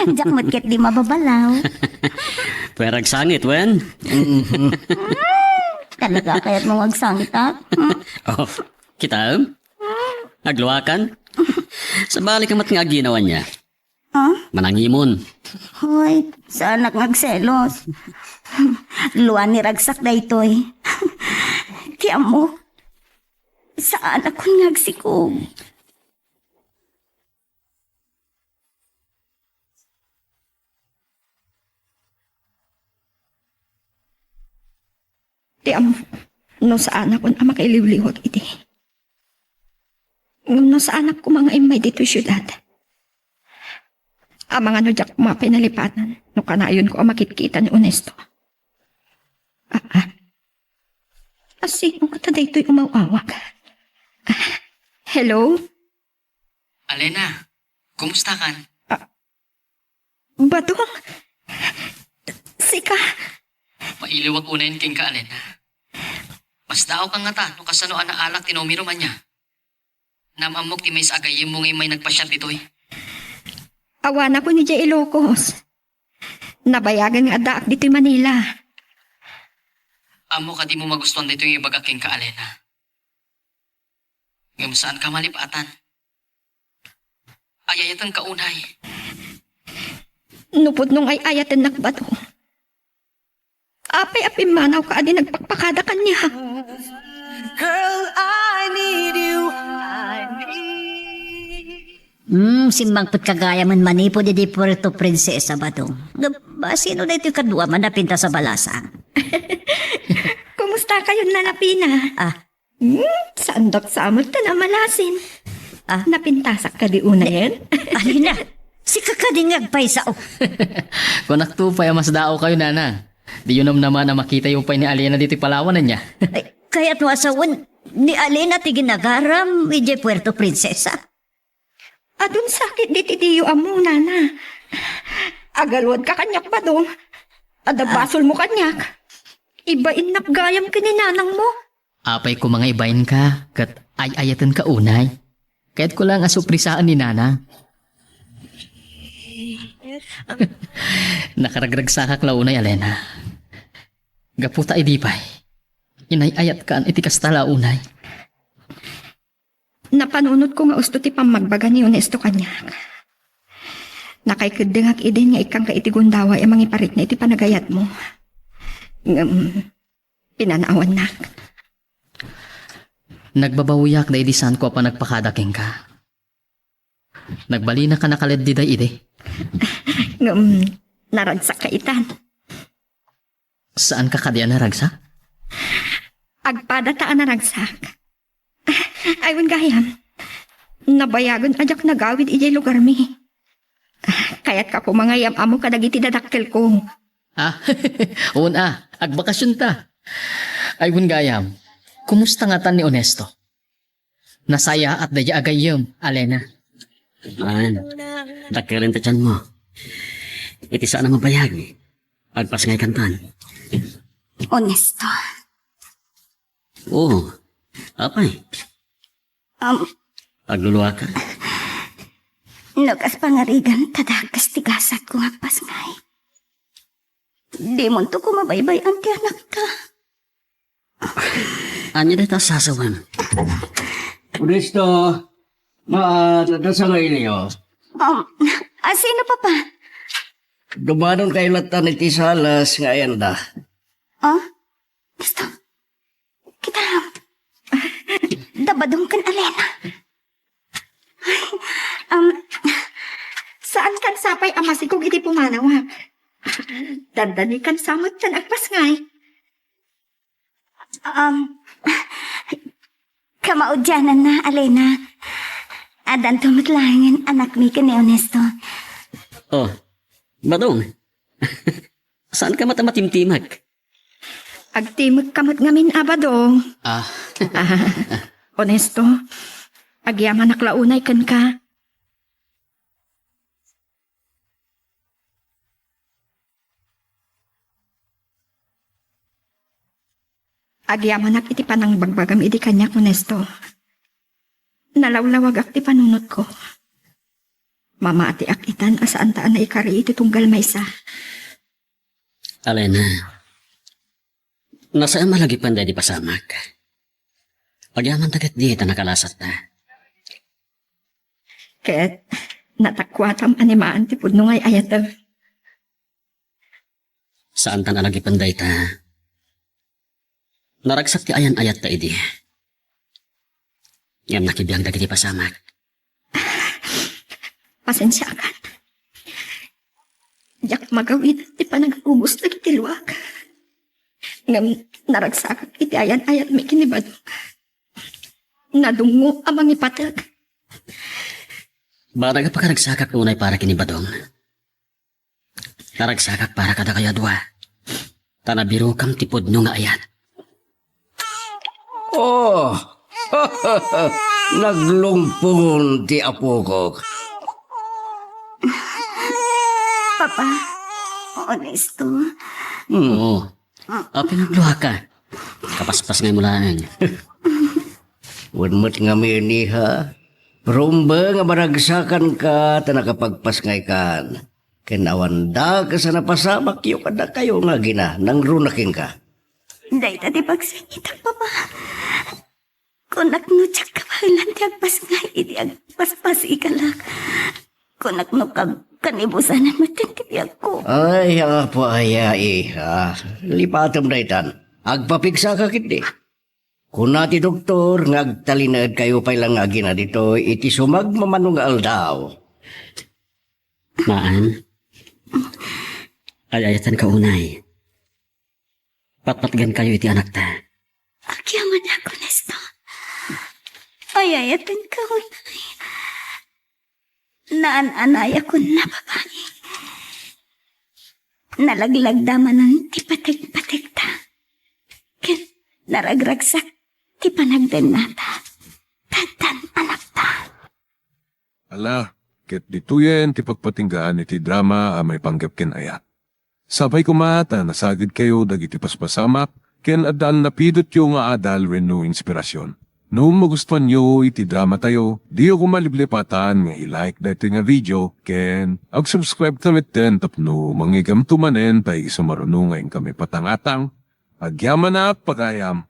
Diyak mo't kit di mababalaw. Perag sangit, wen? Talaga kaya't mo magsangit, ha? Oh, kita, agluwakan? Sa balik amat nga ginawa niya. Manangimon. Hoy, sa anak ngagselos. Luan ni ragsak da ito'y. Tiyan mo, sa anak ko ngagsikog. Di no sa anak ko na makailiwliwag iti. No sa anak ko mga imay dito syudad. Ang mga no jak kumapay na lipatan. No kanayon ko ang makitkita ni Honesto. Sino ka tada ito'y umawawag? Hello? Alena, kumusta kan? Badong? Sika? Mailiwag unayin king ka, Alena. Mas dao kang nga ta, no kasano ang alak tinomiro man niya. Namamok ti may sagayim mo ngay may nagpasyat ito'y. Awan ako ni Jay Ilocos. Nabayagan nga daak dito'y Manila. Amo ka di mo magustuhan dito yung ibagaking ka, Alena. Ngayon saan ka malipatan? Ayayatan ka unay. Nupod nung ay ayatan nakbato. Apay-apay manaw ka adi nagpakpakada kanya. Girl, I need you. Simbang put kagaya man manipo di Puerto Princesa ba to? Sino na ito kadua man napinta sa balasang? Kumusta kayo nanapina? Ah, Sandok samot ka na malasin. Napintasak ka di una yan? Alina, si kakadingag pa isa. Kung naktupay, mas dao kayo, nana. Di yun naman na makita yung pay ni Alena dito palawanan niya. Ay, kaya't wasawan, ni Alina ti ginagaram, ije Puerto Princesa. Adun sakit di titiyo amo, nana. Agalwad ka kanyak ba dong? Adabasol mo kanyak. Ibain napgayam ka ni nanang mo. Apay ko mga ibayin ka, kat ay-ayatan ka unay. Kaya't ko lang asuprisaan ni nana. Nakaragrag sa kaklaunay, Alena. Gaputa idipay. Inay-ayat ka an itikastala unay. Napanunot ko nga usto ti pamagbaga ni Honesto kanyak. Nakaikudingak idin nga ikang kaitigundawa e mangiparit na iti panagayat mo. Pinanaawan nak. Nagbabawiyak na idisan ko pa nagpakadaking ka. Nagbali na ka nakaled di day ide. Naragsak ka itan. Saan ka kadya naragsak? Agpadataan naragsak. Aywan gayam. Nabayagon ajak nagawid ijay lugar mi. Kaya't ka kumangayam amo kadagiti dadakkel ko. Una, agbakasyon ta. Aywan gayam. Kumusta nga tan ni Honesto? Nasaya at daya agayom, Alena. Dakirin ta tiyan mo. Iti saan na mabayag. Agpas ngay kantan. Honesto. Oo. Apay. Agluluwa ka. Nagas pangarigan, tadagas tigasat ko nga pasngay. Di mo to kumabaybay ang tiyanak ka. Anya na ta sasawan. Pulisto, sa ngayon niyo. Sino pa pa? Dumanon kayo latan ni Tisalas ngayon da. Gusto. Kita lang. Dabadong kan Alena. Saan kan sapay amasikog iti pumanawak? Dandani kan samot tan agpasngay. Kamaudyanan na, Alena. Adan tumatlangan anak mi ka ni Honesto. Oh, Badong. Saan ka matamatimtimag? Agtimag kamot ngamin abadong. Honesto. Agyaman naklaunay kan ka. Agyamanak iti panang bagbagam iti kanya Honesto. Nalawlawag ak ti panunot ko. Mama ati akitan asaan taan na ikari iti tunggal maysa. Alena, nasaan malagi panday di pasamak? Pagyaman tagat di ita nakalasat na. Ket natakwatam animaan ti pudno ngay ayataw. Saan tan alagi panday ta? Naragsak ti ayan ayat ta idi. Ngam nakibiyang dagiti pasamak. Pasensya ka. Yak magawid ti panagubos na kitiluak. Ngam naragsak iti ayan ayat may kinibado. Nadungo amang ipatag. Baraga pa ka nagsakak unay para kinibadong. Naragsakak para kada kaya dua. Tanabiro kam tipod nung nga ayat. Oh, naglumpon ti apo ko. Papa, Honesto. Oo. Pinagluha ka. Kapaspas ngay mulaan. Wanmat nga mini ha. Rumba nga maragsakan ka, tanakapagpas ngay kan. Kinawanda ka sa napasamak yung kada kayo nga gina, nang runaking ka. Day tati pagsingitang papa. Kunak no tsak kapahilan ti agpas nga iti agpaspas ikalak. Kunak no kanibusanan matintibiyag ko. Ay, apa aya iha. Lipatom na itan. Agpapigsa ka kiti. Kung nati doktor, ngagtalinad kayo pa ilang agi na dito, iti sumagmamanong aldaw. Maan. Ayayatan ka unay. Patpatgan kayo iti anak ta. Agyaman ako, Nesto. Ayayatan ka, unay. Naan-anay ako na babae. Nalaglag daman ng tipatig-patig ta. Ken naragragsak ti panagden nata. Tagdan anak ta. Ala, ket dituyen ti pagpatinggaan iti drama a may panggap ken ayat. Sabay kumata nasagid kayo dagiti paspasamak ken addaan napidot yo nga adal wenno inspirasyon. No magustuhan nyo iti drama tayo, di ako maliblipatan nga i-like dati nga video ken ag-subscribe tamit ten tapno mangigam tumanen tay sumarunungayin kami patangatang agyaman na pagayam